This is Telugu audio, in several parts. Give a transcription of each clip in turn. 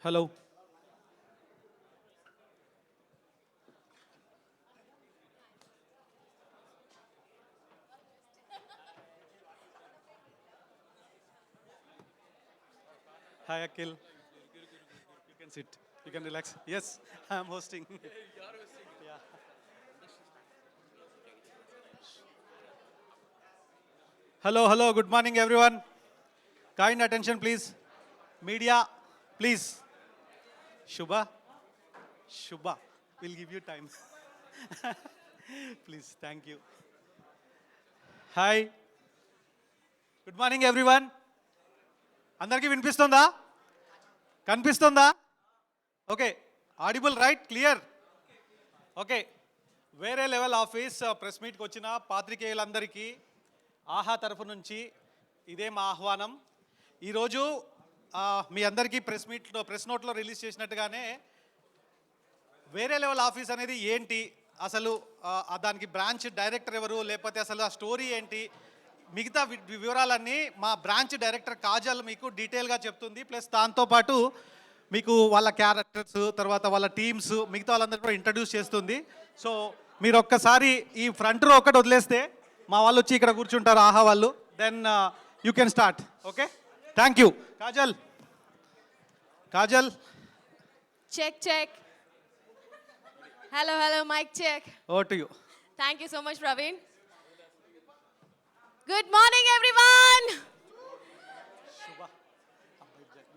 Hello. Hi, Akhil. You can sit. You can relax. Yes, I am hosting. Yeah. Hello. Good morning, everyone. Kind attention, please. Media, please. Shubha, we'll give you time. Please, thank you. Hi. Good morning, everyone. అందరికీ వినిపిస్తుందా? కనిపిస్తుందా? Okay, audible right, clear. Okay, వేరే లెవెల్ ఆఫీస్ ప్రెస్ మీట్కి వచ్చిన పాత్రికేయులందరికీ ఆహా తరఫు నుంచి ఇదే మా ఆహ్వానం. ఈరోజు మీ అందరికీ ప్రెస్ నోట్లో రిలీజ్ చేసినట్టుగానే వేరే లెవెల్ ఆఫీస్ అనేది ఏంటి, అసలు దానికి బ్రాంచ్ డైరెక్టర్ ఎవరు, లేకపోతే అసలు ఆ స్టోరీ ఏంటి, మిగతా వివరాలన్నీ మా బ్రాంచ్ డైరెక్టర్ కాజల్ మీకు డీటెయిల్గా చెప్తుంది. ప్లస్ దాంతోపాటు మీకు వాళ్ళ క్యారెక్టర్స్, తర్వాత వాళ్ళ టీమ్స్, మిగతా వాళ్ళందరూ కూడా ఇంట్రడ్యూస్ చేస్తుంది. సో మీరు ఒక్కసారి ఈ ఫ్రంట్ రో ఒక్కటి వదిలేస్తే మా వాళ్ళు వచ్చి ఇక్కడ కూర్చుంటారు, ఆహా వాళ్ళు. Then you can start. Okay, thank you. Kajal. Check. Hello, mic check. Over to you. Thank you so much, Praveen. Good morning, everyone.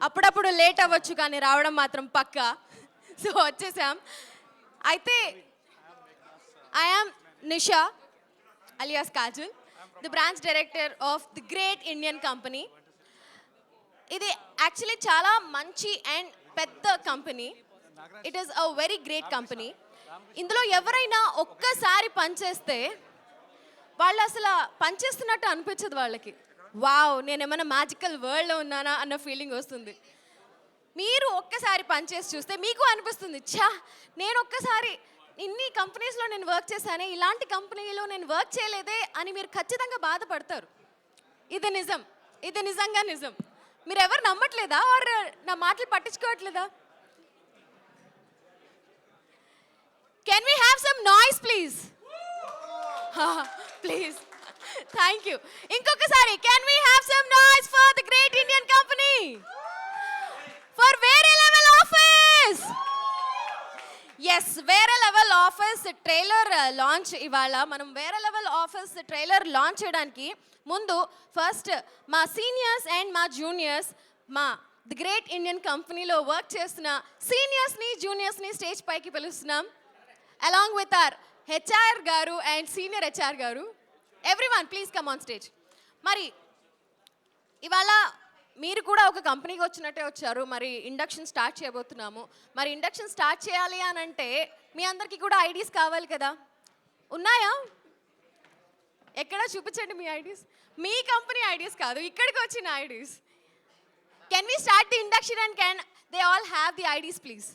అప్పుడప్పుడు లేట్ అవ్వచ్చు కానీ రావడం మాత్రం పక్కా. సో వచ్చేసాం. అయితే I am Nisha alias Kajal, the branch director of the Great Indian Company. ఇది యాక్చువల్లీ చాలా మంచి అండ్ పెద్ద company. It is a very great company. ఇందులో ఎవరైనా ఒక్కసారి పనిచేస్తే వాళ్ళు అసలు పనిచేస్తున్నట్టు అనిపించదు వాళ్ళకి. వావ్, నేను ఏమైనా మ్యాజికల్ వరల్డ్లో ఉన్నానా అన్న ఫీలింగ్ వస్తుంది. మీరు ఒక్కసారి పనిచేసి చూస్తే మీకు అనిపిస్తుంది, ఛా, నేను ఒక్కసారి ఇన్ని కంపెనీస్లో నేను వర్క్ చేశానే, ఇలాంటి కంపెనీలో నేను వర్క్ చేయలేదే అని మీరు ఖచ్చితంగా బాధపడతారు. ఇది నిజం, ఇది నిజంగా నిజం. మీరు ఎవరు నమ్మట్లేదా ఆర్ నా మాటలు పట్టించుకోవట్లేదా? Can we have some noise please? Please, thank you. ఇంకొకసారి can we have some noise for the great Indian company, for వేరే లెవెల్ ఆఫీస్. ఎస్, వేరే లెవెల్ ఆఫీస్ ట్రైలర్ లాంచ్. ఇవాళ మనం వేరే లెవెల్ ఆఫీస్ ట్రైలర్ లాంచ్ చేయడానికి ముందు ఫస్ట్ మా సీనియర్స్ అండ్ మా జూనియర్స్, మా ది గ్రేట్ ఇండియన్ కంపెనీలో వర్క్ చేస్తున్న సీనియర్స్ని జూనియర్స్ని స్టేజ్ పైకి పిలుస్తున్నాం. అలాంగ్ విత్ ఆర్ హెచ్ఆర్ గారు అండ్ సీనియర్ హెచ్ఆర్ గారు. Everyone please come on stage. మరి ఇవాళ మీరు కూడా ఒక కంపెనీకి వచ్చినట్టే వచ్చారు. మరి ఇండక్షన్ స్టార్ట్ చేయబోతున్నాము. మరి ఇండక్షన్ స్టార్ట్ చేయాలి అని అంటే మీ అందరికీ కూడా ఐడీస్ కావాలి కదా, ఉన్నాయా? ఎక్కడ చూపించండి మీ ఐడీస్. మీ కంపెనీ ఐడీస్ కాదు, ఇక్కడికి వచ్చిన IDs. Can we start the induction and can they all have the IDs please?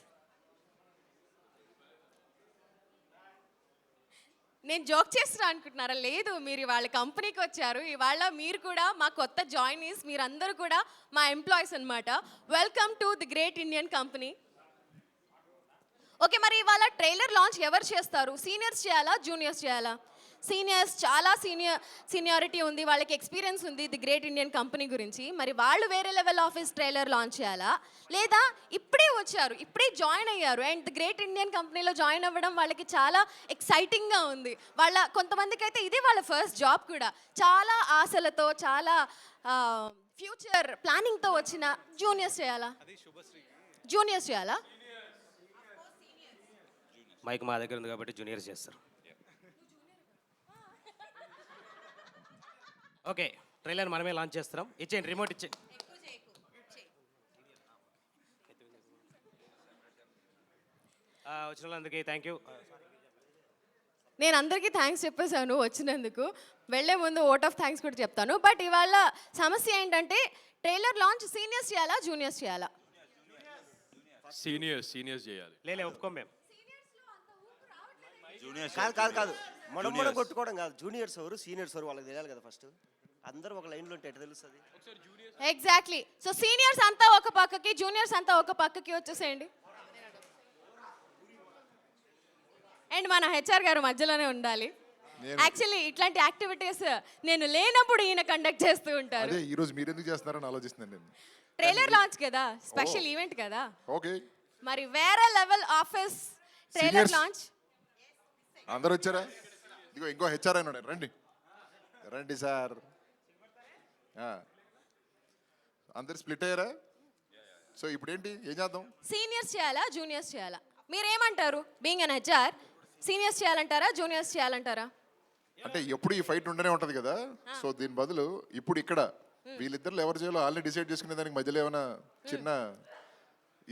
నేను జోక్ చేస్తున్నా అనుకుంటున్నారా? లేదు, మీరు ఇవాళ కంపెనీకి వచ్చారు. ఇవాళ మీరు కూడా మా కొత్త జాయినీస్, మీరందరూ కూడా మా ఎంప్లాయీస్ అనమాట. Welcome to the great Indian company. Okay, మరి ఇవాళ ట్రైలర్ లాంచ్ ఎవరు చేస్తారు? సీనియర్స్ చేయాలా, జూనియర్స్ చేయాలా? సీనియర్స్ చాలా సీనియారిటీ ఉంది, వాళ్ళకి ఎక్స్పీరియన్స్ ఉంది ది గ్రేట్ ఇండియన్ కంపెనీ గురించి. మరి వాళ్ళు వేరే లెవెల్ ఆఫీస్ ట్రైలర్ లాంచ్ చేయాలా, లేదా ఇప్పుడే వచ్చారు, ఇప్పుడే జాయిన్ అయ్యారు అండ్ ది గ్రేట్ ఇండియన్ కంపెనీలో జాయిన్ అవ్వడం వాళ్ళకి చాలా ఎక్సైటింగ్గా ఉంది. కొంతమందికి అయితే ఇదే వాళ్ళ ఫస్ట్ జాబ్ కూడా. చాలా ఆశలతో, చాలా ఫ్యూచర్ ప్లానింగ్తో వచ్చిన జూనియర్స్ చేయాలా, జూనియర్స్ చేయాలా? మైక్ మా దగ్గర ఉంది కాబట్టి జూనియర్స్ చేస్తారు. ఓకే, ట్రైలర్ మనమే లాంచ్ చేస్తున్నాం. ఇచ్చేయండి, రిమోట్ ఇచ్చేయండి. వచ్చిన వాళ్ళందరికీ థ్యాంక్ యూ. నేను అందరికీ థ్యాంక్స్ చెప్పేశాను వచ్చినందుకు. వెళ్ళే ముందు ఓట్ ఆఫ్ థ్యాంక్స్ కూడా చెప్తాను. బట్ ఇవాళ సమస్య ఏంటంటే ట్రైలర్ లాంచ్ సీనియర్స్ చేయాలా, జూనియర్స్ చేయాలా? సీనియర్స్ చేయాలి. లేలే, ఒప్పుకోం మేము. కాదు మనం కొట్టుకోవడం కాదు. జూనియర్స్ ఎవరు, సీనియర్స్ ఎవరు వాళ్ళకి తెలియాలి కదా ఫస్ట్. అందరూ ఒక లైన్లో ఉంటే ఎట్లా తెలుస్తుంది? ఎగ్జాక్ట్లీ. సో సీనియర్స్ అంతా ఒక పక్కకి, జూనియర్స్ అంతా ఒక పక్కకి వచ్చేసేయండి. అండ్ మన హెచ్ఆర్ గారు మధ్యలోనే ఉండాలి. యాక్చువల్లీ ఇట్లాంటి యాక్టివిటీస్ నేను లేనప్పుడు ఈయన కండక్ట్ చేస్తూ ఉంటారు. అదే ఈ రోజు మీరు ఎందుకు చేస్తున్నారని ఆలోచిస్తున్నాను నేను. ట్రైలర్ లాంచ్ కదా, స్పెషల్ ఈవెంట్ కదా. ఓకే, మరి వేరే level office trailer Seniors. Launch. అందరూ వచ్చారా? ఇదిగో ఇంకో హెచ్ఆర్ అయినాడు, రండి రండి సార్. అందరు స్ప్లిట్ అయ్యారా? సో ఇప్పుడు ఏంటి, ఏం చేద్దాం? సీనియర్స్ చేయాలా, జూనియర్స్ చేయాలా? మీరేమంటారు? బీయింగ్ అన్ హెచ్ఆర్, సీనియర్స్ చేయాలంటారా, జూనియర్స్ చేయాలంటారా? అంటే ఎప్పుడు ఈ ఫైట్ ఉండనే ఉంటది కదా, సో దీని బదులు ఇప్పుడు ఇక్కడ వీళ్ళిద్దరు ఎవరు చేయాలో ఆల్రెడీ డిసైడ్ చేసుకునే దానికి మధ్యలో ఏమైనా చిన్న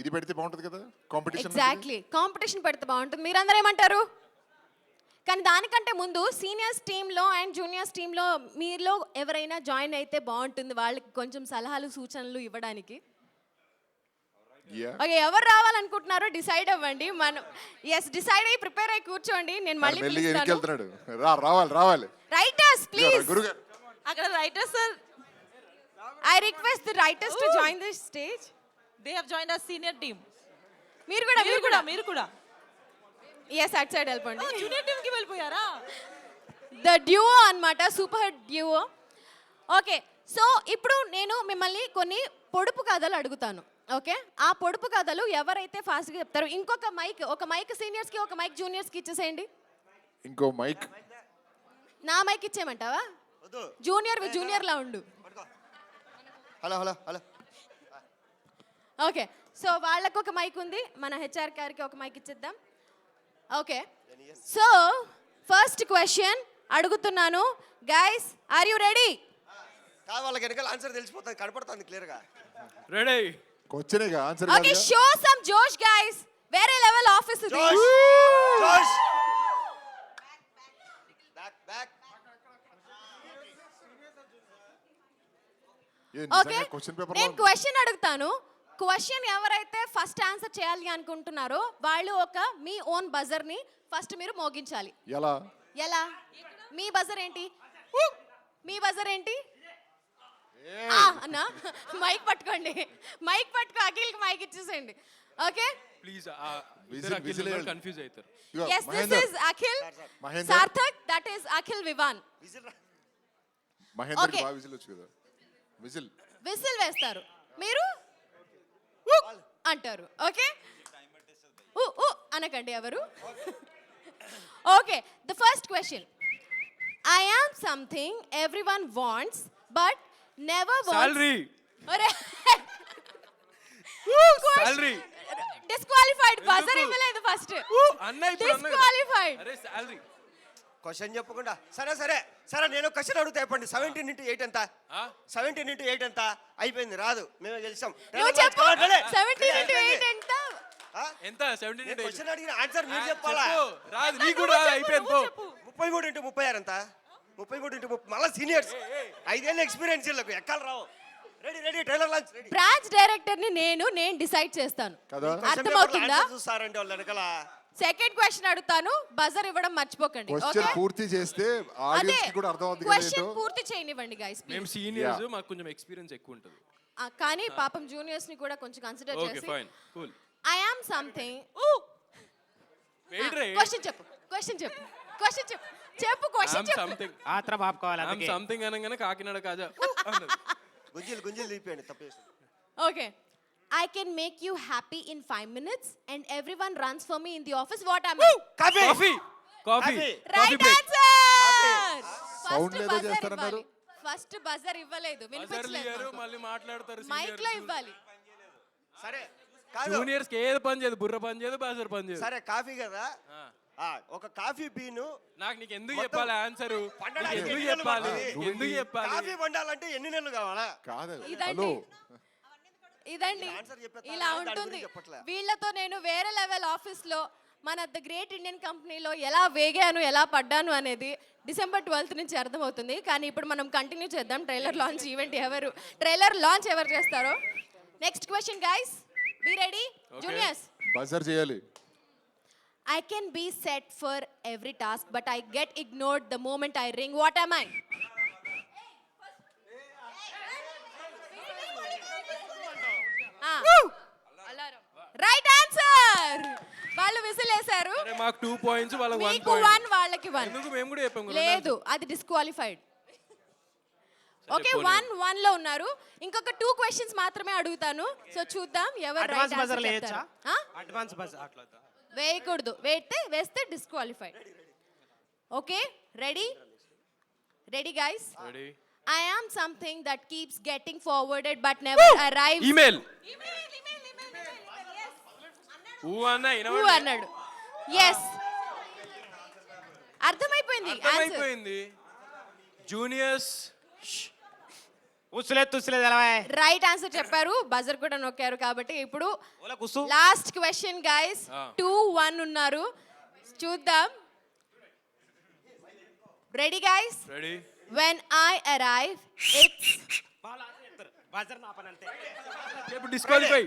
ఇది పెడితే బాగుంటది కదా, కాంపిటీషన్. ఎగ్జాక్ట్లీ, కాంపిటీషన్ పెడితే బాగుంటుంది. మీరందరూ ఏమంటారు? కానీ దానికంటే ముందు సీనియర్స్ టీంలో అండ్ జూనియర్స్ టీంలో మీలో ఎవరైనా జాయిన్ అయితే బాగుంటుంది, వాళ్ళకి కొంచెం సలహాలు సూచనలు ఇవ్వడానికి. ఓకే, ఎవరు రావాలనుకుంటున్నారో డిసైడ్ అవ్వండి. మనం డిసైడ్ అయ్యి ప్రిపేర్ అయ్యి కూర్చోండి. నేను మళ్ళీ పిలుస్తాను. వెళ్తున్నాడు, రావాలి రావాలి. Writers please. గురుగారు అక్కడ writers sir, I request the writers to join this stage. They have joined our senior team. మీరు కూడా ఎస్, అట్ సైడ్ వెళ్ళిపోండి. జూనియర్ టీమ్ కి వెళ్ళిపోయారా? ద డ్యూఓ అన్నమాట, సూపర్ డ్యూఓ. ఓకే, సో ఇప్పుడు నేను మిమ్మల్ని కొన్ని పొడుపు కథలు అడుగుతాను. ఓకే, ఆ పొడుపు కథలు ఎవరైతే ఫాస్ట్గా చెప్తారో, ఒక మైక్ సీనియర్స్కి, ఒక మైక్ జూనియర్స్కి ఇచ్చేసేయండి. ఇంకో మైక్ నా మైక్ ఇచ్చేయమంటావా? వద్దు. జూనియర్లా ఉండు. Hello hello hello. Okay, so వాళ్ళకు ఒక మైక్ ఉంది, మన హెచ్ఆర్ గారికి ఒక మైక్ ఇచ్చేద్దాం. ఓకే, సో ఫస్ట్ క్వశ్చన్ అడుగుతున్నాను. Guys, are you ready? కాదు, వాళ్ళకి వెనకాల ఆన్సర్ తెలిసిపోతుంది, కనపడుతుంది క్లియర్గా. రెడీ? క్వశ్చనేగా ఆన్సర్ ఓకే, షో సమ్ జోష్ గైస్. వేరే లెవెల్ ఆఫీస్ ఇది. జోష్ జోష్. Back back. Okay, question paper నేను క్వశ్చన్ అడుగుతాను. క్వశ్చన్ ఎవరైతే ఫస్ట్ ఆన్సర్ చేయాలి అనుకుంటున్నారో వాళ్ళు మీ ఓన్ బజర్ ని ఫస్ట్ మీరు మోగించాలి. ఎలా? మీ బజర్ ఏంటి? మీ బజర్ ఏంటి? అన్నా మైక్ పట్టుకోండి. మైక్ పట్టుకో, అఖిల్కి మైక్ ఇచ్చేసేయండి. ఓకే ప్లీజ్, కన్ఫ్యూజ్ అవుతారు. yes, this is Akhil. Mahender. Sarthak, that is Akhil Vivan. Mahender Okay. బాగా విజిల్ వచ్చు కదా, విజిల్ విసిల్ వేస్తారు, మీరు అంటారు. ఓకే, అనకండి ఎవరు. Okay, the first question. I am something everyone wants but never Salary. Salary. Disqualified. Buzzer ఇవ్వలేదు ఫస్ట్. డిస్క్వాలిఫైడ్. అరే salary. క్వశ్చన్ చెప్పకుండా సరే సరే సరే, నేను క్వశ్చన్ అడుగుతా. చెప్పండి, 17 into 8 ఎంత? 17 into 8 ఎంత? అయిపోయింది, రాదు, మేమే గెలిచాం. నువ్వు చెప్పు. 17 into 8 ఎంత? ఎంత? 17 into 8. క్వశ్చన్ అడిగిన ఆన్సర్ మీరు చెప్పాలా? రాదు, నీకు కూడా అయిపోయింది. పో. 33 into 36 ఎంత? 33 into 30. మళ్ళీ సీనియర్స్, 5 ఏళ్ళ ఎక్స్పీరియన్స్ వీళ్ళకు ఎక్కాలి రావు. Ready ready, trailer launch ready. Branch director ని నేను డిసైడ్ చేస్తాను. కదా. అర్థమవుతుందా? చూస్తారంటే వాళ్ళ వెనకాల. సెకండ్ క్వశ్చన్ అడుగుతాను, బజర్ ఇవ్వడం మర్చిపోకండి. క్వశ్చన్ ఓకే, పూర్తి చేస్తే ఆడియన్స్ కి కూడా అర్థమవుతుంది కదా క్వశ్చన్ ఏంటో. పూర్తి చేయనివ్వండి గైస్. మేము సీనియర్స్, మాకు కొంచెం ఎక్స్పీరియన్స్ ఎక్కువ ఉంటుంది. కానీ పాపం జూనియర్స్ ని కూడా కొంచెం కన్సిడర్ ఓకే, చేసి. Fine, cool. I am something. Wait రే. క్వశ్చన్ చెప్పు. క్వశ్చన్ చెప్పు. సంథింగ్. ఆత్ర బాపుకోవాలి ఐ యామ్ అందుకే. సంథింగ్ అనగానే కాకినాడ కాజా అన్నది. గుంజీలు తీపియండి, తప్పేసి. Okay, I can make you happy in 5 minutes and everyone runs for me in the office. What am I? Coffee coffee. Coffee. Right break. answer. Sound లేదో చేస్తారన్నారు. ఫస్ట్ బజర్ ఇవ్వలేదు, వినిపించలేదు. మళ్ళీ మాట్లాడతారు. మైక్ లో ఇవ్వాలి. సరే కాదు, జూనియర్స్ కి ఏది పని చేయదు, బుర్ర పని చేయదు, బాజర్ పని చేయదు. సరే కాఫీ కదా. ఒక కాఫీ బీను నాకు నీకు ఎందుకు చెప్పాలి ఆన్సర్? పండడానికి ఎందుకు ఎన్ని నెలలు చెప్పాలి? పడుతుంది? ఎందుకు చెప్పాలి? కాఫీ వండాలంటే ఎన్ని నెలలు కావాలా? కాదు, ఇదండి. హలో, ఇదండి, ఆన్సర్ చెప్పేస్తా, ఇలా దాని ఉంటుంది. గురించి చెప్పట్లే. వీళ్ళతో నేను వేరే లెవెల్ ఆఫీస్ లో మన ద గ్రేట్ ఇండియన్ కంపెనీలో ఎలా వేగాను, ఎలా పడ్డాను అనేది December 12th నుంచి అర్థమవుతుంది. కానీ ఇప్పుడు మనం కంటిన్యూ చేద్దాం. ట్రైలర్ లాంచ్ ఎవరు చేస్తారో. Next question guys, be ready. Juniors, buzzer చేయాలి. I can be set for every task but I get ignored the moment I ring. What am I? Right answer. వాళ్ళు విసిల్ వేశారు. అరే మాకు 2 పాయింట్స్ వాళ్ళకి 1 మీకు పాయింట్ 1 వాళ్ళకి 1. ఎందుకు మేము కూడా చెప్పాం కదా లేదు అది డిస్క్వాలిఫైడ్. ఓకే 1-1 లో ఉన్నారు. ఇంకొక 2 క్వశ్చన్స్ మాత్రమే అడుగుతాను. సో చూద్దాం ఎవరు అడ్వాన్స్ రైట్ బజర్ ఆన్సర్ వేయచ్చా చెప్తారు. అడ్వాన్స్ బజర్ అట్లా వేయకూడదు. వేస్తే disqualified. Okay ready guys. Ready I am something that keeps getting forwarded but never arrives. Email ఊ అన్న Who అన్నాడు? ఎస్ అర్థమైపోయింది ఆన్సర్. అర్థమైపోయింది జూనియర్స్ ఉసులేదు ఎలా రైట్ ఆన్సర్ చెప్పారు. బజర్ కూడా నొక్కారు కాబట్టి ఇప్పుడు ఓలా కుసు లాస్ట్ క్వశ్చన్ గైస్. ఆ. 2-1 ఉన్నారు. చూద్దాం. Ready guys. Ready When I arrive, it's buzzer నా పని అంతే. చెప్పు disqualify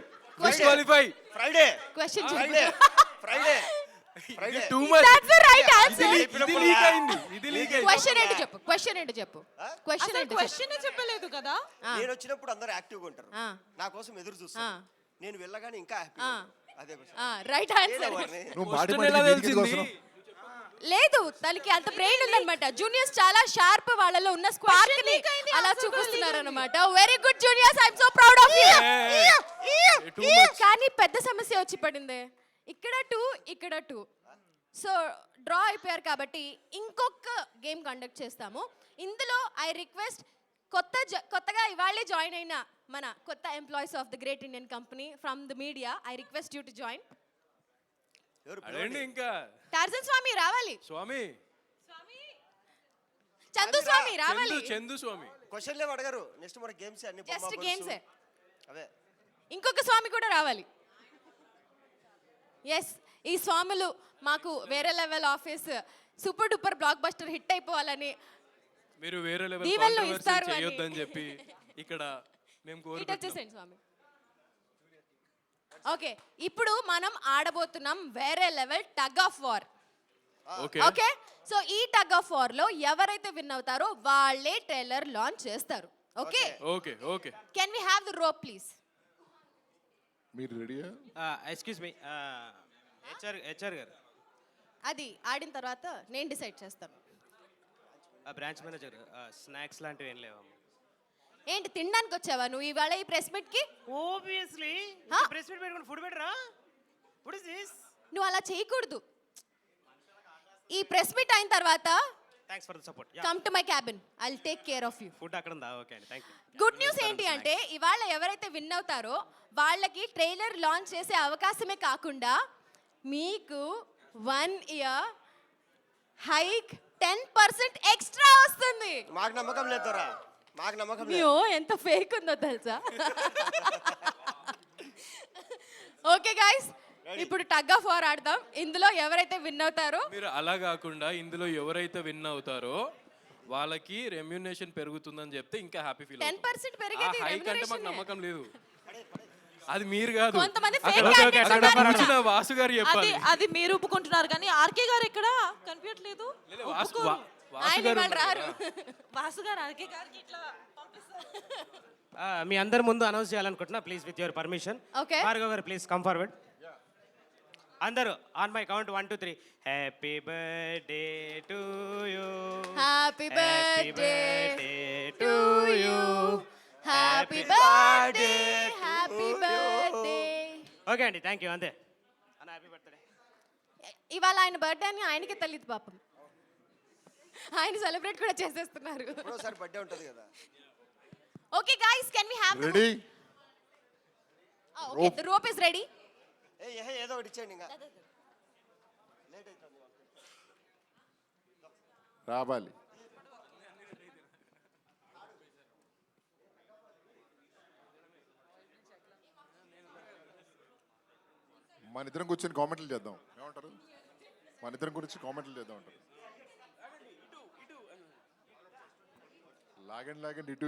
Friday question. Friday Friday Friday too much That's the right answer. ఇది లీక్ అయింది Question ఏంటి చెప్పు. Question అసలు ఏంటి చెప్పు. క్వశ్చన్ చెప్పలేదు కదా. ఆ. నేను వచ్చినప్పుడు అందరూ యాక్టివ్గా ఉంటారు ఆ. నా కోసం ఎదురు చూస్తారు నేను వెళ్ళగానే ఇంకా హ్యాపీ ఆ. అదే రైట్ ఆన్సర్. నువ్వు మాటి క్వశ్చన్ ఎలా మాటికి దీనికి తెలిసింది వస్తున్నావు. లేదు తనకి అంత బ్రెయిన్ ఉందన్నమాట. జూనియర్స్ చాలా షార్ప్, వాళ్ళలో ఉన్న స్పార్క్ ని అలా చూపిస్తున్నారు అన్నమాట. Very good juniors, I am so proud of you. కానీ పెద్ద సమస్య వచ్చి పడింది. ఇక్కడ 2 సో డ్రా అయిపోయారు కాబట్టి ఇంకొక గేమ్ కండక్ట్ చేస్తాము. ఇందులో ఐ రిక్వెస్ట్ కొత్తగా ఇవాళే జాయిన్ అయిన మన కొత్త employees of the great Indian company from the media, I request you to join. అదేంటి ఇంకా టార్జన్ స్వామి రావాలి. స్వామి చందు స్వామి రావాలి. చందు స్వామి క్వశ్చన్లే అడగారు నెక్స్ట్ మన గేమ్స్ అన్ని జస్ట్ గేమ్స్. అవే ఇంకొక స్వామి కూడా రావాలి. ఎస్ ఈ స్వాములు మాకు వేరే level office super duper blockbuster hit అయిపోవాలని మీరు వేరే లెవెల్ దీవెనలు కాంట్రవర్సీ ఇస్తారు అని. చేయొద్దని చెప్పి ఇక్కడ మేము ఇటు కోరుకుంటున్నాం. వచ్చేసేయండి స్వామి. ఓకే ఇప్పుడు మనం ఆడబోతున్నాం వేరే level tug of war. Okay okay so ఈ టగ్ ఆఫ్ వార్ లో ఎవరైతే విన్ అవుతారో వాళ్ళే ట్రైలర్ లాంచ్ చేస్తారు. Okay okay okay can we have the rope please. మీరు రెడీయా? ఎక్స్క్యూజ్ మీ హెచ్ఆర్ గారు అది ఆడిన తర్వాత నేను డిసైడ్ చేస్తాను. బ్రాంచ్ మేనేజర్ స్నాక్స్ లాంటివి ఏం లేవమ్మా. ఏంటి తినడానికి వచ్చావా నువ్వు ఇవాళ ఈ ప్రెస్ మీట్ కి? Obviously Huh? ప్రెస్ మీట్ పెట్టుకొని ఫుడ్ పెట్టరా. What is this? నువ్వు అలా చేయకూడదు. ఈ ప్రెస్ మీట్ అయిన తర్వాత thanks for the support. Come to my cabin, I will take care of you. Food అక్కడ ఉందా? ఓకే అండి, థ్యాంక్ యూ. గుడ్ న్యూస్ ఏంటి అంటే ఇవాళ ఎవరైతే విన్ అవుతారో వాళ్ళకి ట్రైలర్ లాంచ్ చేసే అవకాశమే కాకుండా మీకు 1 year హైక్ 10% ఎక్స్ట్రా వస్తుంది. మాకు నమ్మకం లేదురా, మాకు నమ్మకం లేదు. అయ్యో ఎంత ఫేక్ ఉందో తెలుసా. ఓకే గైస్ ఇప్పుడు టగ్ ఆఫ్ వార్ ఆడదాం. ఇందులో ఎవరైతే విన్ అవుతారో మీరు అలా కాకుండా ఇందులో ఎవరైతే విన్ అవుతారో వాళ్ళకి రెమ్యునేషన్ పెరుగుతుందని చెప్తే ఇంకా హ్యాపీ ఫీల్ 10% పెరిగేది హైక్ అంటే మాకు remuneration ఏ. నమ్మకం లేదు. అది మీరు కాదు, కొంతమంది అక్కడ fake okay, candidates అక్కడ ఉన్నారు. కూర్చున్న వాసు గారు అది చెప్పాలి. అది మీరు ఒప్పుకుంటున్నారు కానీ ఆర్కే గారు ఎక్కడ కనిపించట్లేదు. లేదు, వాసు ఒప్పుకోరు. వాసు ఆయన గారు ఇవాళ రారు. వాసు గారు ఆర్కే గారికి ఇట్లా పంపిస్తారు. మీ అందరి ముందు అనౌన్స్ చేయాలనుకుంటున్నా, please with your permission. Okay. Bhargav గారు ప్లీజ్ కమ్ ఫార్వర్డ్. అందరూ on my count 1 2 3 happy birthday to you, happy birthday to you, happy birthday happy birthday. Okay అండి, థ్యాంక్ యూ. అంతే అన్న, హ్యాపీ బర్త్డే. ఇవాళ ఆయన బర్త్డే అని ఆయనకే తెలియదు పాపం. ఆయన సెలబ్రేట్ కూడా చేసేస్తున్నారు. ఒకసారి బర్త్డే ఉంటుంది కదా. Okay guys can we have ready? Okay the rope is ready. ఏదో ఒకటి ఇచ్చేయండి ఇంకా లేట్ అవుతుంది. రావాలి. మన ఇద్దరం కూర్చొని కామెంట్లు చేద్దాం, ఏమంటారు? మన ఇద్దరం గురించి కామెంట్లు చేద్దాం అంటారు. లాగండి ఇటు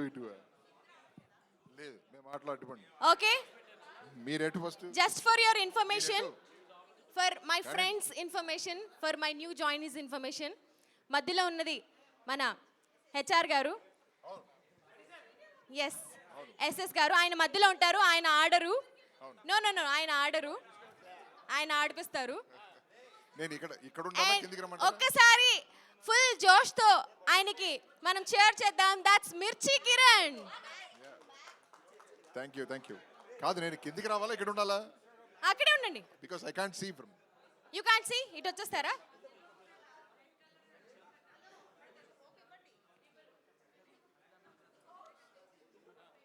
లేదు, మేము మాట్లాడుకోండి. ఓకే మీరు ఎటు first? Just for your information, for my friends information, for my new joinees information, మధ్యలో ఉన్నది మన హెచ్ఆర్ గారు. ఎస్ ఎస్ఎస్ గారు ఆయన మధ్యలో ఉంటారు. ఆయన ఆర్డరు నో నో నో, ఆయన ఆడరు, ఆయన ఆడిపిస్తారు. నేను ఇక్కడ ఉండాలా And కిందికి రమ్మంటారా? ఒక్కసారి ఫుల్ జోష్ తో ఆయనకి మనం చేర్ చేద్దాం. దట్స్ మిర్చి కిరణ్. థ్యాంక్ యూ కాదు నేను కిందికి రావాలా ఇక్కడ ఉండాలా? అక్కడే ఉండండి. Because I can't see from. You can't see, ఇటు వచ్చేస్తారా?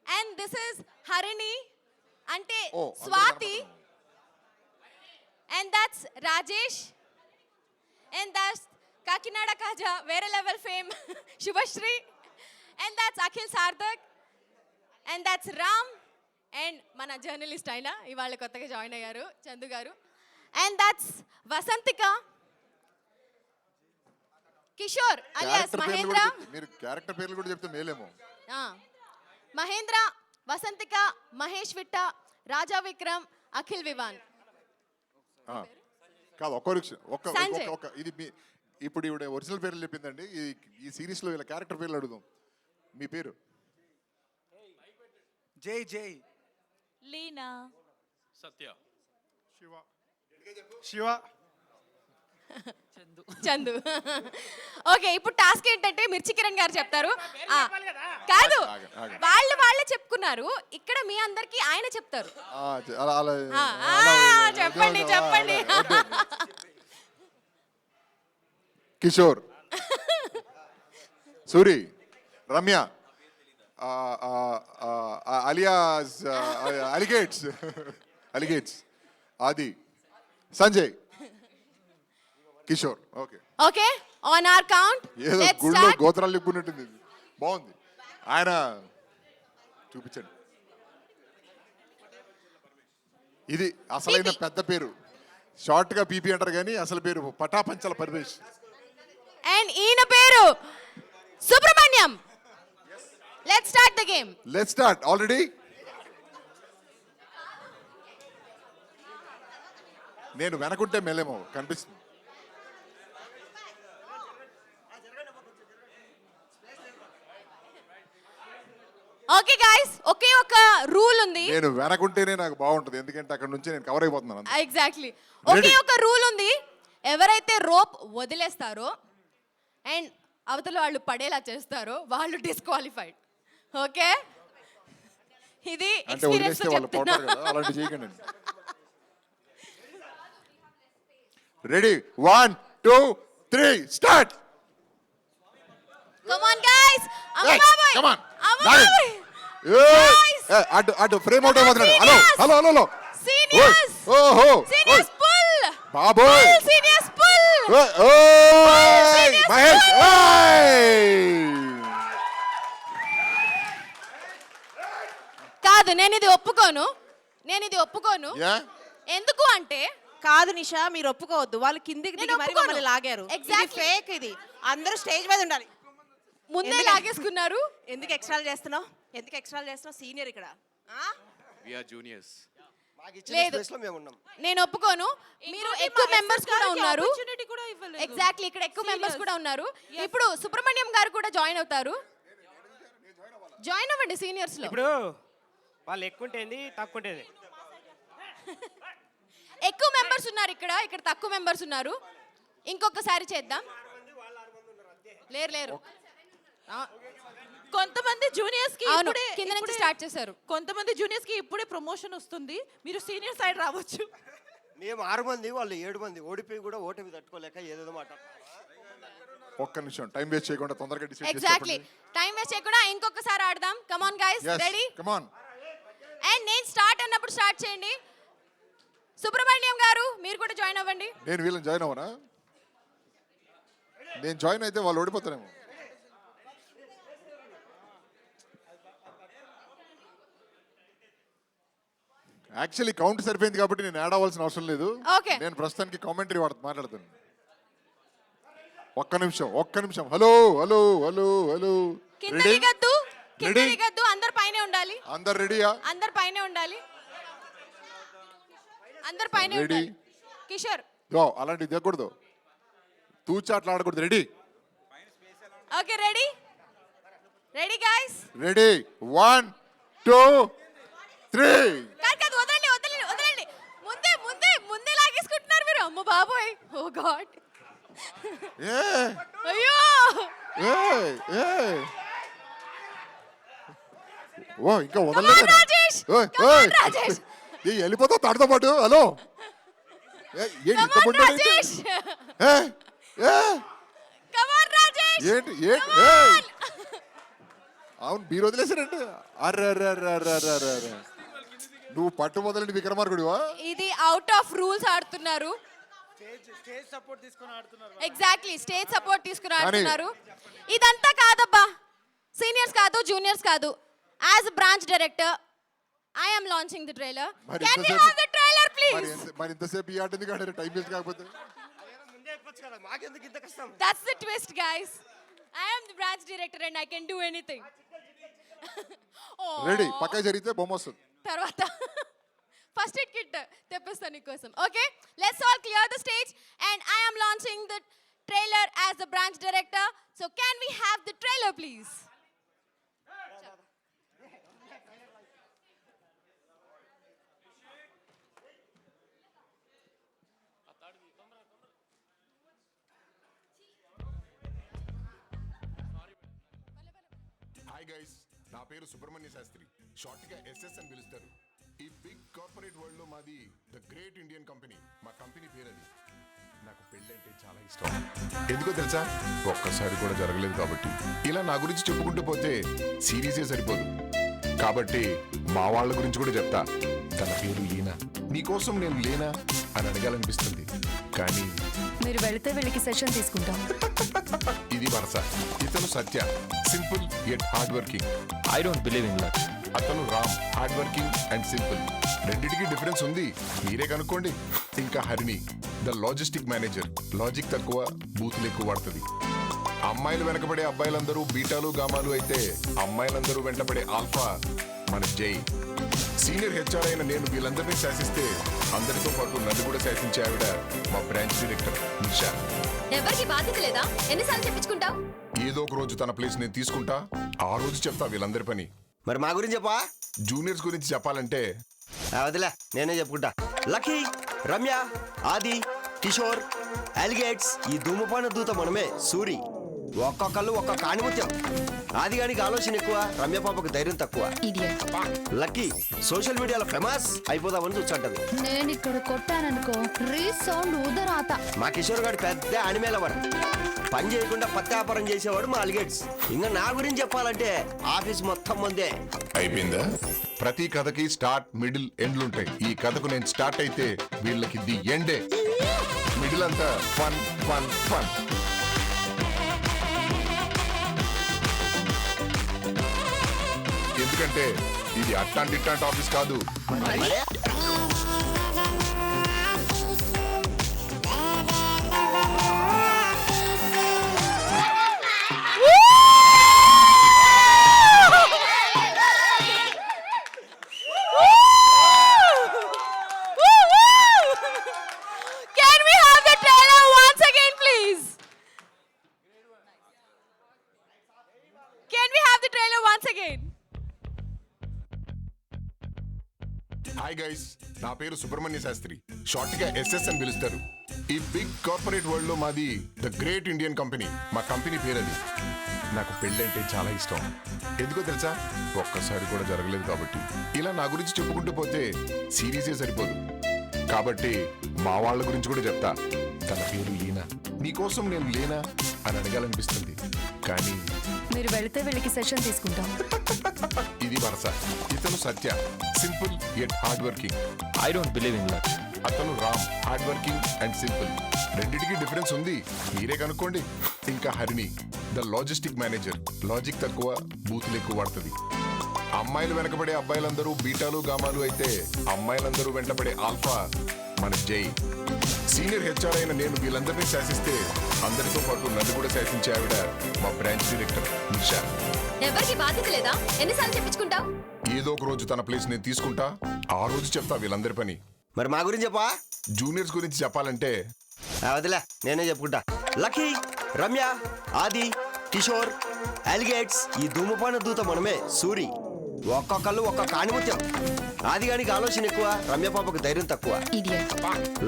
అండ్ దిస్ ఇస్ హరిణి, అంటే Swathi. And that's Rajesh. And that's Kakinada kaja వేరే level fame Shubhashri. And that's Akhil Sarthak. And that's Ram. And మన జర్నలిస్ట్ అయిన ఇవాళ కొత్తగా జాయిన్ అయ్యారు Chandu garu. And that's Vasanthika. Kishore alias Mahendra. మీరు క్యారెక్టర్ పేర్లు కూడా చెప్తే మేలేమో. మహేంద్ర, వసంతిక, మహేష్ విట్ట, రాజా విక్రమ్, అఖిల్ వివాన్. కాదు ఒక్క నిమిషం, సంజయ్. ఒక్క ఇది ఇప్పుడు ఇవిడ ఒరిజినల్ పేర్లు చెప్పిందండి. ఈ సిరీస్ లో ఇలా క్యారెక్టర్ పేర్లు అడుగుదాం. మీ పేరు? జై జై. లీనా. సత్య. శివ. చందు. ఓకే, ఇప్పుడు టాస్క్ ఏంటంటే మిర్చి కిరణ్ గారు చెప్తారు. కాదు, వాళ్ళే చెప్పుకున్నారు. ఇక్కడ మీ అందరికి ఆయన చెప్తారు. చెప్పండి చెప్పండి. కిషోర్, సూరి, రమ్య, అలియాస్ అలిగేట్స్, ఆది, Sanjay, Kishore. Okay okay, on hour count ఏదో లెట్స్ గుళ్ళో స్టార్ట్. గోత్రాలు చెప్పుకున్నట్టుంది. బాగుంది. ఆయన చూపించండి. ఇది అసలైన పెద్ద పేరు. షార్ట్ గా పీపీ అంటారు కానీ అసలు పేరు పటాపంచల పరమేష్. అండ్ ఈయన పేరు Subrahmanyam. Let's start the game. Let's start. Already నేను వెనకుంటే మెల్లేమో కనిపిస్తుంది. ఓకే గైస్, ఒకే ఒక రూల్ ఉంది. నేను వెనకుంటేనే నాకు బాగుంటుంది, ఎందుకంటే అక్కడ నుంచి నేను కవర్ అయిపోతున్నాను అంతే. ఎగ్జాక్ట్లీ. ఒకే ఒక రూల్ ఉంది. ఎవరైతే రోప్ వదిలేస్తారో అండ్ అవతల వాళ్ళు పడేలా చేస్తారో వాళ్ళు డిస్క్వాలిఫైడ్. ఓకే, ఇది అంటే ఎక్స్పీరియన్స్ వదిలేస్తే వాళ్ళు చెప్తున్నా. పోతారు కదా, అలాంటి చేయకండి. Ready, 1 2 3 start. Come on guys. అమ్మ బాబాయ్, come on. అమ్మ Lag it. బాబాయ్. Guys. అటు ఫ్రేమ్ అవుట్ అయిపోతున్నాడు. హలో సీనియర్స్, ఓహో సీనియర్స్ పుల్. బాబోయ్. Seniors full. మహేష్ కాదు, నేను ఇది ఒప్పుకోను. యా ఎందుకు అంటే కాదు నిషా, మీరు ఒప్పుకోవద్దు. వాళ్ళు కిందికి నేను దిగి మరి ఒప్పుకోను. మమ్మల్ని లాగారు. Exactly. ఫేక్ ఇది. అందరూ స్టేజ్ మీద ఉండాలి. ముందే ఎందుకు? లాగేసుకున్నారు. ఎందుకు ఎక్స్ట్రాలు చేస్తున్నావు? సీనియర్ ఇక్కడ. We are juniors. మాకు ఇచ్చిన లేదు. స్పేస్ లో మేము ఉన్నాం. నేను ఒప్పుకోను. మీరు ఎక్కువ మెంబర్స్ కూడా ఉన్నారు. ఆపర్చునిటీ కూడా ఇవ్వలేదు. ఎగ్జాక్ట్లీ, ఇక్కడ ఎక్కువ మెంబర్స్ కూడా ఉన్నారు. ఇప్పుడు సుబ్రహ్మణ్యం గారు కూడా జాయిన్ అవుతారు. జాయిన్ అవ్వండి సీనియర్స్ లో. ఇప్పుడు వాళ్ళు ఎక్కువ ఉంటేంది తక్కువ ఉంటేంది. ఎక్కువ మెంబర్స్ ఉన్నారు ఇక్కడ తక్కువ మెంబర్స్ ఉన్నారు. ఇంకొకసారి చేద్దాం. లేరు. కొంతమంది జూనియర్స్ కి అవును, ఇప్పుడే కింద నుంచి ఇప్పుడే- స్టార్ట్ చేశారు. కొంతమంది జూనియర్స్ కి ఇప్పుడే ప్రమోషన్ వస్తుంది. మీరు సీనియర్ సైడ్ రావచ్చు. మేము 6 మంది, వాళ్ళు 7 మంది. ఓడిపోయి కూడా ఓటమి తట్టుకోలేక ఏదేదో మాట. ఒక్క నిమిషం, టైం వేస్ట్ చేయకుండా తొందరగా డిసైడ్ ఎగ్జాక్ట్లీ, టైం వేస్ట్ చేయకుండా ఇంకొకసారి ఆడదాం. Come on guys, ready? Come on. And నేను స్టార్ట్ అన్నప్పుడు స్టార్ట్ చేయండి. సుబ్రహ్మణ్యం గారు మీరు కూడా జాయిన్ అవ్వండి. నేను వీళ్ళని జాయిన్ అవ్వనా? నేను జాయిన్ అయితే వాళ్ళు ఓడిపోతారేమో. యాక్చువల్లీ కౌంట్ సరిపోయింది కాబట్టి నేను యాడ్ అవ్వాల్సిన అవసరం లేదు. Okay. నేను ప్రస్తుతానికి కామెంటరీ మాట్లాడుతాను. ఒక్క నిమిషం. హలో. కింద రెడీ? దిగద్దు, కింద రెడీ? దిగద్దు. అందరు పైనే ఉండాలి. అందరు రెడీయా? అందరు పైనే ఉండాలి. అందరు పైనే రెడీ? ఉండాలి. కిషోర్, అలాంటివి దిగకూడదు, తూచాట్లు ఆడకూడదు. రెడీ? Okay ready ready, 1 2 3. కాదు వదలండి బాబోయ్, ఓ గాడ్, ఏ అయ్యో, ఏ ఏ ఓ ఇంకా Come on, వదలలేదు రాజేష్, come on, రాజేష్, వెళ్ళిపోతావు తాడుతో పాటు. హలో ఏంటి come ఇంత on, బుడ్డోడు ఏంటి? రాజేష్, ఏ ఏ come on, రాజేష్, ఏంటి ఏంటి come ఏయ్! on. అవును మీరు వదిలేసారంటే అర్రర్రర్రర్రర్రర్ర. నువ్వు పట్టు మొదలని విక్రమార్కుడివా? ఇది అవుట్ ఆఫ్ రూల్స్ ఆడుతున్నారు. ఎగ్జాక్ట్లీ, స్టేజ్ సపోర్ట్ తీసుకుని ఆడుతున్నారు. ఇదంతా కాదబ్బా, సీనియర్స్ కాదు, జూనియర్స్ కాదు. As branch director I am launching the trailer. మరి కెన్ వి ఎంతసేపు- హావ్ ది ట్రైలర్ ప్లీజ్? మరి ఇంతసేపు ఈ ఆట ఎందుకు ఆడారు? టైం వేస్ట్ కాకపోతే. ముందే చెప్పొచ్చు కదా, మాకెందుకు ఇంత కష్టం? That's the twist guys. I am the branch director and I can do anything. Ready పక్క జరిగితే బొమ్మ వస్తుంది. తర్వాత ఫస్ట్ ఎయిడ్ కిట్ తెప్పిస్తాను నీకోసం. Okay, let's all clear the stage and I am launching the trailer as the branch director. So can we have the trailer please? Hi guys, నా పేరు సుబ్రహ్మణ్య శాస్త్రి, షార్ట్ గా ఎస్ఎస్ అని పిలుస్తారు. ఈ బిగ్ కార్పొరేట్ వరల్డ్ లో మాది ద గ్రేట్ ఇండియన్ కంపెనీ. మా కంపెనీ పేరు అది. నాకు పెళ్ళంటే చాలా ఇష్టం. ఎందుకో తెలుసా? ఒక్కసారి కూడా జరగలేదు కాబట్టి. ఇలా నా గురించి చెప్పుకుంటూ పోతే సిరీసే సరిపోదు. కాబట్టి మా వాళ్ళ గురించి కూడా చెప్తా. తన పేరు లీనా. నీకోసం నేను లేనా అని అడగాలనిపిస్తుంది, కానీ మీరు వెళితే వీళ్ళకి సెషన్ తీసుకుంటాం. ఇది వరస. ఇతను Satya, simple yet hard working. I don't believe in luck. అతను Ram, hard working and simple. రెండిటికి డిఫరెన్స్ ఉంది, మీరే కనుక్కోండి. ఇంకా Harini, the logistic manager. Logic తక్కువ, బూతులు ఎక్కువ వాడుతుంది. అమ్మాయిలు వెనకబడే అబ్బాయిలందరూ బీటాలు గామాలు అయితే, అమ్మాయిలందరూ వెంటబడే ఆల్ఫా మన జై. సీనియర్ హెచ్ఆర్ అయిన నేను వీళ్ళందరినీ శాసిస్తే, అందరితో పాటు నన్ను కూడా శాసించే ఆవిడ మా బ్రాంచ్ డైరెక్టర్ నిషా. ఎవరికి బాధ్యత లేదా? ఎన్నిసార్లు చెప్పించుకుంటావు? ఏదో ఒక రోజు తన ప్లేస్ నేను తీసుకుంటా, ఆ రోజు చెప్తా వీళ్ళందరి పని. మరి మా గురించి చెప్పా? జూనియర్స్ గురించి చెప్పాలంటే వదిలే, నేనే చెప్పుకుంటా. లక్కీ, రమ్య, ఆది, కిషోర్, అలిగేట్స్, ఈ ధూమపాన దూత మనమే, సూరి. ఒక్కొక్కళ్ళు ఒక్కొక్క ఆణిముత్యం. ఆది గానికి ఆలోచన ఎక్కువ, రమ్య పాపకు ధైర్యం తక్కువ. ఇడియట్. లక్కీ సోషల్ మీడియాలో ఫేమస్ అయిపోదామని చూస్తుంటది. నేను ఇక్కడ కొట్టాననుకో, రీసౌండ్ ఉదరాత. మా కిషోర్ గారు పెద్ద అనిమేలవాడు. పని చేయకుండా పత్తి వ్యాపారం చేసేవాడు మా అలిగేట్స్. ఇంకా నా గురించి చెప్పాలంటే ఆఫీస్ మొత్తం మందే. అయిపోయిందా? ప్రతి కథకి స్టార్ట్, మిడిల్, ఎండ్లుంటాయి. ఈ కథకు నేను స్టార్ట్ అయితే వీళ్ళకి ది ఎండే. మిడిల్ అంతా ఫన్ ఫన్ ఫన్. ఎందుకంటే ఇది అట్లాంటి ఇట్లాంటి ఆఫీస్ కాదు. Can we have the trailer once again, please? Can we have the trailer once again? Hi guys, నా పేరు సుబ్రహ్మణ్య శాస్త్రి, షార్ట్ గా ఎస్ఎస్ అని పిలుస్తారు. ఈ బిగ్ కార్పొరేట్ వరల్డ్ లో మాది ద గ్రేట్ ఇండియన్ కంపెనీ. మా కంపెనీ పేరు అది. నాకు పెళ్ళంటే చాలా ఇష్టం. ఎందుకో తెలుసా? ఒక్కసారి కూడా జరగలేదు కాబట్టి. ఇలా నా గురించి చెప్పుకుంటూ పోతే సిరీసే సరిపోదు. కాబట్టి మా వాళ్ళ గురించి కూడా చెప్తా. తన పేరు లీనా. నీకోసం నేను లేనా అని అడగాలనిపిస్తుంది, కానీ మీరు వెళితే వీళ్ళకి సెషన్ తీసుకుంటాం. ఇది వరస. ఇతను Satya, simple yet hard working. I don't believe in luck. అతను Ram, hard working and simple. రెండిటికి డిఫరెన్స్ ఉంది, మీరే కనుక్కోండి. ఇంకా Harini, the logistic manager. Logic తక్కువ, బూతులు ఎక్కువ వాడుతుంది. అమ్మాయిలు వెనకబడే అబ్బాయిలందరూ బీటాలు గామాలు అయితే, అమ్మాయిలందరూ వెంటబడే ఆల్ఫా మన జై. సీనియర్ హెచ్ఆర్ అయిన నేను వీళ్ళందరినీ శాసిస్తే, అందరితో పాటు నన్ను కూడా శాసించే ఆవిడ మా బ్రాంచ్ డైరెక్టర్ నిషా. ఎవరికి బాధ్యత లేదా? ఎన్నిసార్లు చెప్పించుకుంటావు? ఏదో ఒక రోజు తన ప్లేస్ నేను తీసుకుంటా, ఆ రోజు చెప్తా వీళ్ళందరి పని. మరి మా గురించి చెప్పా? జూనియర్స్ గురించి చెప్పాలంటే వదిలే, నేనే చెప్పుకుంటా. లక్కీ, రమ్య, ఆది, కిషోర్, అలిగేట్స్, ఈ ధూమపాన దూత మనమే, సూరి. ఒక్కొక్కళ్ళు ఒక్కొక్క ఆణిముత్యం. ఆది గానికి ఆలోచన ఎక్కువ, రమ్య పాపకు ధైర్యం తక్కువ.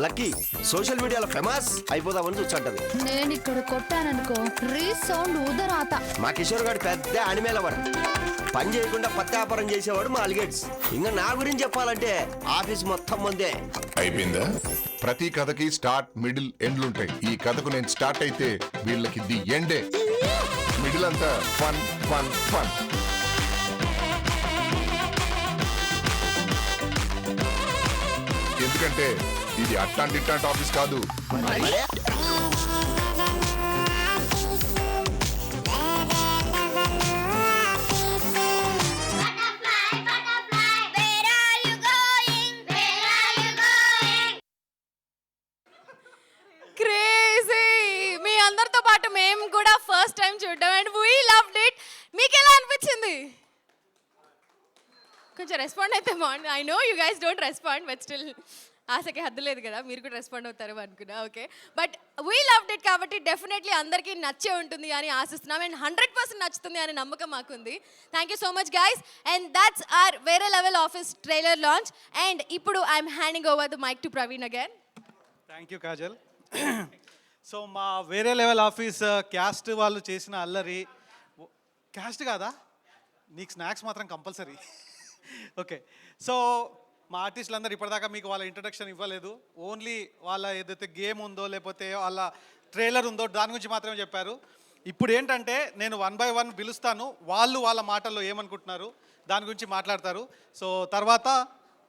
లక్కీ సోషల్ మీడియాలో ఫేమస్ అయిపోదామని చూస్తుంటది. నేను ఇక్కడ కొట్టాననుకో రీసౌండ్ ఊదరాత. మా కిషోర్ గారు పెద్ద అనిమేలవాడు, పని చేయకుండా పత్తి వ్యాపారం చేసేవాడు మా అలిగేట్స్. ఇంకా నా గురించి చెప్పాలంటే ఆఫీస్ మొత్తం మందే. అయిపోయిందా? ప్రతి కథకి స్టార్ట్ మిడిల్ ఎండ్లుంటాయి. ఈ కథకు నేను స్టార్ట్ అయితే వీళ్ళకి ది ఎండే. మిడిల్ అంతా ఫన్ ఫన్ ఫన్. ఎందుకంటే ఇది అట్లాంటి ఇట్లాంటి ఆఫీస్ కాదు. క్రేజీ. మీ అందరితో పాటు మేము కూడా ఫస్ట్ టైం చూడడం అండ్ వీ లవ్డ్ ఇట్. మీకు ఎలా అనిపించింది? కొంచెం రెస్పాండ్ అయితే బాగుంది. I know you guys don't respond but still ఆశకి హద్దు లేదు కదా, మీరు కూడా రెస్పాండ్ అవుతారు అనుకున్నా. Okay, but we loved it కాబట్టి డెఫినెట్లీ అందరికీ నచ్చే ఉంటుంది అని ఆశిస్తున్నాం అండ్ 100% నచ్చుతుంది అనే నమ్మకం మాకుంది. Thank you so much guys and that's our వేరే level office trailer launch. And ఇప్పుడు I'm handing over the mike to Praveen again. Thank you Kajal. So మా వేరే లెవెల్ ఆఫీస్ క్యాస్ట్ వాళ్ళు చేసిన అల్లరి, క్యాస్ట్ కాదా, నీకు స్నాక్స్ మాత్రం కంపల్సరీ. ఓకే, సో మా ఆర్టిస్టులు అందరూ ఇప్పటిదాకా మీకు వాళ్ళ ఇంట్రడక్షన్ ఇవ్వలేదు. ఓన్లీ వాళ్ళ ఏదైతే గేమ్ ఉందో లేకపోతే వాళ్ళ ట్రైలర్ ఉందో దాని గురించి మాత్రమే చెప్పారు. ఇప్పుడు ఏంటంటే నేను 1 by 1 పిలుస్తాను, వాళ్ళు వాళ్ళ మాటల్లో ఏమనుకుంటున్నారు దాని గురించి మాట్లాడతారు. సో తర్వాత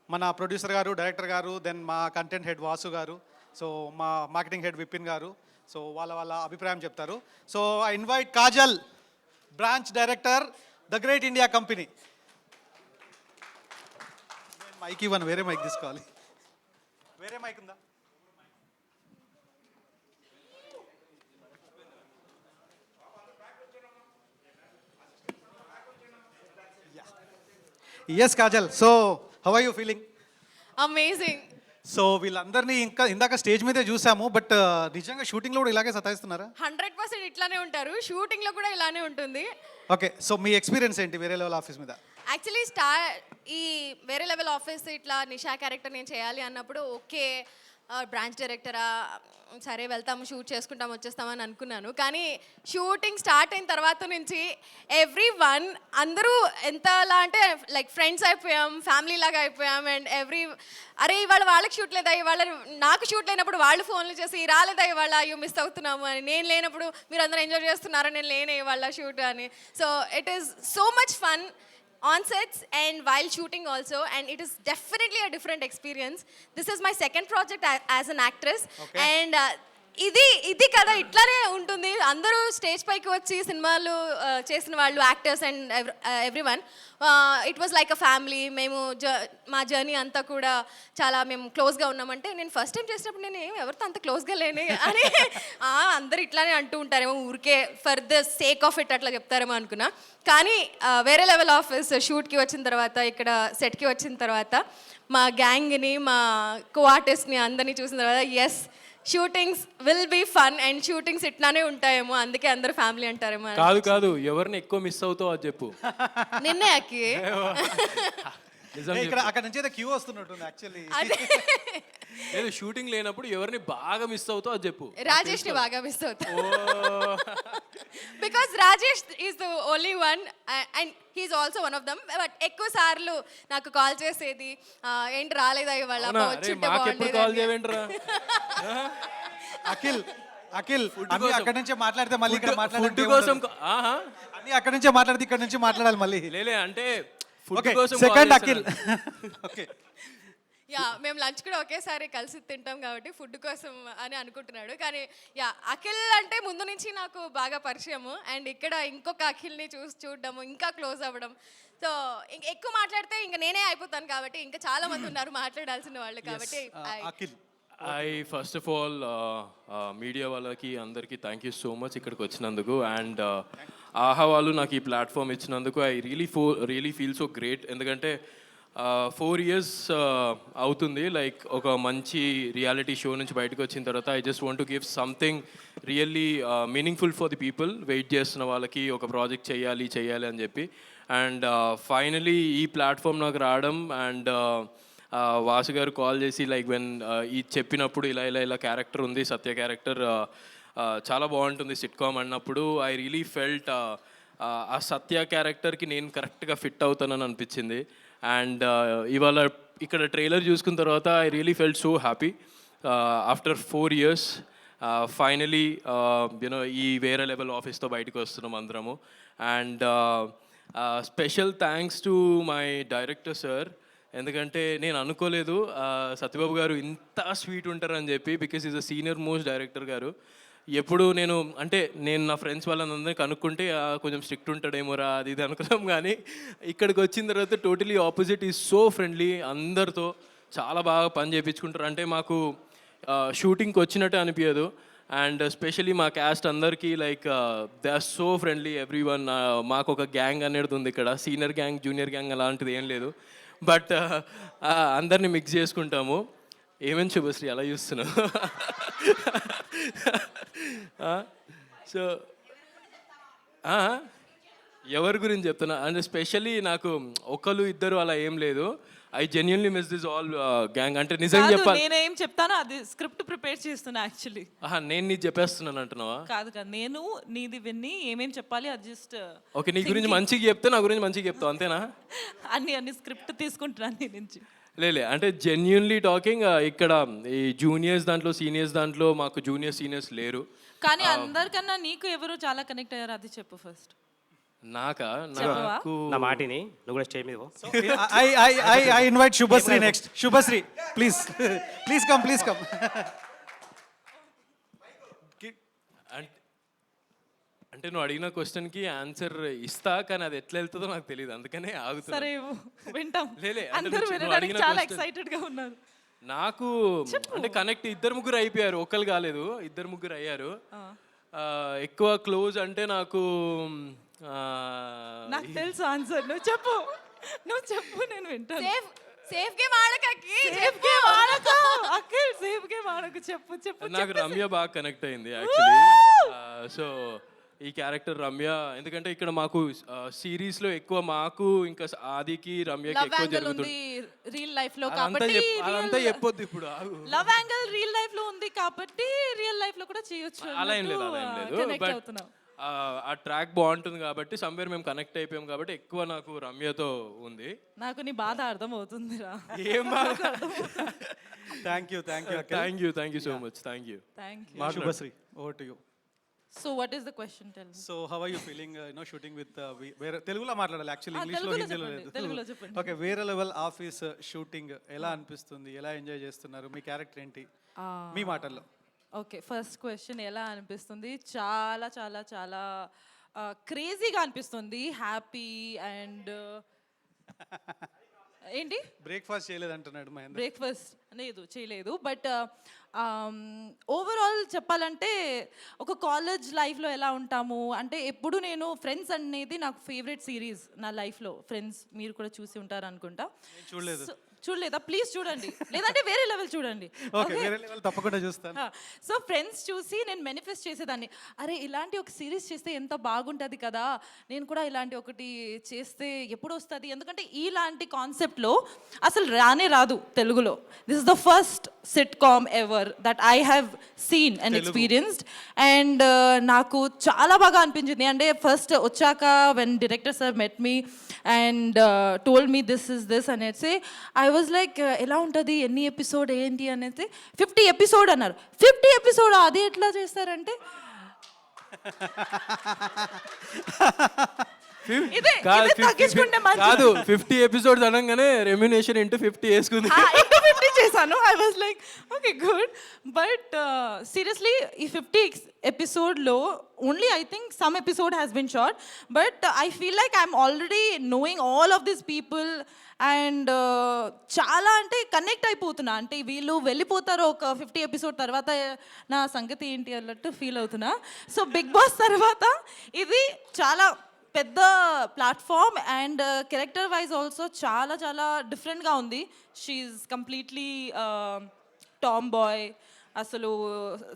మన ప్రొడ్యూసర్ గారు, డైరెక్టర్ గారు, దెన్ మా కంటెంట్ హెడ్ వాసు గారు, సో మా మార్కెటింగ్ హెడ్ విపిన్ గారు, సో వాళ్ళ వాళ్ళ అభిప్రాయం చెప్తారు. So I invite Kajal, branch director, the great India company. Mic ఇవ్వను, వేరే మైక్ తీసుకోవాలి. వేరే మైక్ ఉందా? Yes Kajal, so how are you feeling? Amazing. So వీళ్ళందరినీ ఇందాక స్టేజ్ మీదే చూసాము, బట్ నిజంగా షూటింగ్లో కూడా ఇలాగే సతాయిస్తున్నారా? 100% ఇట్లానే ఉంటారు, షూటింగ్లో కూడా ఇలానే ఉంటుంది. ఓకే, సో మీ ఎక్స్పీరియన్స్ ఏంటి వేరే లెవెల్ ఆఫీస్ మీద? యాక్చువల్లీ ఈ వేరే లెవెల్ ఆఫీస్ ఇట్లా నిషా క్యారెక్టర్ నేను చేయాలి అన్నప్పుడు ఓకే బ్రాంచ్ డైరెక్టరా, సరే వెళ్తాము షూట్ చేసుకుంటాం వచ్చేస్తామని అనుకున్నాను. కానీ షూటింగ్ స్టార్ట్ అయిన తర్వాత నుంచి ఎవ్రీ అందరూ ఎంతలా అంటే లైక్ ఫ్రెండ్స్ అయిపోయాం, ఫ్యామిలీ లాగా అయిపోయాం. అండ్ అరే ఇవాళ వాళ్ళకి షూట్ లేదా, ఇవాళ నాకు షూట్ లేనప్పుడు వాళ్ళు ఫోన్లు చేసి రాలేదా ఇవాళ, అయ్యో మిస్ అవుతున్నాము అని, నేను లేనప్పుడు మీరు అందరూ ఎంజాయ్ చేస్తున్నారా, నేను లేనే ఇవాళ షూట్ అని. So it is so much fun on sets and while shooting also, and it is definitely a different experience. This is my second project as an actress. Okay. And ఇది కదా ఇట్లానే ఉంటుంది. అందరూ స్టేజ్ పైకి వచ్చి సినిమాలు చేసిన వాళ్ళు actors and everyone, it was like a family. మేము మా జర్నీ అంతా కూడా చాలా మేము క్లోజ్గా ఉన్నామంటే, నేను ఫస్ట్ టైం చేసినప్పుడు నేను ఎవరితో అంత క్లోజ్గా లేని అని అందరు ఇట్లానే అంటూ ఉంటారేమో, ఊరికే for the sake of it అట్లా చెప్తారేమో అనుకున్నా. కానీ వేరే లెవెల్ ఆఫీస్ షూట్కి వచ్చిన తర్వాత, ఇక్కడ సెట్కి వచ్చిన తర్వాత మా గ్యాంగ్ని, మా కో ఆర్టిస్ట్ని అందరినీ చూసిన తర్వాత yes, shootings will be fun and shootings ఇట్లానే ఉంటాయేమో, అందుకే అందరు ఫ్యామిలీ అంటారేమో. కాదు ఎవరిని ఎక్కువ మిస్ అవుతావు అది చెప్పు. నిన్నే అక్కి ఇక్కడ అక్కడ నుంచి క్యూ వస్తున్నట్టుంది యాక్చువల్లీ. లేదు, షూటింగ్ లేనప్పుడు ఎవరిని బాగా మిస్ అవుతావు అది చెప్పు. రాజేష్ ని బాగా మిస్ అవుతా, because Rajesh is the only one and he is also one of them. But ఎక్కువ సార్లు నాకు కాల్ చేసేది, ఏంటి రాలేదా ఇవాళ, వచ్చుంటే బాగుండేది. అఖిల్ అన్ని అక్కడ నుంచే మాట్లాడితే మళ్ళీ ఇక్కడ ఫుడ్ కోసం అన్ని అక్కడ నుంచే మాట్లాడితే ఇక్కడ నుంచి మాట్లాడాలి మళ్ళీ. లేలే అంటే ఫుడ్ కోసం సెకండ్ అఖిల్. ఓకే, యా మేము లంచ్ కూడా ఒకేసారి కలిసి తింటాం కాబట్టి ఫుడ్ కోసం అని అనుకుంటున్నాడు. కానీ యా అఖిల్ అంటే ముందు నుంచి నాకు బాగా పరిచయము అండ్ ఇక్కడ ఇంకొక అఖిల్ని చూడడము, ఇంకా క్లోజ్ అవ్వడం. సో ఎక్కువ మాట్లాడితే ఇంకా నేనే అయిపోతాను కాబట్టి ఇంకా చాలా మంది ఉన్నారు మాట్లాడాల్సిన వాళ్ళు కాబట్టి. Akhil, first of all media వాళ్ళకి అందరికీ థ్యాంక్ యూ సో మచ్ ఇక్కడికి వచ్చినందుకు. అండ్ ఆహా వాళ్ళు నాకు ఈ ప్లాట్ఫామ్ ఇచ్చినందుకు I really feel so great. ఎందుకంటే 4 ఇయర్స్ అవుతుంది లైక్ ఒక మంచి రియాలిటీ షో నుంచి బయటకు వచ్చిన తర్వాత I just want to give something really meaningful for the people. Wait చేస్తున్న వాళ్ళకి ఒక ప్రాజెక్ట్ చేయాలి అని చెప్పి. అండ్ ఫైనలీ ఈ ప్లాట్ఫామ్ నాకు రావడం అండ్ వాసు గారు కాల్ చేసి లైక్ వెన్ ఈ చెప్పినప్పుడు ఇలా క్యారెక్టర్ ఉంది, సత్య క్యారెక్టర్ చాలా బాగుంటుంది సిట్కామ్ అన్నప్పుడు ఐ రియలీ ఫెల్ట్ ఆ సత్య క్యారెక్టర్కి నేను కరెక్ట్గా ఫిట్ అవుతానని అనిపించింది. అండ్ ఇవాళ ఇక్కడ ట్రైలర్ చూసుకున్న తర్వాత I really felt so happy after 4 years finally you know ఈ వేరే లెవెల్ ఆఫీస్తో బయటకు వస్తున్నాం అందరము. And special thanks to my director sir, ఎందుకంటే నేను అనుకోలేదు సత్యబాబు గారు ఇంత స్వీట్ ఉంటారని చెప్పి, because is a senior most director గారు. ఎప్పుడు నేను నా ఫ్రెండ్స్ వాళ్ళందరినీ కనుక్కుంటే కొంచెం స్ట్రిక్ట్ ఉంటాడేమోరా అది ఇది అనుకున్నాం, కానీ ఇక్కడికి వచ్చిన తర్వాత totally opposite. Is so friendly, అందరితో చాలా బాగా పని చేయించుకుంటారు. అంటే మాకు షూటింగ్కి వచ్చినట్టే అనిపించదు. అండ్ స్పెషలీ మా క్యాస్ట్ అందరికీ like they are so friendly everyone. మాకు ఒక గ్యాంగ్ అనేది ఉంది ఇక్కడ, సీనియర్ గ్యాంగ్ జూనియర్ గ్యాంగ్ అలాంటిది ఏం లేదు, బట్ అందరినీ మిక్స్ చేసుకుంటాము. ఏమేమి శుభశ్రీ అలా చూస్తున్నావు? సో ఎవరి గురించి చెప్తున్నా అంటే స్పెషల్లీ నాకు ఒకరు ఇద్దరు అలా ఏం లేదు. I genuinely miss this all gang. అంటే నిజంగా చెప్పాలి, నేనేం చెప్తానో అది స్క్రిప్ట్ ప్రిపేర్ చేస్తున్నా యాక్చువల్లీ. నేను నీకు చెప్పేస్తున్నాను అంటున్నావా? కాదు నేను నీది విన్ని ఏమేం చెప్పాలి అది జస్ట్ ఓకే. నీ గురించి మంచిగా చెప్తే నా గురించి మంచిగా చెప్తావు అంతేనా? అన్ని స్క్రిప్ట్ తీసుకుంటున్నాను నీ నుంచి. లేలే అంటే జెన్యున్లీ టాకింగ్ ఇక్కడ ఈ జూనియర్స్ దాంట్లో సీనియర్స్ దాంట్లో మాకు జూనియర్ సీనియర్స్ లేరు. కానీ అందరికన్నా నీకు ఎవరు చాలా కనెక్ట్ అయ్యారు అది చెప్పు ఫస్ట్. నాకు నా మాటిని నువ్వు కూడా స్టేజ్ మీద పో. I invite Shubhasri next. Shubhasri, please come. అంటే నువ్వు అడిగిన క్వశ్చన్కి ఆన్సర్ ఇస్తా, కానీ అది ఎట్లా వెళ్తుందో నాకు తెలియదు, అందుకనే ఆగుతున్నా. సరే వింటాం. లేలే అందరూ వినడానికి చాలా ఎక్సైటెడ్ గా ఉన్నారు. నాకు అంటే కనెక్ట్ 2-3 అయిపోయారు, ఒక్కరు కాలేదు, 2-3 అయ్యారు. ఎక్కువ క్లోజ్ అంటే నాకు తెలుసు ఆన్సర్. నువ్వు చెప్పు నేను వింటాను. సేఫ్ గేమ్ ఆడకకి, సేఫ్ గేమ్ ఆడకు, చెప్పు. నాకు రమ్య బాగా కనెక్ట్ అయింది యాక్చువల్లీ. సో ఈ క్యారెక్టర్ రమ్య, ఎందుకంటే ఇక్కడ మాకు సిరీస్ లో ఎక్కువ మాకు ఇంకా ఆదికి రమ్యకి ఎక్కువ జరుగుతుంది. రియల్ లైఫ్ లో కాబట్టి అదంతా చెప్పొద్దు ఇప్పుడు. లవ్ యాంగిల్ రియల్ లైఫ్ లో ఉంది కాబట్టి రియల్ లైఫ్ లో కూడా చేయొచ్చు. అలా ఏం లేదు, బట్ ఆ ట్రాక్ బాగుంటుంది కాబట్టి సమ్వేర్ మేము కనెక్ట్ అయిపోయాం కాబట్టి ఎక్కువ నాకు రమ్యతో ఉంది. నాకు నీ బాధ అర్థం అవుతుందిరా. ఏం బాధ? Thank you so much. Thank you. Shubhasri, over to you. So what is the question? Tell me. So how are you feeling shooting with వేరే తెలుగులో మాట్లాడాలి యాక్చువల్లీ, ఇంగ్లీష్ లో హిందీలో లేదు. తెలుగులో చెప్పండి. ఓకే, వేరే లెవెల్ ఆఫీస్ షూటింగ్ ఎలా అనిపిస్తుంది, ఎలా ఎంజాయ్ చేస్తున్నారు, మీ క్యారెక్టర్ ఏంటి మీ మాటల్లో? ఓకే, ఫస్ట్ క్వశ్చన్ ఎలా అనిపిస్తుంది? చాలా చాలా చాలా క్రేజీగా అనిపిస్తుంది. హ్యాపీ అండ్ ఏంటి బ్రేక్ఫాస్ట్ చేయలేదు అంటున్నాడు మహేంద్ర. బ్రేక్ఫాస్ట్ చేయలేదు, బట్ ఓవరాల్ చెప్పాలంటే ఒక కాలేజ్ లైఫ్లో ఎలా ఉంటాము అంటే ఎప్పుడు నేను ఫ్రెండ్స్ అనేది నాకు ఫేవరెట్ సిరీస్ నా లైఫ్లో. ఫ్రెండ్స్ మీరు కూడా చూసి ఉంటారు అనుకుంటా. చూడలేదా? ప్లీజ్ చూడండి, లేదంటే వేరే లెవెల్ చూడండి. తప్పకుండా చూస్తాను. సో ఫ్రెండ్స్ చూసి నేను మేనిఫెస్ట్ చేసేదాన్ని, అరే ఇలాంటి ఒక సిరీస్ చేస్తే ఎంత బాగుంటుంది కదా, నేను కూడా ఇలాంటి ఒకటి చేస్తే ఎప్పుడు వస్తుంది, ఎందుకంటే ఇలాంటి కాన్సెప్ట్లో అసలు రాదు తెలుగులో. This is the first sitcom ever that I have seen and experienced. And నాకు చాలా బాగా అనిపించింది. అంటే ఫస్ట్ వచ్చాక when director sir met me and told me this is this అనేసి ఐ వాజ్ లైక్ ఎలా ఉంటుంది, ఎన్ని ఎపిసోడ్ ఏంటి అనేది. 50 ఎపిసోడ్ అన్నారు. 50 ఎపిసోడ్ అది ఎట్లా చేస్తారంటే కాదు, 50 ఎపిసోడ్స్ అనగానే రెమ్యునేషన్ ఇంటూ 50 వేసుకుంది. ఇంటూ 50 చేశాను. I was like okay good, but seriously ఈ 50 ఎపిసోడ్లో only I think some episode has been short, but I feel like I'm already knowing all of this people and చాలా అంటే కనెక్ట్ అయిపోతున్నా. అంటే వీళ్ళు వెళ్ళిపోతారు ఒక 50 ఎపిసోడ్ తర్వాత నా సంగతి ఏంటి అన్నట్టు ఫీల్ అవుతున్నా. సో బిగ్ బాస్ తర్వాత ఇది చాలా పెద్ద platform and character wise also చాలా చాలా డిఫరెంట్గా ఉంది. షీఈ్ కంప్లీట్లీ టామ్ బాయ్, అసలు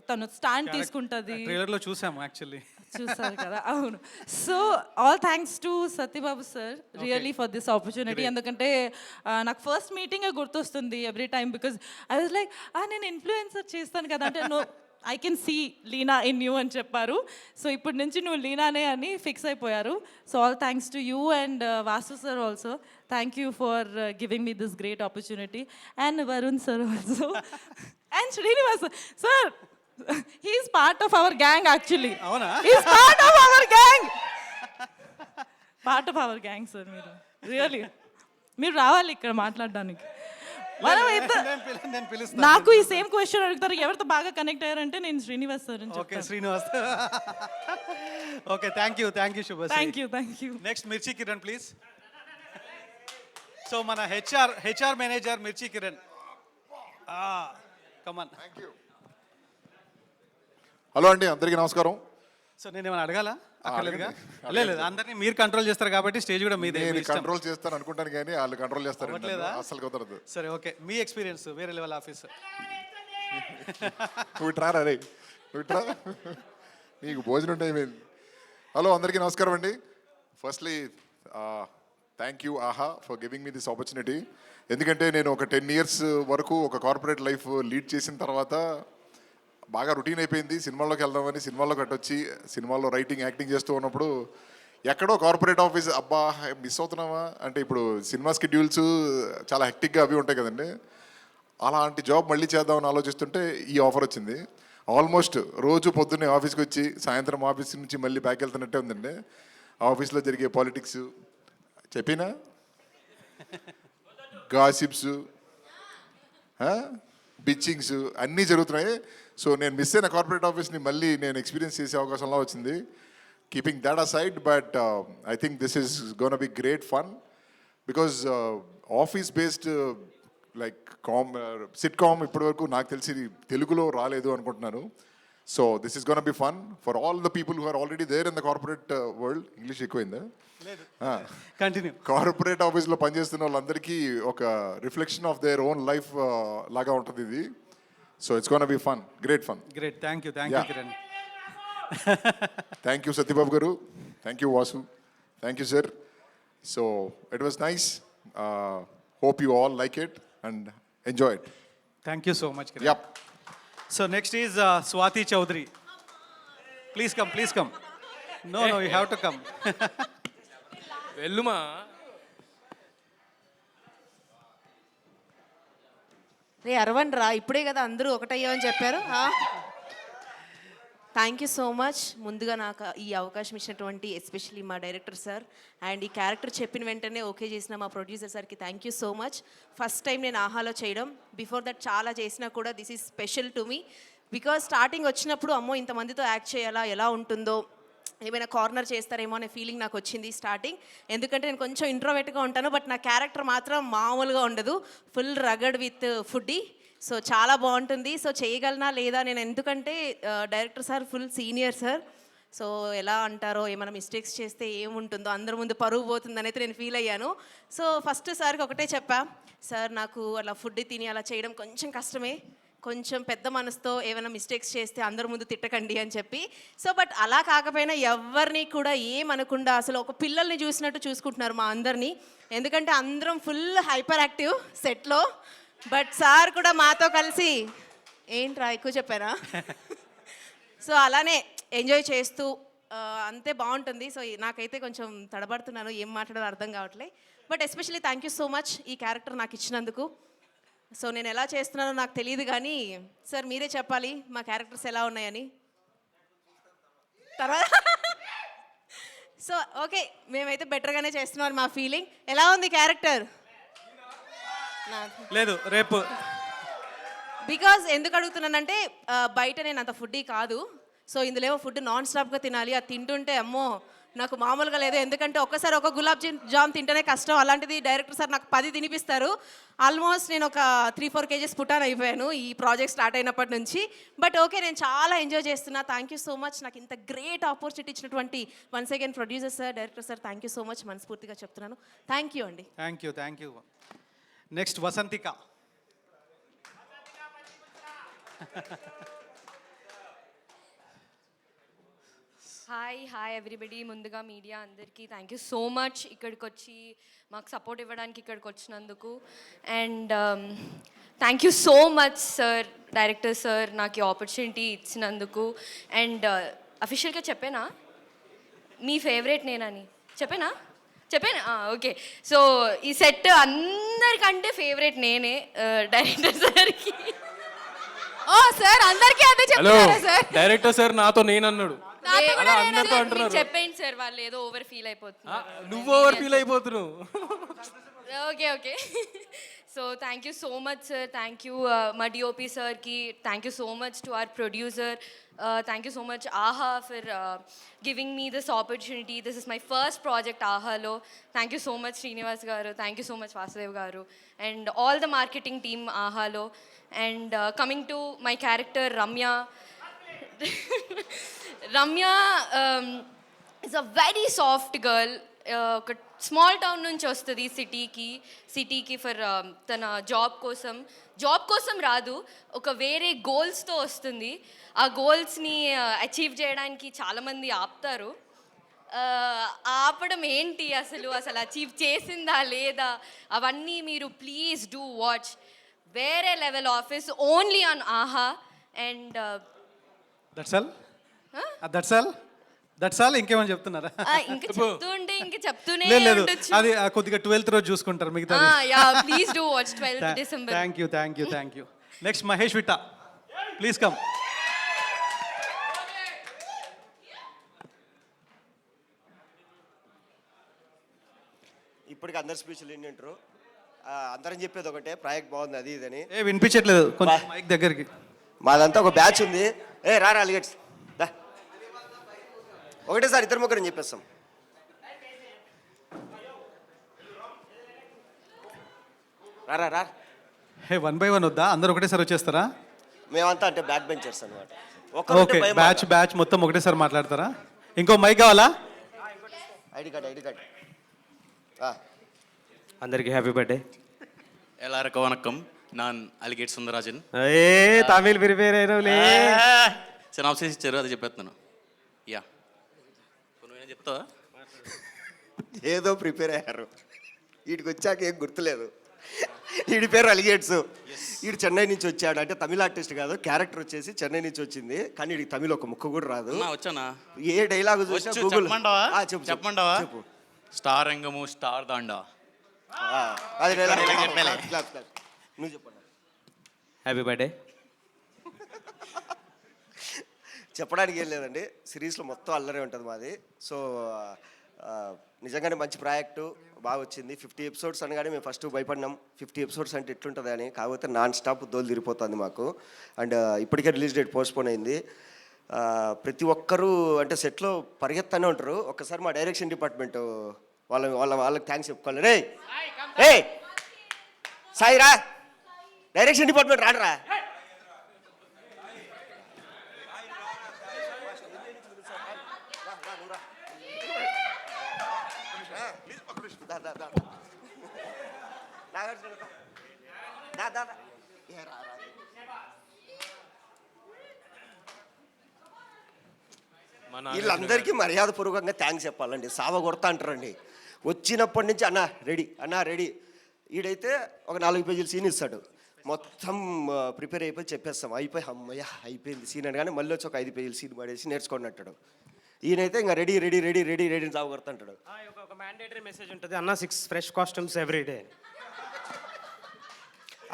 తను స్టాండ్ తీసుకుంటుంది. ట్రైలర్లో చూసాము యాక్చువల్లీ. చూసారు కదా, అవును. So all thanks to Satyababu sir really for this opportunity. ఎందుకంటే నాకు ఫస్ట్ మీటింగే గుర్తొస్తుంది every time, because I was like నేను ఇన్ఫ్లుయెన్సర్ చేస్తాను కదా అంటే, no I can see Leena in you అని చెప్పారు. సో ఇప్పటి నుంచి నువ్వు లీనానే అని ఫిక్స్ అయిపోయారు. So all thanks to you and Vasu sir also. Thank you for giving me this great opportunity. And Varun sir also and Srinivas sir. He's part of our gang actually. అవునా? He's part of our gang. Part of our gang, sir. మీరు రియల్లీ మీరు రావాలి ఇక్కడ మాట్లాడడానికి. మనం నేను పిలుస్తాను. నాకు ఈ సేమ్ క్వశ్చన్ అడుగుతారు, ఎవరితో బాగా కనెక్ట్ అయ్యారంటే నేను శ్రీనివాస్ సార్ అని ఓకే, చెప్తాను. Srinivas. Okay, thank you Shubhashri. Thank you. Next Mirchi Kiran please. So మన HR manager Mirchi Kiran, come on. Thank you. Hello అండి, అందరికీ నమస్కారం. సో నేను ఏమైనా అడగాలా? అక్కర్లేదుగా? లేదు, అందరినీ మీరు కంట్రోల్ చేస్తారు కాబట్టి స్టేజ్ కూడా మీదే. నేను కంట్రోల్ చేస్తాను అనుకుంటాను కానీ వాళ్ళు కంట్రోల్ చేస్తారు. అవ్వట్లేదా? అసలు కుదరదు. సరే, ఓకే. మీ ఎక్స్పీరియన్స్ వేరే లెవెల్ ఆఫీసర్. నువ్వు ఇట్రా రే, నువ్వు ఇట్రా, నీకు భోజనం టైం అయింది. హలో, అందరికీ నమస్కారం అండి. ఫస్ట్లీ థ్యాంక్ యూ ఆహా for giving me this opportunity. ఎందుకంటే నేను ఒక 10 years వరకు ఒక కార్పొరేట్ లైఫ్ లీడ్ చేసిన తర్వాత బాగా రొటీన్ అయిపోయింది. సినిమాల్లోకి వెళ్దామని సినిమాల్లో కట్టొచ్చి సినిమాల్లో రైటింగ్ యాక్టింగ్ చేస్తూ ఉన్నప్పుడు ఎక్కడో కార్పొరేట్ ఆఫీస్ అబ్బా మిస్ అవుతున్నావా అంటే, ఇప్పుడు సినిమా స్కెడ్యూల్స్ చాలా హెక్టిక్గా అవి ఉంటాయి కదండి. అలాంటి జాబ్ మళ్ళీ చేద్దామని ఆలోచిస్తుంటే ఈ ఆఫర్ వచ్చింది. ఆల్మోస్ట్ రోజు పొద్దున్నే ఆఫీస్కి వచ్చి సాయంత్రం ఆఫీస్ నుంచి మళ్ళీ బ్యాక్ వెళ్తున్నట్టే ఉందండి. ఆఫీస్లో జరిగే పాలిటిక్స్ చెప్పినా, గాసిప్స్, బిచ్చింగ్స్ అన్నీ జరుగుతున్నాయి. సో నేను మిస్ అయిన కార్పొరేట్ ఆఫీస్ని మళ్ళీ నేను ఎక్స్పీరియన్స్ చేసే అవకాశంలో వచ్చింది. Keeping that aside, but I think this is gonna be great fun because office based like sitcom ఇప్పటివరకు నాకు తెలిసి తెలుగులో రాలేదు అనుకుంటున్నాను. So this is gonna be fun for all the people who are already there in the corporate world. English ఎక్కువైందా? కంటిన్యూ. కార్పొరేట్ ఆఫీస్లో పనిచేస్తున్న వాళ్ళందరికీ ఒక reflection of their own life లాగా ఉంటుంది ఇది. So it's gonna be fun, great fun. Great, thank you Kiran. Thank you Satyababu garu, thank you Vasu, thank you sir. So it was nice. Hope you all like it and enjoy it. Thank you so much Kiran. Yup. So next is Swathi Chowdary. Please come. No, you have to come. వెళ్ళుమా. రే అరవండి రా, ఇప్పుడే కదా అందరూ ఒకటయ్యామని చెప్పారు. Thank you so much. ముందుగా నాకు ఈ అవకాశం ఇచ్చినటువంటి ఎస్పెషలీ మా డైరెక్టర్ సార్ అండ్ ఈ క్యారెక్టర్ చెప్పిన వెంటనే ఓకే చేసిన మా ప్రొడ్యూసర్ సార్కి thank you so much. First time నేను ఆహాలో చేయడం, బిఫోర్ దట్ చాలా చేసినా కూడా this is special to me. Because starting వచ్చినప్పుడు అమ్మో ఇంతమందితో యాక్ట్ చేయాలా, ఎలా ఉంటుందో, ఏమైనా కార్నర్ చేస్తారేమో అనే ఫీలింగ్ నాకు వచ్చింది స్టార్టింగ్. ఎందుకంటే నేను కొంచెం ఇంట్రోవర్ట్గా ఉంటాను, బట్ నా క్యారెక్టర్ మాత్రం మామూలుగా ఉండదు, ఫుల్ రగడ్ విత్ ఫుడ్డీ. సో చాలా బాగుంటుంది. సో చేయగలనా లేదా నేను, ఎందుకంటే director sir full senior sir. So ఎలా అంటారో, ఏమైనా మిస్టేక్స్ చేస్తే ఏముంటుందో, అందరి ముందు పరుగు పోతుందని అయితే నేను ఫీల్ అయ్యాను. సో ఫస్ట్ సార్కి ఒకటే చెప్పా, సార్ నాకు అలా ఫుడ్ తిని అలా చేయడం కొంచెం కష్టమే, కొంచెం పెద్ద మనసుతో ఏమైనా మిస్టేక్స్ చేస్తే అందరి ముందు తిట్టకండి అని చెప్పి. సో బట్ అలా కాకపోయినా ఎవరిని కూడా ఏమనకుండా అసలు ఒక పిల్లల్ని చూసినట్టు చూసుకుంటున్నారు మా అందరినీ. ఎందుకంటే అందరం ఫుల్ హైపర్ యాక్టివ్ సెట్లో, బట్ సార్ కూడా మాతో కలిసి ఏంట్రా ఎక్కువ చెప్పారా సో అలానే ఎంజాయ్ చేస్తూ అంతే బాగుంటుంది. సో నాకైతే కొంచెం తడబడుతున్నాను, ఏం మాట్లాడాలో అర్థం కావట్లే. But especially thank you so much ఈ క్యారెక్టర్ నాకు ఇచ్చినందుకు. సో నేను ఎలా చేస్తున్నానో నాకు తెలియదు కానీ సార్ మీరే చెప్పాలి మా క్యారెక్టర్స్ ఎలా ఉన్నాయని తర్వాత. సో ఓకే, మేమైతే బెటర్గానే చేస్తున్నాం మా ఫీలింగ్. ఎలా ఉంది క్యారెక్టర్? లేదు రేపు. బికాజ్ ఎందుకు అడుగుతున్నానంటే బయట నేను అంత ఫుడ్డీ కాదు. సో ఇందులో ఫుడ్ నాన్ స్టాప్గా తినాలి, అది తింటుంటే అమ్మో నాకు మామూలుగా లేదు. ఎందుకంటే ఒక్కసారి ఒక గులాబ్ జామ్ తింటేనే కష్టం, అలాంటిది డైరెక్టర్ సార్ నాకు 10 తినిపిస్తారు. ఆల్మోస్ట్ నేను ఒక 3-4 కేజెస్ పుట్టాన్ అయిపోయాను ఈ ప్రాజెక్ట్ స్టార్ట్ అయినప్పటి నుంచి. బట్ ఓకే, నేను చాలా ఎంజాయ్ చేస్తున్నా. థ్యాంక్ యూ సో మచ్ నాకు ఇంత గ్రేట్ ఆపర్చునిటీ ఇచ్చినటువంటి once again producer sir, director sir, thank you so much మనస్ఫూర్తిగా చెప్తున్నాను. థ్యాంక్ యూ అండి. Thank you. Next Vasanthika. Hi everybody. ముందుగా మీడియా అందరికీ థ్యాంక్ యూ సో మచ్ ఇక్కడికి వచ్చి మాకు సపోర్ట్ ఇవ్వడానికి ఇక్కడికి వచ్చినందుకు. And thank you so much sir, director sir, నాకు ఈ ఆపర్చునిటీ ఇచ్చినందుకు. అండ్ అఫీషియల్గా చెప్పానా మీ ఫేవరెట్ నేనని? చెప్పానా? ఓకే. సో ఈ సెట్ అందరికంటే ఫేవరెట్ నేనే డైరెక్టర్ సార్కి. ఓ సార్, అందరికీ అదే హలో చెప్తారా సార్? డైరెక్టర్ సార్ నాతో నేను అన్నాడు. అలా అందరితో అంటున్నారు. చెప్పండి సార్, వాళ్ళు ఏదో ఓవర్ ఫీల్ అయిపోతున్నారు. నువ్వు ఓవర్ ఫీల్ అయిపోతున్నావు. Okay. So thank you so much sir. Thank you మా డిఓపి సార్కి. Thank you so much to our producer. Thank you so much Aha for giving me this opportunity. This is my first project ఆహాలో. Thank you so much Srinivas garu. Thank you so much Vasudev garu and all the marketing team ఆహాలో. And coming to my character Ramya. Ramya is a very soft girl. ఒక స్మాల్ టౌన్ నుంచి వస్తుంది సిటీకి ఫర్ తన జాబ్ కోసం రాదు, ఒక వేరే గోల్స్తో వస్తుంది. ఆ గోల్స్ని అచీవ్ చేయడానికి చాలామంది ఆపుతారు. ఆపడం ఏంటి, అసలు అచీవ్ చేసిందా లేదా, అవన్నీ మీరు ప్లీజ్ డూ వాచ్ వేరే లెవెల్ ఆఫీస్ ఓన్లీ ఆన్ ఆహా. అండ్ దట్స్ ఆల్ ఇంకేమని చెప్తున్నారా? ఇంకా చెప్తుంటే ఇంకా చెప్తూనే లేదు, ఉండొచ్చు. అది కొద్దిగా 12th రోజు చూసుకుంటారు మిగతా. Please do watch 12th December. Thank you. Next Mahesh Vitta, please come. ఇప్పటికి అందరు స్పీచ్లు ఏంటంటారు, అందరం చెప్పేది ఒకటే, ప్రాజెక్ట్ బాగుంది అది ఇదని. వినిపించట్లేదు కొంచెం మైక్ దగ్గరికి. మాదంతా ఒక బ్యాచ్ ఉంది. రారా అలిగేట్స్ దా, ఒకటేసారి ఇద్దరు ముగ్గురు చెప్పేస్తాం. రా 1 by 1 వద్దా, అందరు ఒకటేసారి వచ్చేస్తారా? మేమంతా అంటే బ్యాక్ బెంచర్స్ అనమాట. ఓకే, బ్యాచ్ మొత్తం ఒకటేసారి మాట్లాడతారా? ఇంకో మైక్ కావాలా? ID card. అందరికీ హ్యాపీ బర్త్డే. எல்லாருக்கும் வணக்கம். நான் అలిగేట్ సుందరరాజన్. తమిళ్ ప్రిపేర్ అయినవులే. సినాప్సిస్ ఇచ్చారు, అది చెప్పేస్తున్నాను. యా, నువ్వేం చెప్తావా? ఏదో ప్రిపేర్ అయ్యారు, వీటికి వచ్చాక ఏం గుర్తులేదు. వీడి పేరు అలిగేట్స్. వీడు చెన్నై నుంచి వచ్చాడు, అంటే తమిళ ఆర్టిస్ట్ కాదు, క్యారెక్టర్ వచ్చేసి చెన్నై నుంచి వచ్చింది, కానీ వీడికి తమిళ ఒక ముక్క కూడా రాదు. వచ్చానా? ఏ డైలాగ్ చూసినా గూగుల్ చెప్పమంటావా? స్టార్ రంగము స్టార్ దాండా, అది డైలాగ్. నువ్వు చెప్పండి. Happy birthday. చెప్పడానికి ఏం లేదండి, సిరీస్లో మొత్తం అల్లరే ఉంటుంది మాది. సో నిజంగానే మంచి ప్రాజెక్టు, బాగా వచ్చింది. 50 episodes అనగానే మేము ఫస్ట్ భయపడినాం, 50 episodes అంటే ఎట్లుంటుంది అని. కాకపోతే నాన్ స్టాప్ దోలు తిరిగిపోతుంది మాకు. అండ్ ఇప్పటికే రిలీజ్ డేట్ పోస్ట్పోన్ అయింది. ప్రతి ఒక్కరూ అంటే సెట్లో పరిగెత్తానే ఉంటారు. ఒక్కసారి మా డైరెక్షన్ డిపార్ట్మెంట్ వాళ్ళకి థ్యాంక్స్ చెప్పుకోవాలి. రే సాయిరా, డైరెక్షన్ డిపార్ట్మెంట్ రాడరా. వీళ్ళందరికీ మర్యాదపూర్వకంగా థ్యాంక్స్ చెప్పాలండి. సావ కొడతా అంటారండి. వచ్చినప్పటి నుంచి అన్నా రెడీ. ఈడైతే ఒక 4 పేజీలు సీన్ ఇస్తాడు, మొత్తం ప్రిపేర్ అయిపోయి చెప్పేస్తాం, అమ్మయ్య అయిపోయింది సీన్ అని. కానీ మళ్ళీ వచ్చి ఒక 5 పేజీలు సీన్ పడేసి నేర్చుకోండి అంటాడు. ఈయనైతే ఇంకా రెడీ సావ కొడతా అంటాడు. ఒక మ్యాండేటరీ మెసేజ్ ఉంటుంది, అన్న 6 fresh costumes every day.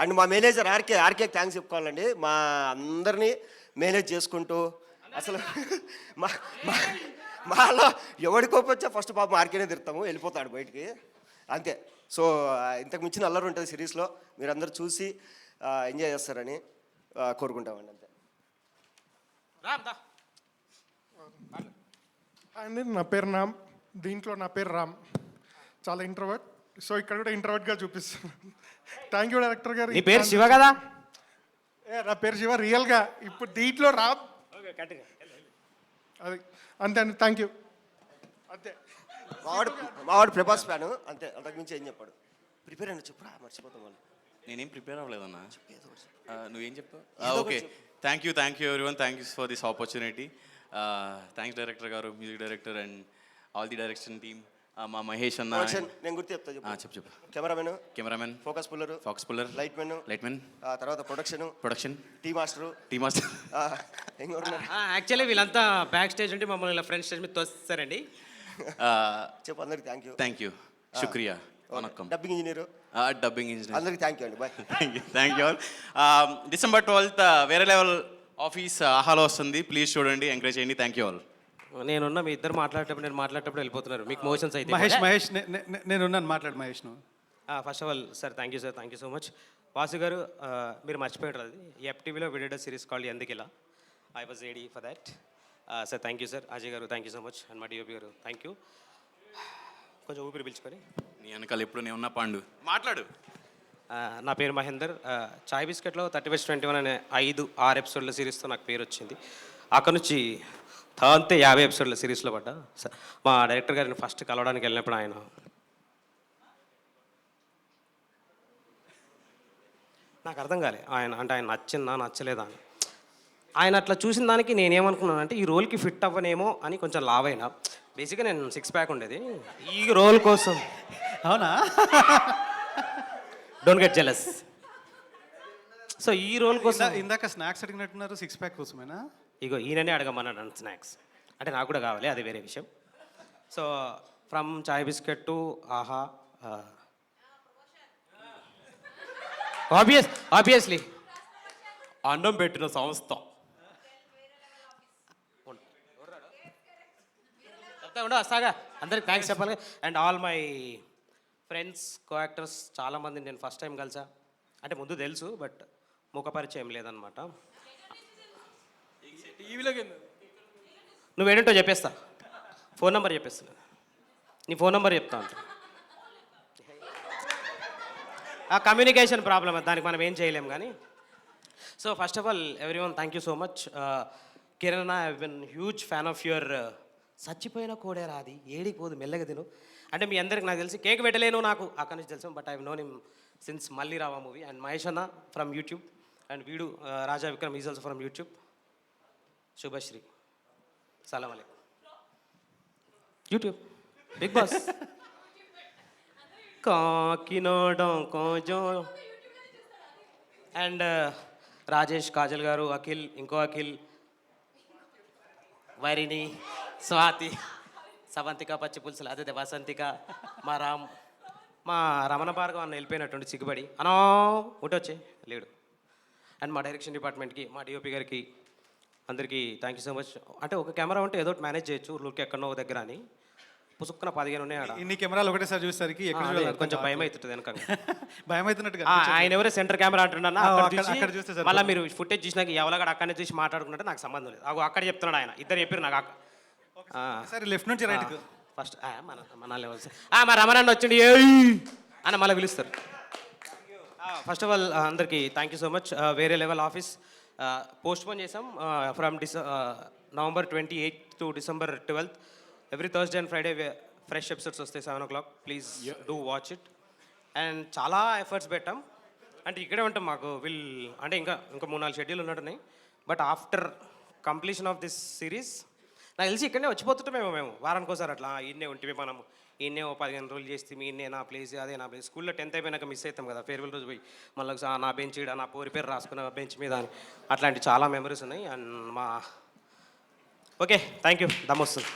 And మా మేనేజర్ ఆర్కే థ్యాంక్స్ చెప్పుకోవాలండి. మా అందరినీ మేనేజ్ చేసుకుంటూ అసలు మాలో ఎవడికోపొచ్చా ఫస్ట్ పాపం ఆర్కేనే తిడతాము, వెళ్ళిపోతాడు బయటికి, అంతే. సో ఇంతకు మించిన అల్లరి ఉంటుంది సిరీస్లో, మీరందరూ చూసి ఎంజాయ్ చేస్తారని కోరుకుంటామండి, అంతే. అండి నా పేరు దీంట్లో నా పేరు రామ్, చాలా ఇంట్రోవర్ట్. సో ఇక్కడ కూడా ఇంట్రోవర్ట్గా చూపిస్తున్నాను. థ్యాంక్ యూ డైరెక్టర్ గారు. నీ పేరు శివ కదా? నా పేరు శివ రియల్గా. ఇప్పుడు దీంట్లో రామ్ అది అంతే అండి. Thank you. అంతే. మావాడు ప్రభాస్ ఫ్యాను అంతే, అంతకు మించి ఏం చెప్పాడు. ప్రిపేర్ అయినా చెప్పురా, మర్చిపోతాం వాళ్ళు. నేనేం ప్రిపేర్ అవ్వలేదన్నా. నువ్వేం చెప్పావు? Okay, thank you everyone. Thank you for this opportunity. Thanks director garu, music director and all the direction team. మా మహేష్ అన్న. నేను గుర్తు చెప్తా. చెప్పు. Cameraman, focus puller, light men, తర్వాత ప్రొడక్షన్, టీ మాస్టర్. యాక్చువల్లీ వీళ్ళంతా బ్యాక్ స్టేజ్ ఉంటే మమ్మల్ని ఇలా ఫ్రంట్ స్టేజ్ మీద తోస్తారండి. చెప్పు అందరికి థ్యాంక్ యూ, శుక్రియా, వనక్కం. డబ్బింగ్ ఇంజనీర్ అందరికి థ్యాంక్ యూ అండి. Bye. Thank you all. December 12th వేరే లెవెల్ ఆఫీస్ ఆహాలో వస్తుంది. ప్లీజ్ చూడండి, ఎంకరేజ్ చేయండి. Thank you all. నేనున్న మీ ఇద్దరు మాట్లాడేటప్పుడు నేను మాట్లాడేటప్పుడు వెళ్ళిపోతున్నారు మీకు మోషన్స్ అయితే. మహేష్ నేనున్నాను, మాట్లాడు మహేష్ నువ్వు. First of all sir thank you so much. Vasu గారు మీరు మర్చిపోయారు అది FTVలో విడియో సిరీస్ కాల్డ్ ఎందుకు ఇలా. I was ready for that. Sir thank you sir. Ajay garu thank you so much. And మా DOP గారు థ్యాంక్ యూ. కొంచెం ఊపిరి పిలుచుకొని. నీ వెనకాల ఎప్పుడు నేను ఉన్నా పాండు మాట్లాడు. నా పేరు మహేందర్. చాయ్ బిస్కెట్లో 30/21 అనే 5-6 ఎపిసోడ్ల సిరీస్తో నాకు పేరు వచ్చింది. అక్కడ నుంచి అంతే 50 ఎపిసోడ్ల సిరీస్లో పడ్డా. మా డైరెక్టర్ గారిని ఫస్ట్ కలవడానికి వెళ్ళినప్పుడు ఆయన నాకు అర్థం కాలే ఆయన నచ్చిందా నచ్చలేదా అని. ఆయన అట్లా చూసిన దానికి నేనేమనుకున్నానంటే ఈ రోల్కి ఫిట్ అవ్వనేమో అని కొంచెం లావైనా. బేసిక్గా నేను 6 ప్యాక్ ఉండేది ఈ రోల్ కోసం. అవునా? Don't get jealous. సో ఈ రోల్ కోసం ఇందాక స్నాక్స్ అడిగినట్టున్నారు, 6 ప్యాక్ కోసమేనా? ఇగో ఈయననే అడగమన్నాడు స్నాక్స్. అంటే నాకు కూడా కావాలి, అది వేరే విషయం. So from chai biscuit to ఆహా, ఆబ్వియస్లీ అన్నం పెట్టిన సంస్థ. వస్తాగా అందరికి థ్యాంక్స్ చెప్పాలి. And all my friends, co actors చాలామంది నేను ఫస్ట్ టైం కలిసా. అంటే ముందు తెలుసు బట్ ముఖపరిచయం లేదనమాట. నువ్వేంటో చెప్పేస్తా, ఫోన్ నెంబర్ చెప్పేస్తున్నా. నీ ఫోన్ నెంబర్ చెప్తా అంట. ఆ కమ్యూనికేషన్ ప్రాబ్లమ్, దానికి మనం ఏం చేయలేం కానీ. So first of all everyone thank you so much. Kiran, I been huge fan of your చచ్చిపోయిన కోడే రాది ఏడికి పోదు మెల్లగా తిను. అంటే మీ అందరికి నాకు తెలిసి కేక్ పెట్టలేను నాకు అక్కడి నుంచి తెలుసు, but I known him since మళ్ళీ రావా మూవీ. అండ్ మహేష్ అన్న ఫ్రమ్ యూట్యూబ్. అండ్ వీడు Raja Vikram is also from YouTube. Subhashree, సలాం అలైకుం. యూట్యూబ్ బిగ్ బాస్ కాకినాడ కాజో. అండ్ రాజేష్, కాజల్ గారు, అఖిల్, ఇంకో అఖిల్, వైరిని, స్వాతి, సవంతిక, పచ్చి పులుసులు, అదే వసంతిక, మా మా రమణ భార్గవ్ అన్న వెళ్ళిపోయినటువంటి సిగ్గుబడి అనో ఉంటొచ్చే లేడు. అండ్ మా డైరెక్షన్ డిపార్ట్మెంట్కి, మా DOP గారికి అందరికీ థ్యాంక్ యూ సో మచ్. అంటే ఒక కెమెరా ఉంటే ఏదో మేనేజ్ చేయొచ్చు, లుక్ ఎక్కడో ఒక దగ్గర అని. పుసుక్కున 15 ఉన్నాయి ఆడ. ఇన్ని కెమెరాలు ఒకటేసారి చూసేసరికి కొంచెం భయం అవుతుంది వెనక. భయం అవుతున్నట్టుగా. ఆయన ఎవరో సెంటర్ కెమెరా అంటున్నా. అక్కడ చూస్తే మళ్ళీ మీరు ఫుటేజ్ చూసినాక ఎవరిలాగా అక్కడనే చూసి మాట్లాడుకున్నట్టు నాకు సంబంధం లేదు. అక్కడ చెప్తున్నాడు ఆయన. ఇద్దరు చెప్పారు నాకు. సరే లెఫ్ట్ నుంచి రైట్ ఫస్ట్ మన లెవెల్స్. మా రమణాన్ని వచ్చిండి అని మళ్ళీ పిలుస్తారు. ఫస్ట్ ఆఫ్ ఆల్ అందరికీ థ్యాంక్ యూ సో మచ్. వేరే లెవెల్ ఆఫీస్ పోస్ట్పోన్ చేసాం from November 28th to December 12th. Every Thursday and Friday fresh episodes వస్తాయి 7 o'clock. Please do watch it. And చాలా ఎఫర్ట్స్ పెట్టాం. అంటే ఇక్కడే ఉంటాం మాకు అంటే ఇంకా 3-4 షెడ్యూల్ ఉన్నట్టున్నాయి. But after completion of this series నాకు తెలిసి ఇక్కడనే వచ్చిపోతుంటామేమో మేము వారానికి ఒకసారి అట్లా. ఈయనే ఉంటే మనం ఈయనే 15 రోజులు చేస్తే ఈయనే నా ప్లేస్, అదే నా ప్లేస్. స్కూల్లో 10th అయిపోయినాక మిస్ అవుతాం కదా, ఫేర్వెల్ రోజు పోయి మళ్ళీ నా బెంచ్ ఈడ నా పేరు రాసుకున్న బెంచ్ మీద అని. అట్లాంటి చాలా మెమరీస్ ఉన్నాయి. అండ్ మా ఓకే థ్యాంక్ యూ. దమ్మొస్తుంది.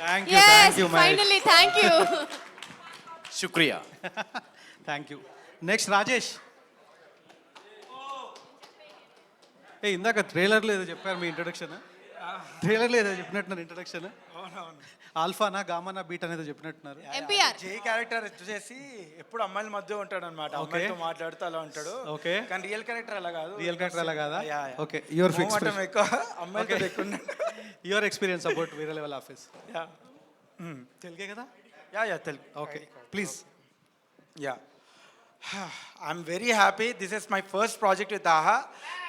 Finally thank you. శుక్రియా. Thank you. నెక్స్ట్ రాజేష్. ఇందాక ట్రైలర్లో ఏదో చెప్పారు మీ ఇంట్రొడక్షన్. ట్రైలర్లో ఏదో చెప్పినట్టున్నారు ఇంట్రొడక్షన్. ఆల్ఫానా గామానా బీట్ అనేది చెప్పినట్టున్నారు. జే క్యారెక్టర్ వచ్చేసి ఎప్పుడు అమ్మాయిల మధ్య ఉంటాడు అనమాట. అమ్మాయితో మాట్లాడుతూ అలా ఉంటాడు. ఓకే. కానీ రియల్ క్యారెక్టర్ అలా కాదు. రియల్ క్యారెక్టర్ అలా కాదా? ఓకే. యువర్ ఎక్స్పీరియన్స్ ఎక్కువ అమ్మాయితో ఎక్కువ. యువర్ ఎక్స్పీరియన్స్ అబౌట్ వేరే లెవెల్ ఆఫీస్. తెలుగే కదా? Yeah Telugu. Okay please. Yeah I'm very happy. This is my first project with Aha.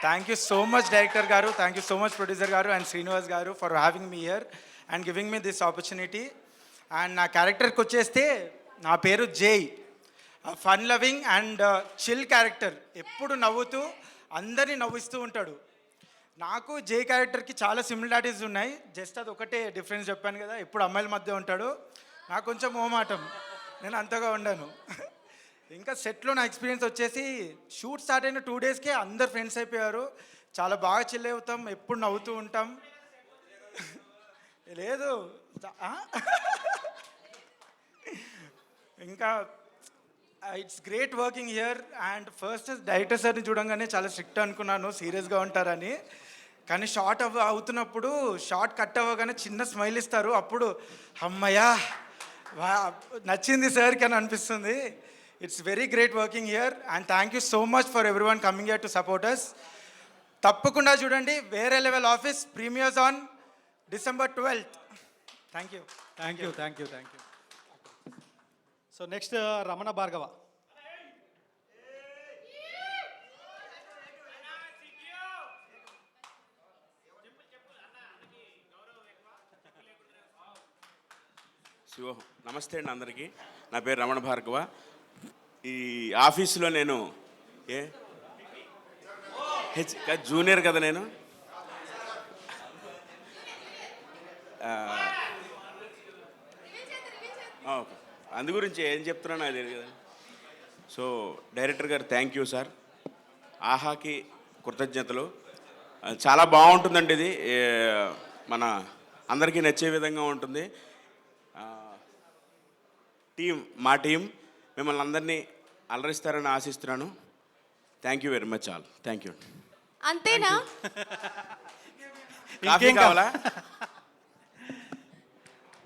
Thank you so much director garu, thank you so much producer garu and Srinivas garu for having me here and giving me this opportunity. And నా క్యారెక్టర్కి వచ్చేస్తే నా పేరు Jai. Fun loving and chill character, ఎప్పుడు నవ్వుతూ అందరినీ నవ్విస్తూ ఉంటాడు. నాకు జై క్యారెక్టర్కి చాలా సిమిలారిటీస్ ఉన్నాయి, జస్ట్ అది ఒకటే డిఫరెన్స్ చెప్పాను కదా, ఎప్పుడు అమ్మాయిల మధ్య ఉంటాడు. నాకు కొంచెం మోమాటం, నేను అంతగా ఉండను. ఇంకా సెట్లో నా ఎక్స్పీరియన్స్ వచ్చేసి షూట్ స్టార్ట్ అయిన 2 డేస్కే అందరు ఫ్రెండ్స్ అయిపోయారు. చాలా బాగా చిల్ అవుతాం, ఎప్పుడు నవ్వుతూ ఉంటాం. లేదు ఇంకా it's great working here. And first director సార్ని చూడంగానే చాలా స్ట్రిక్ట్ అనుకున్నాను, సీరియస్గా ఉంటారని. కానీ షార్ట్ అవుతున్నప్పుడు షార్ట్ కట్ అవ్వగానే చిన్న స్మైల్ ఇస్తారు, అప్పుడు అమ్మయ్యా నచ్చింది సార్కి అని అనిపిస్తుంది. It's very great working here and thank you so much for everyone coming here to support us. తప్పకుండా చూడండి వేరే level office, premieres on December 12th. Thank you. Thank you thank you thank you. So next Ramana Bhargav. Shiva నమస్తే అండి అందరికీ. నా పేరు రమణ భార్గవ. ఈ ఆఫీసులో నేను జూనియర్ కదా నేను. ఓకే, అందు గురించి ఏం చెప్తున్నా నాకు తెలియదు కదా. So director garu thank you sir. ఆహాకి కృతజ్ఞతలు. చాలా బాగుంటుందండి ఇది, మన అందరికీ నచ్చే విధంగా ఉంటుంది. మా టీం మిమ్మల్ని అందరినీ అలరిస్తారని ఆశిస్తున్నాను. Thank you very much all. Thank you. అంతేనా? కాఫీ కావాలా?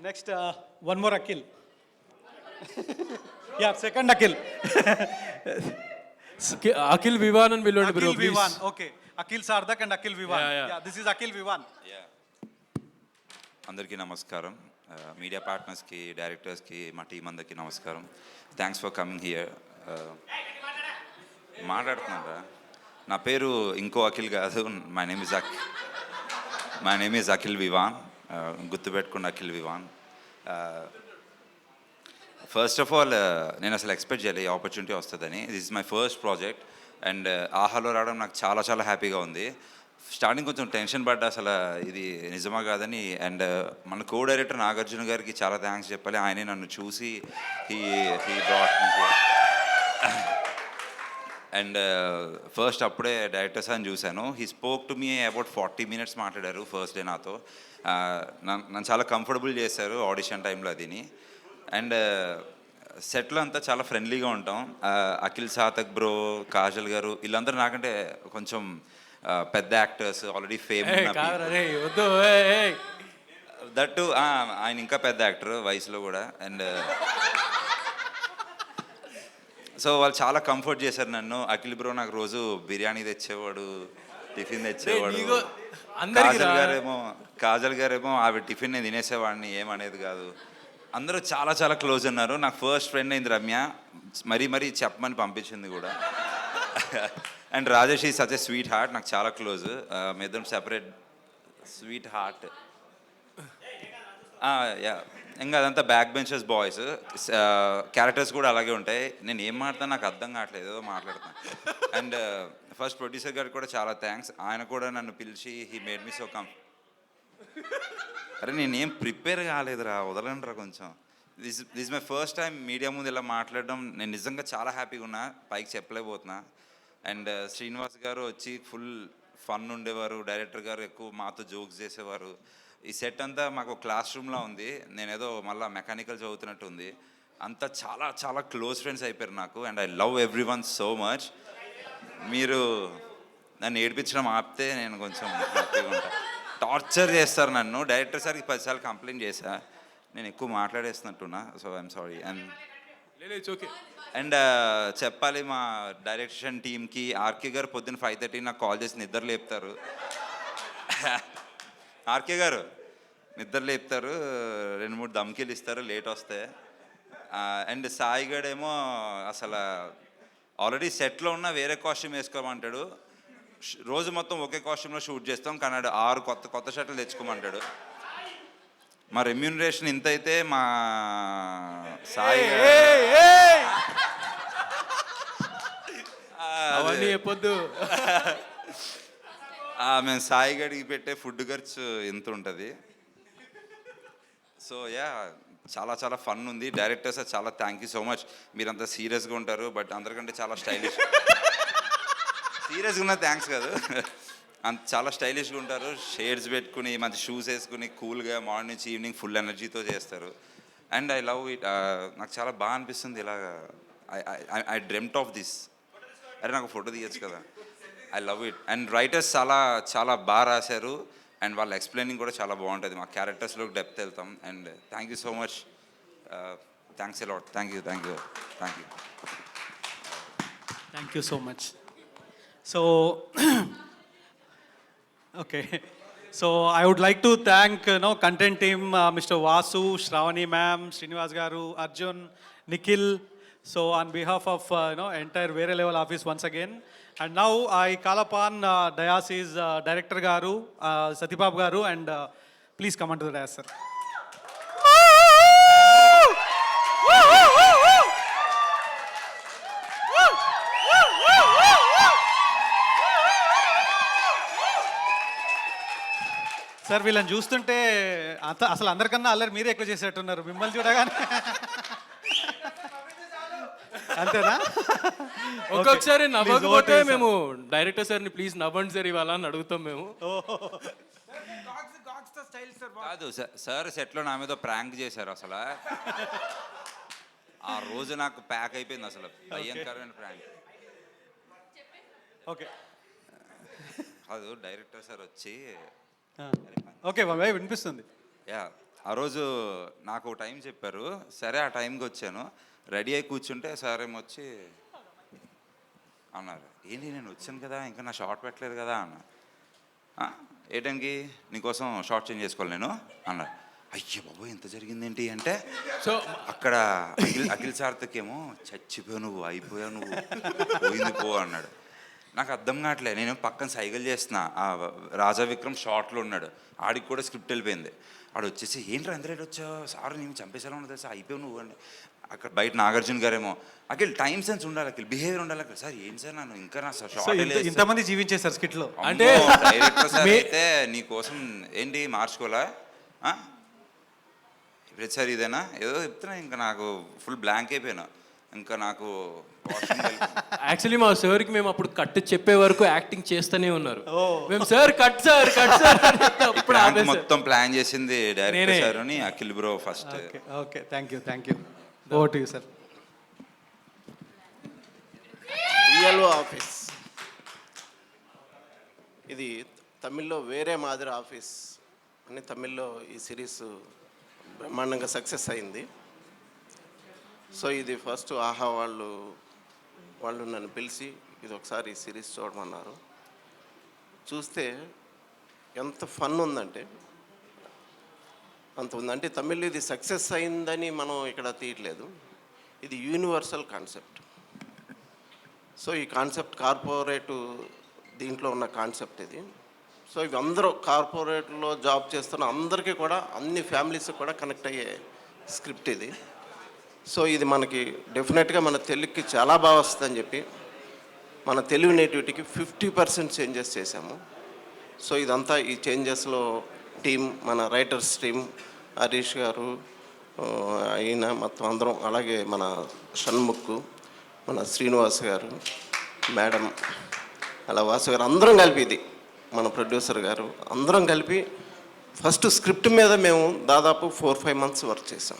Next one more Akhil. Yeah second Akhil. Akhil Vivaan అని పిలవండి bro. Akhil Vivaan. Okay, Akhil Sarthak and Akhil Vivaan. Yeah this is Akhil Vivaan. అందరికీ నమస్కారం. మీడియా పార్ట్నర్స్కి, డైరెక్టర్స్కి, మా టీం అందరికీ నమస్కారం. Thanks for coming here. మాట్లాడుతున్నారా? నా పేరు ఇంకో అఖిల్ కాదు, my name is Akhil Vivaan. గుర్తుపెట్టుకున్న Akhil Vivaan. First of all నేను అసలు ఎక్స్పెక్ట్ చేయలేదు ఈ ఆపర్చునిటీ వస్తుందని. This is my first project and ఆహాలో రావడం నాకు చాలా చాలా హ్యాపీగా ఉంది. స్టార్టింగ్ కొంచెం టెన్షన్ పడ్డా, అసలు ఇది నిజమా కాదని. అండ్ మన కో డైరెక్టర్ నాగార్జున గారికి చాలా థ్యాంక్స్ చెప్పాలి. ఆయనే నన్ను చూసి he brought me here. And first అప్పుడే డైరెక్టర్ సార్ని చూశాను. He spoke to me about 40 minutes మాట్లాడారు ఫస్ట్ డే నాతో. నన్ను చాలా కంఫర్టబుల్ చేశారు ఆడిషన్ టైంలో అదిని. అండ్ సెట్లో అంతా చాలా ఫ్రెండ్లీగా ఉంటాం. అఖిల్ సాతక్ బ్రో, కాజల్ గారు వీళ్ళందరూ నాకంటే కొంచెం పెద్ద యాక్టర్స్, ఆల్రెడీ ఫేమ్. దట్టు ఆయన ఇంకా పెద్ద యాక్టర్ వయసులో కూడా. అండ్ సో వాళ్ళు చాలా కంఫర్ట్ చేశారు నన్ను. అఖిల్ బ్రో నాకు రోజు బిర్యానీ తెచ్చేవాడు, టిఫిన్ తెచ్చేవాడు. కాజల్ గారేమో ఆవిడ టిఫిన్ నేను తినేసేవాడిని, ఏమనేది కాదు. అందరూ చాలా చాలా క్లోజ్ ఉన్నారు. నాకు ఫస్ట్ ఫ్రెండ్ అయింది రమ్య, మరీ చెప్పమని పంపించింది కూడా. అండ్ రాజేష్ ఈ సచ్ ఏ స్వీట్ హార్ట్, నాకు చాలా క్లోజ్. మీ ఇద్దరం సెపరేట్ స్వీట్ హార్ట్. యా, ఇంకా అదంతా బ్యాక్ బెంచర్స్ బాయ్స్. క్యారెక్టర్స్ కూడా అలాగే ఉంటాయి. నేను ఏం మాట్లాడతాను నాకు అర్థం కావట్లేదు, ఏదో మాట్లాడతాను. అండ్ ఫస్ట్ ప్రొడ్యూసర్ గారికి కూడా చాలా థ్యాంక్స్. ఆయన కూడా నన్ను పిలిచి హీ మేడ్ మీ సో అరే నేనేం ప్రిపేర్ కాలేదురా, వదలండిరా కొంచెం. This my first time media ముందు ఇలా మాట్లాడడం. నేను నిజంగా చాలా హ్యాపీగా ఉన్నా, పైకి చెప్పలేకపోతున్నా. అండ్ శ్రీనివాస్ గారు వచ్చి ఫుల్ ఫన్ ఉండేవారు. డైరెక్టర్ గారు ఎక్కువ మాతో జోక్స్ చేసేవారు. ఈ సెట్ అంతా మాకు క్లాస్ రూమ్లో ఉంది, నేనేదో మళ్ళీ మెకానికల్ చదువుతున్నట్టు ఉంది. అంతా చాలా చాలా క్లోజ్ ఫ్రెండ్స్ అయిపోయారు నాకు. And I love every one so much. మీరు నన్ను ఏడిపించడం ఆపితే నేను కొంచెం హ్యాపీగా ఉంటాను. టార్చర్ చేస్తారు నన్ను. డైరెక్టర్ సార్కి 10 సార్లు కంప్లైంట్ చేశా, నేను ఎక్కువ మాట్లాడేస్తున్నట్టున్నా. So I'm sorry. అండ్ చెప్పాలి మా డైరెక్షన్ టీమ్కి, ఆర్కే గారు పొద్దున్న 5:30 నాకు కాల్ చేసి నిద్ర లేపుతారు. ఆర్కే గారు నిద్ర లేపుతారు, 2-3 దమ్కీలు ఇస్తారు లేట్ వస్తే. అండ్ సాయిగడేమో అసలు ఆల్రెడీ సెట్లో ఉన్న వేరే కాస్ట్యూమ్ వేసుకోమంటాడు. రోజు మొత్తం ఒకే కాస్ట్యూమ్లో షూట్ చేస్తాం, కానీ 6 కొత్త షర్ట్లు తెచ్చుకోమంటాడు. మా రెమ్యూనరేషన్ ఇంత అయితే మా సాయి అవన్నీ చెప్పొద్దు. మేము సాయి గడికి పెట్టే ఫుడ్ ఖర్చు ఎంత ఉంటుంది. సో చాలా చాలా ఫన్ ఉంది. డైరెక్టర్ సార్ చాలా థ్యాంక్ యూ సో మచ్. మీరంతా సీరియస్గా ఉంటారు, బట్ అందరికంటే చాలా స్టైలిష్. సీరియస్గా ఉన్న థ్యాంక్స్ కాదు, అంత చాలా స్టైలిష్గా ఉంటారు. షేడ్స్ పెట్టుకుని మంచి షూస్ వేసుకుని కూల్గా మార్నింగ్ నుంచి ఈవినింగ్ ఫుల్ ఎనర్జీతో చేస్తారు. And I love it. నాకు చాలా బాగా అనిపిస్తుంది ఇలాగా. I dreamt of this. అరే నాకు ఫోటో తీయచ్చు కదా. I love it. And writers చాలా చాలా బాగా రాశారు, అండ్ వాళ్ళ ఎక్స్ప్లెయినింగ్ కూడా చాలా బాగుంటుంది. మా క్యారెక్టర్స్లోకి డెప్త్ వెళ్తాం. And thank you so much. Thanks a lot. Thank you. Thank you so much. So, okay. So I would like to thank content team, Mr. Vasu, Shravani ma'am, Srinivas garu, Arjun, Nikhil. So on behalf of entire Vere Level office once again. And now I call upon Diocese Director garu, Satipab garu, and please come onto the dais, sir. Sir వీళ్ళని చూస్తుంటే అసలు అందరికన్నా అల్లరి మీరే ఎక్కువ చేసేట్టున్నారు మిమ్మల్ని చూడగానే. అంతేనా? ఒక్కొక్కసారి నవ్వకపోతే మేము డైరెక్టర్ సార్ని ప్లీజ్ నవ్వండి సార్ ఇవాళ అని అడుగుతాం మేము. కాదు సార్ సెట్లో నా మీద ప్రాంక్ చేశారు. అసలు ఆ రోజు నాకు ప్యాక్ అయిపోయింది. అసలు భయంకరమైన ప్రాంక్. ఓకే కాదు డైరెక్టర్ సార్ వచ్చి ఓకే బాబాయ్ వినిపిస్తుంది. ఆ రోజు నాకు టైం చెప్పారు. సరే ఆ టైంకి వచ్చాను. రెడీ అయి కూర్చుంటే సార్ ఏమొచ్చి అన్నారు, ఏంటి నేను వచ్చాను కదా ఇంకా నా షార్ట్ పెట్టలేదు కదా అన్న. ఏ టైంకి నీకోసం షార్ట్ చేంజ్ చేసుకోవాలి నేను అన్నారు. అయ్యో బాబు ఎంత జరిగిందేంటి అంటే, సో అక్కడ అఖిల్ సార్థకేమో చచ్చిపోయావు నువ్వు, అయిపోయావు నువ్వు, పోయింది పో అన్నాడు. నాకు అర్థం కావట్లేదు. నేను పక్కన సైకిల్ చేస్తున్నా. రాజా విక్రమ్ షార్ట్లో ఉన్నాడు. ఆడికి కూడా స్క్రిప్ట్ వెళ్ళిపోయింది. ఆడు వచ్చేసి ఏంట్రా ఎంత రేట్ వచ్చావు సార్, నేను చంపేసేలా ఉండదు తెలుసా, అయిపోయావు నువ్వు అండి. అక్కడ బయట నాగార్జున గారేమో అఖిల్ టైం సెన్స్ ఉండాలి, అఖిల్ బిహేవియర్ ఉండాలి. అఖిల్ సార్ ఏంటి సార్ నన్ను ఇంకా నా షార్ట్ ఇంతమంది జీవించేశారు స్కిట్లో. అంటే డైరెక్టర్ సార్ అయితే నీకోసం ఏంటి మార్చుకోవాలా ప్రతిసారి ఇదేనా ఏదో చెప్తున్నా. ఇంకా నాకు ఫుల్ బ్లాంక్ అయిపోయినా. ఇంకా నాకు యాక్చువల్లీ మా సార్కి మేము అప్పుడు కట్ చెప్పే వరకు యాక్టింగ్ చేస్తూనే ఉన్నారు. మేము సార్ కట్ సార్ మొత్తం ప్లాన్ చేసింది డైరెక్టర్ సార్ అని Akhil bro first. Okay thank you. Over to you sir. విఎల్ఓ office ఇది తమిళ్లో వేరే మాదిరి ఆఫీస్ అని తమిళ్లో ఈ సిరీస్ బ్రహ్మాండంగా సక్సెస్ అయింది. సో ఇది ఫస్ట్ ఆహా వాళ్ళు నన్ను పిలిచి ఇది ఒకసారి ఈ సిరీస్ చూడమన్నారు. చూస్తే ఎంత ఫన్ ఉందంటే అంత ఉంది. అంటే తమిళ్లో ఇది సక్సెస్ అయిందని మనం ఇక్కడ తీయట్లేదు, ఇది యూనివర్సల్ కాన్సెప్ట్. సో ఈ కాన్సెప్ట్ కార్పొరేటు దీంట్లో ఉన్న కాన్సెప్ట్ ఇది. సో ఇవి అందరూ కార్పొరేట్లో జాబ్ చేస్తున్న అందరికీ కూడా అన్ని ఫ్యామిలీస్కి కూడా కనెక్ట్ అయ్యే స్క్రిప్ట్ ఇది. సో ఇది మనకి డెఫినెట్గా మన తెలుగుకి చాలా బాగా వస్తుందని చెప్పి మన తెలుగు నేటివిటీకి 50% చేంజెస్ చేశాము. సో ఇదంతా ఈ చేంజెస్లో టీం, మన రైటర్స్ టీం, హరీష్ గారు అయినా మొత్తం అందరం, అలాగే మన షణ్ముఖ్, మన శ్రీనివాస్ గారు, మేడం, అలా వాసు గారు, అందరం కలిపి ఇది మన ప్రొడ్యూసర్ గారు అందరం కలిపి ఫస్ట్ స్క్రిప్ట్ మీద మేము దాదాపు 4-5 months వర్క్ చేసాం.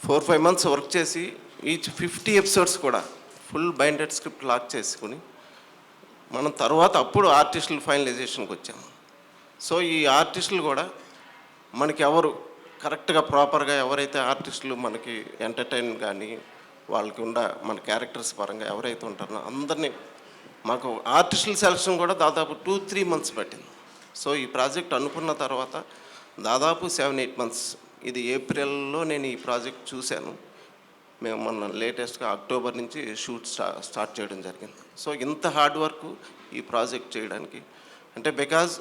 4-5 months వర్క్ చేసి ఈచ్ 50 episodes కూడా ఫుల్ బైండెడ్ స్క్రిప్ట్ లాక్ చేసుకుని మనం తర్వాత అప్పుడు ఆర్టిస్టులు ఫైనలైజేషన్కి వచ్చాము. సో ఈ ఆర్టిస్టులు కూడా మనకి ఎవరు కరెక్ట్గా ప్రాపర్గా ఎవరైతే ఆర్టిస్టులు మనకి ఎంటర్టైన్ కానీ వాళ్ళకి మన క్యారెక్టర్స్ పరంగా ఎవరైతే ఉంటారో అందరినీ మాకు ఆర్టిస్టుల సెలక్షన్ కూడా దాదాపు 2-3 months పట్టింది. సో ఈ ప్రాజెక్ట్ అనుకున్న తర్వాత దాదాపు 7-8 months ఇది ఏప్రిల్లో నేను ఈ ప్రాజెక్ట్ చూశాను. మేము మొన్న లేటెస్ట్గా అక్టోబర్ నుంచి షూట్ స్టార్ట్ చేయడం జరిగింది. సో ఇంత హార్డ్ వర్క్ ఈ ప్రాజెక్ట్ చేయడానికి అంటే బికాజ్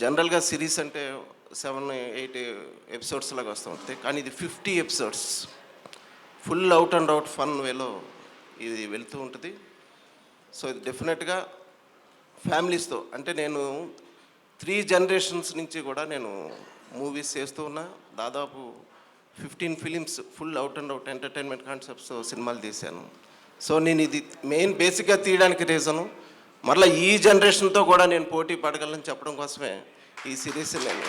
జనరల్గా సిరీస్ అంటే 7-8 ఎపిసోడ్స్ లాగా వస్తూ ఉంటాయి, కానీ ఇది 50 episodes full out and out fun వేలో ఇది వెళ్తూ ఉంటుంది. సో ఇది డెఫినెట్గా ఫ్యామిలీస్తో అంటే నేను 3 జనరేషన్స్ నుంచి కూడా నేను మూవీస్ చేస్తూ ఉన్నా. దాదాపు 15 films full out and out entertainment concepts సినిమాలు తీశాను. సో నేను ఇది మెయిన్ బేసిక్గా తీయడానికి రీజను మరలా ఈ జనరేషన్తో కూడా నేను పోటీ పడగలను చెప్పడం కోసమే ఈ సిరీస్ నేను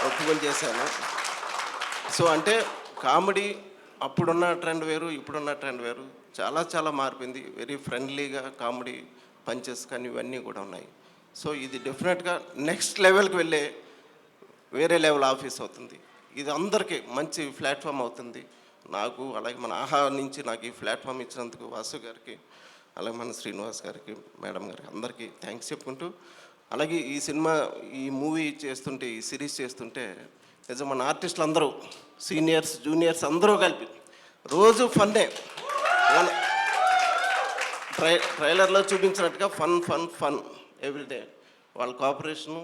ఒప్పుకొని చేశాను. సో అంటే కామెడీ అప్పుడున్న ట్రెండ్ వేరు, ఇప్పుడున్న ట్రెండ్ వేరు, చాలా చాలా మారిపోయింది. వెరీ ఫ్రెండ్లీగా కామెడీ పంచెస్ కానీ ఇవన్నీ కూడా ఉన్నాయి. సో ఇది డెఫినెట్గా నెక్స్ట్ లెవెల్కి వెళ్ళే వేరే లెవెల్ ఆఫీస్ అవుతుంది. ఇది అందరికీ మంచి ప్లాట్ఫామ్ అవుతుంది. నాకు అలాగే మన ఆహా నుంచి నాకు ఈ ప్లాట్ఫామ్ ఇచ్చినందుకు వాసు గారికి, అలాగే మన శ్రీనివాస్ గారికి, మేడం గారికి అందరికీ థ్యాంక్స్ చెప్పుకుంటూ, అలాగే ఈ సినిమా ఈ మూవీ చేస్తుంటే ఈ సిరీస్ చేస్తుంటే నిజం మన ఆర్టిస్టులు అందరూ సీనియర్స్ జూనియర్స్ అందరూ కలిపి రోజు ఫన్నే. ట్రైలర్లో చూపించినట్టుగా ఫన్ ఫన్ ఫన్ ఎవ్రీడే. వాళ్ళ కోఆపరేషను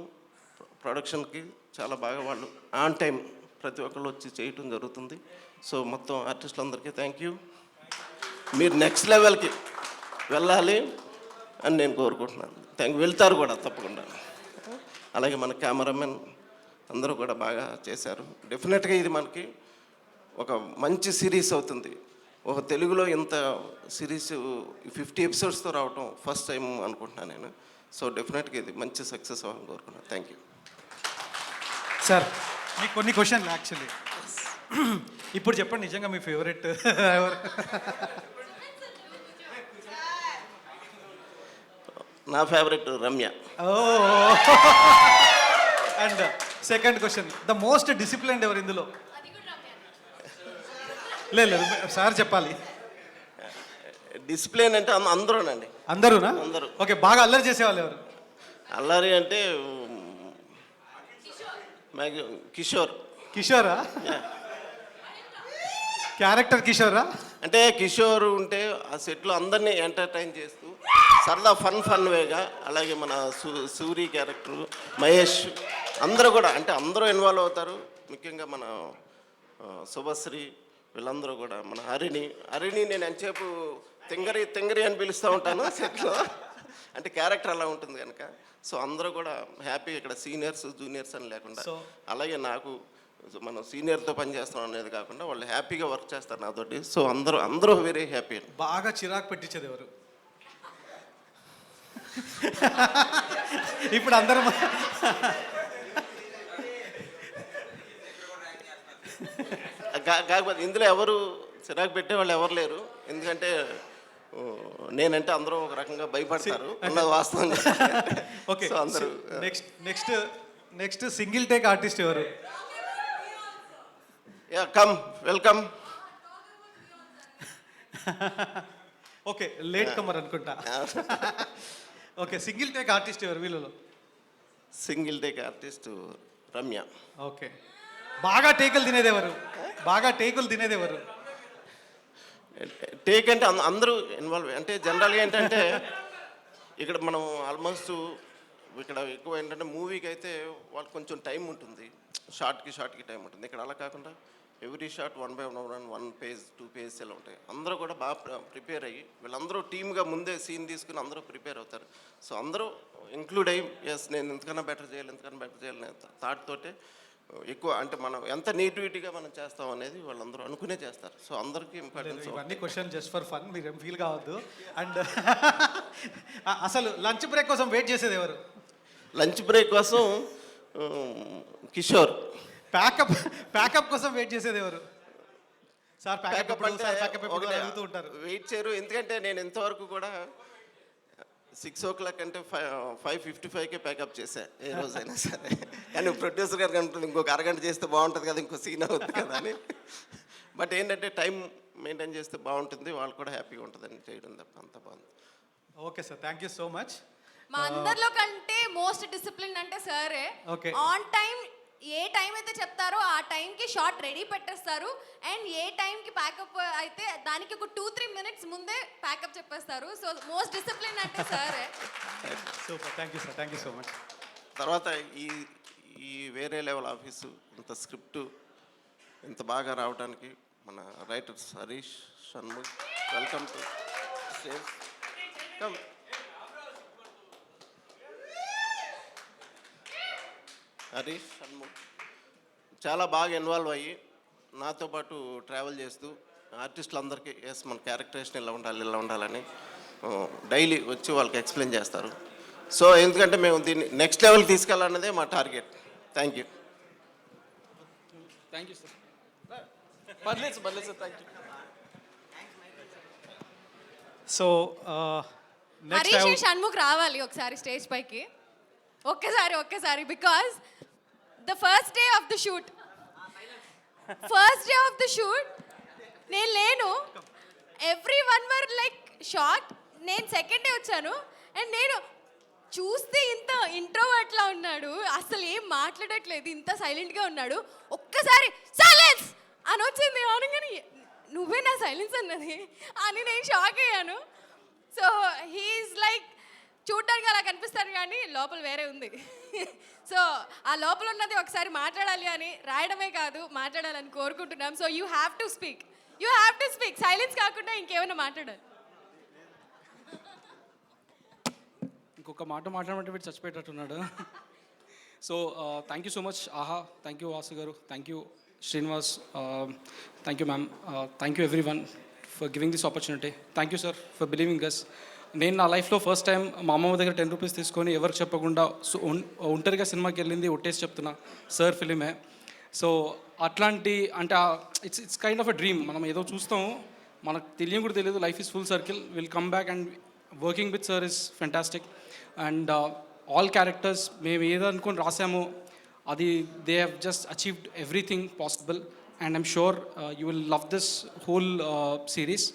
ప్రొడక్షన్కి చాలా బాగా వాళ్ళు ఆన్ టైం ప్రతి ఒక్కళ్ళు వచ్చి చేయటం జరుగుతుంది. సో మొత్తం ఆర్టిస్టులందరికీ థ్యాంక్ యూ. మీరు నెక్స్ట్ లెవెల్కి వెళ్ళాలి అని నేను కోరుకుంటున్నాను. వెళ్తారు కూడా తప్పకుండా. అలాగే మన కెమెరామెన్ అందరూ కూడా బాగా చేశారు. డెఫినెట్గా ఇది మనకి ఒక మంచి సిరీస్ అవుతుంది. ఒక తెలుగులో ఇంత సిరీస్ 50 ఎపిసోడ్స్తో రావటం ఫస్ట్ టైం అనుకుంటున్నాను నేను. సో డెఫినెట్గా ఇది మంచి సక్సెస్ అవ్వాలని కోరుకున్నాను. Thank you sir. మీకు కొన్ని క్వశ్చన్లు యాక్చువల్లీ. ఇప్పుడు చెప్పండి నిజంగా మీ ఫేవరెట్ ఎవరు? నా favourite Ramya. And second question, the most disciplined ఎవరు ఇందులో? లేదు సార్ చెప్పాలి. డిసిప్లిన్ అంటే అందరూనండి. అందరూనా? అందరూ. ఓకే, బాగా అల్లరి చేసేవాళ్ళు ఎవరు? అల్లరి అంటే కిషోర్. కిషోరా? క్యారెక్టర్ కిషోరా? అంటే కిషోర్ ఉంటే ఆ సెట్లో అందరినీ ఎంటర్టైన్ చేస్తూ సరదా ఫన్ వేగా, అలాగే మన సూరి క్యారెక్టరు, మహేష్ అందరూ కూడా అంటే అందరూ ఇన్వాల్వ్ అవుతారు. ముఖ్యంగా మన శుభశ్రీ వీళ్ళందరూ కూడా, మన హరిణి నేను ఎంతసేపు తింగరి అని పిలుస్తూ ఉంటాను సెట్లో, అంటే క్యారెక్టర్ అలా ఉంటుంది కనుక. సో అందరూ కూడా హ్యాపీ ఇక్కడ సీనియర్స్ జూనియర్స్ అని లేకుండా, అలాగే నాకు మనం సీనియర్తో పనిచేస్తున్నాం అనేది కాకుండా వాళ్ళు హ్యాపీగా వర్క్ చేస్తారు నాతోటి. సో అందరూ వెరీ హ్యాపీ. బాగా చిరాకు పెట్టించేది ఎవరు? ఇప్పుడు అందరూ కాకపోతే ఇందులో ఎవరు చిరాకు పెట్టే వాళ్ళు ఎవరు లేరు. ఎందుకంటే నేనంటే అందరూ ఒక రకంగా భయపడతారు అన్నది వాస్తవం. ఓకే, అందరూ నెక్స్ట్ సింగిల్ టేక్ ఆర్టిస్ట్ ఎవరు? Come welcome. Okay, late comer అనుకుంటా. ఓకే, సింగిల్ టేక్ ఆర్టిస్ట్ ఎవరు వీళ్ళలో? Single take artist Ramya. Okay, బాగా టేకులు తినేది ఎవరు? టేక్ అంటే అందరూ ఇన్వాల్వ్. అంటే జనరల్గా ఏంటంటే ఇక్కడ మనం ఆల్మోస్ట్ ఇక్కడ ఎక్కువ ఏంటంటే మూవీకి అయితే వాళ్ళకి కొంచెం టైం ఉంటుంది, షార్ట్కి టైం ఉంటుంది. ఇక్కడ అలా కాకుండా every shot 1 by 1 page 2 pages ఇలా ఉంటాయి. అందరూ కూడా బాగా ప్రిపేర్ అయ్యి వీళ్ళందరూ టీమ్గా ముందే సీన్ తీసుకుని అందరూ ప్రిపేర్ అవుతారు. సో అందరూ ఇంక్లూడ్ అయ్యి ఎస్ నేను ఎంతకన్నా బెటర్ చేయాలి థాట్ తోటే ఎక్కువ అంటే మనం ఎంత నేటివిటీగా మనం చేస్తాం అనేది వాళ్ళందరూ అనుకునే చేస్తారు. సో అందరికీ ఇంపార్టెన్స్. ఇవన్నీ క్వశ్చన్ జస్ట్ ఫర్ ఫన్, మీరు ఏం ఫీల్ కావద్దు. అండ్ అసలు లంచ్ బ్రేక్ కోసం వెయిట్ చేసేది ఎవరు? లంచ్ బ్రేక్ కోసం కిషోర్. ప్యాకప్ కోసం వెయిట్ చేసేది ఎవరు? సార్ ప్యాకప్ అడుగుతూ ఉంటారు. వెయిట్ చేయరు, ఎందుకంటే నేను ఎంతవరకు కూడా 6 o'clock అంటే 5:55కే ప్యాకప్ చేశా ఏ రోజైనా సరే. కానీ ప్రొడ్యూసర్ గారు అంటుంది ఇంకొక అరగంట చేస్తే బాగుంటుంది కదా, ఇంకో సీన్ అవుతుంది కదా అని. బట్ ఏంటంటే టైం మెయింటైన్ చేస్తే బాగుంటుంది, వాళ్ళు కూడా హ్యాపీగా ఉంటుందని చేయడం తప్ప అంత బాగుంది. Okay sir, thank you so much. మా అందరిలో కంటే మోస్ట్ డిసిప్లిన్ అంటే సరే. Okay, on time A time అయితే చెప్తారో ఆ టైంకి షార్ట్ రెడీ పెట్టేస్తారు అండ్ ఏ టైంకి ప్యాకప్ అయితే దానికి ఒక 2-3 మినిట్స్ ముందే ప్యాకప్ చెప్పేస్తారు. సో మోస్ట్ డిసిప్లిన్ అంటే sir. Super, thank you so much. తర్వాత ఈ వేరే లెవెల్ ఆఫీసు ఇంత స్క్రిప్టు ఇంత బాగా రావడానికి మన writers Harish Shanmukh, welcome to stage. Come. Harish Shanmukh చాలా బాగా ఇన్వాల్వ్ అయ్యి నాతో పాటు ట్రావెల్ చేస్తూ ఆర్టిస్టులందరికీ మన క్యారెక్టరేషన్ ఇలా ఉండాలని డైలీ వచ్చి వాళ్ళకి ఎక్స్ప్లెయిన్ చేస్తారు. సో ఎందుకంటే మేము దీన్ని నెక్స్ట్ లెవెల్కి తీసుకెళ్ళాలన్నదే మా target. Thank you. Thank you sir. పర్లేదు sir, thank you. So next Harish Shanmukh రావాలి ఒకసారి స్టేజ్ పైకి. ఒక్కసారి because the first day of the shoot నేను లేను. Everyone were like shock. నేను సెకండ్ డే వచ్చాను అండ్ నేను చూస్తే ఇంత ఇంట్రోవర్ట్లా ఉన్నాడు, అసలు ఏం మాట్లాడట్లేదు, ఇంత సైలెంట్గా ఉన్నాడు. ఒక్కసారి సైలెన్స్ అని వచ్చింది అనగానే నువ్వే నా సైలెన్స్ అన్నది అని నేను షాక్ అయ్యాను. సో హీఈస్ లైక్ చూడ్డానికి అలా కనిపిస్తారు కానీ లోపల వేరే ఉంది. సో ఆ లోపల ఉన్నది ఒకసారి మాట్లాడాలి అని రాయడమే కాదు మాట్లాడాలని కోరుకుంటున్నాం. So you have to speak. Silence కాకుండా ఇంకేమైనా మాట్లాడాలి. ఇంకొక మాట మాట్లాడమంటే వీడు చచ్చిపోయేటట్టున్నాడు. So thank you so much Aha. Thank you Vasu garu, thank you Srinivas, thank you ma'am, thank you everyone for giving this opportunity. Thank you sir for believing us. నేను నా లైఫ్లో ఫస్ట్ టైం మా అమ్మమ్మ దగ్గర 10 రూపీస్ తీసుకొని ఎవరికి చెప్పకుండా ఒంటరిగా సినిమాకి వెళ్ళింది ఒట్టేసి చెప్తున్నా సార్ ఫిలిమే. సో అట్లాంటి అంటే it's kind of a dream. మనం ఏదో చూస్తాము, మనకు కూడా తెలియదు. Life is full circle. Will come back and working with sir is fantastic. And all characters మేము ఏదనుకొని రాసామో అది they have just achieved everything possible and I'm sure you will love this whole series.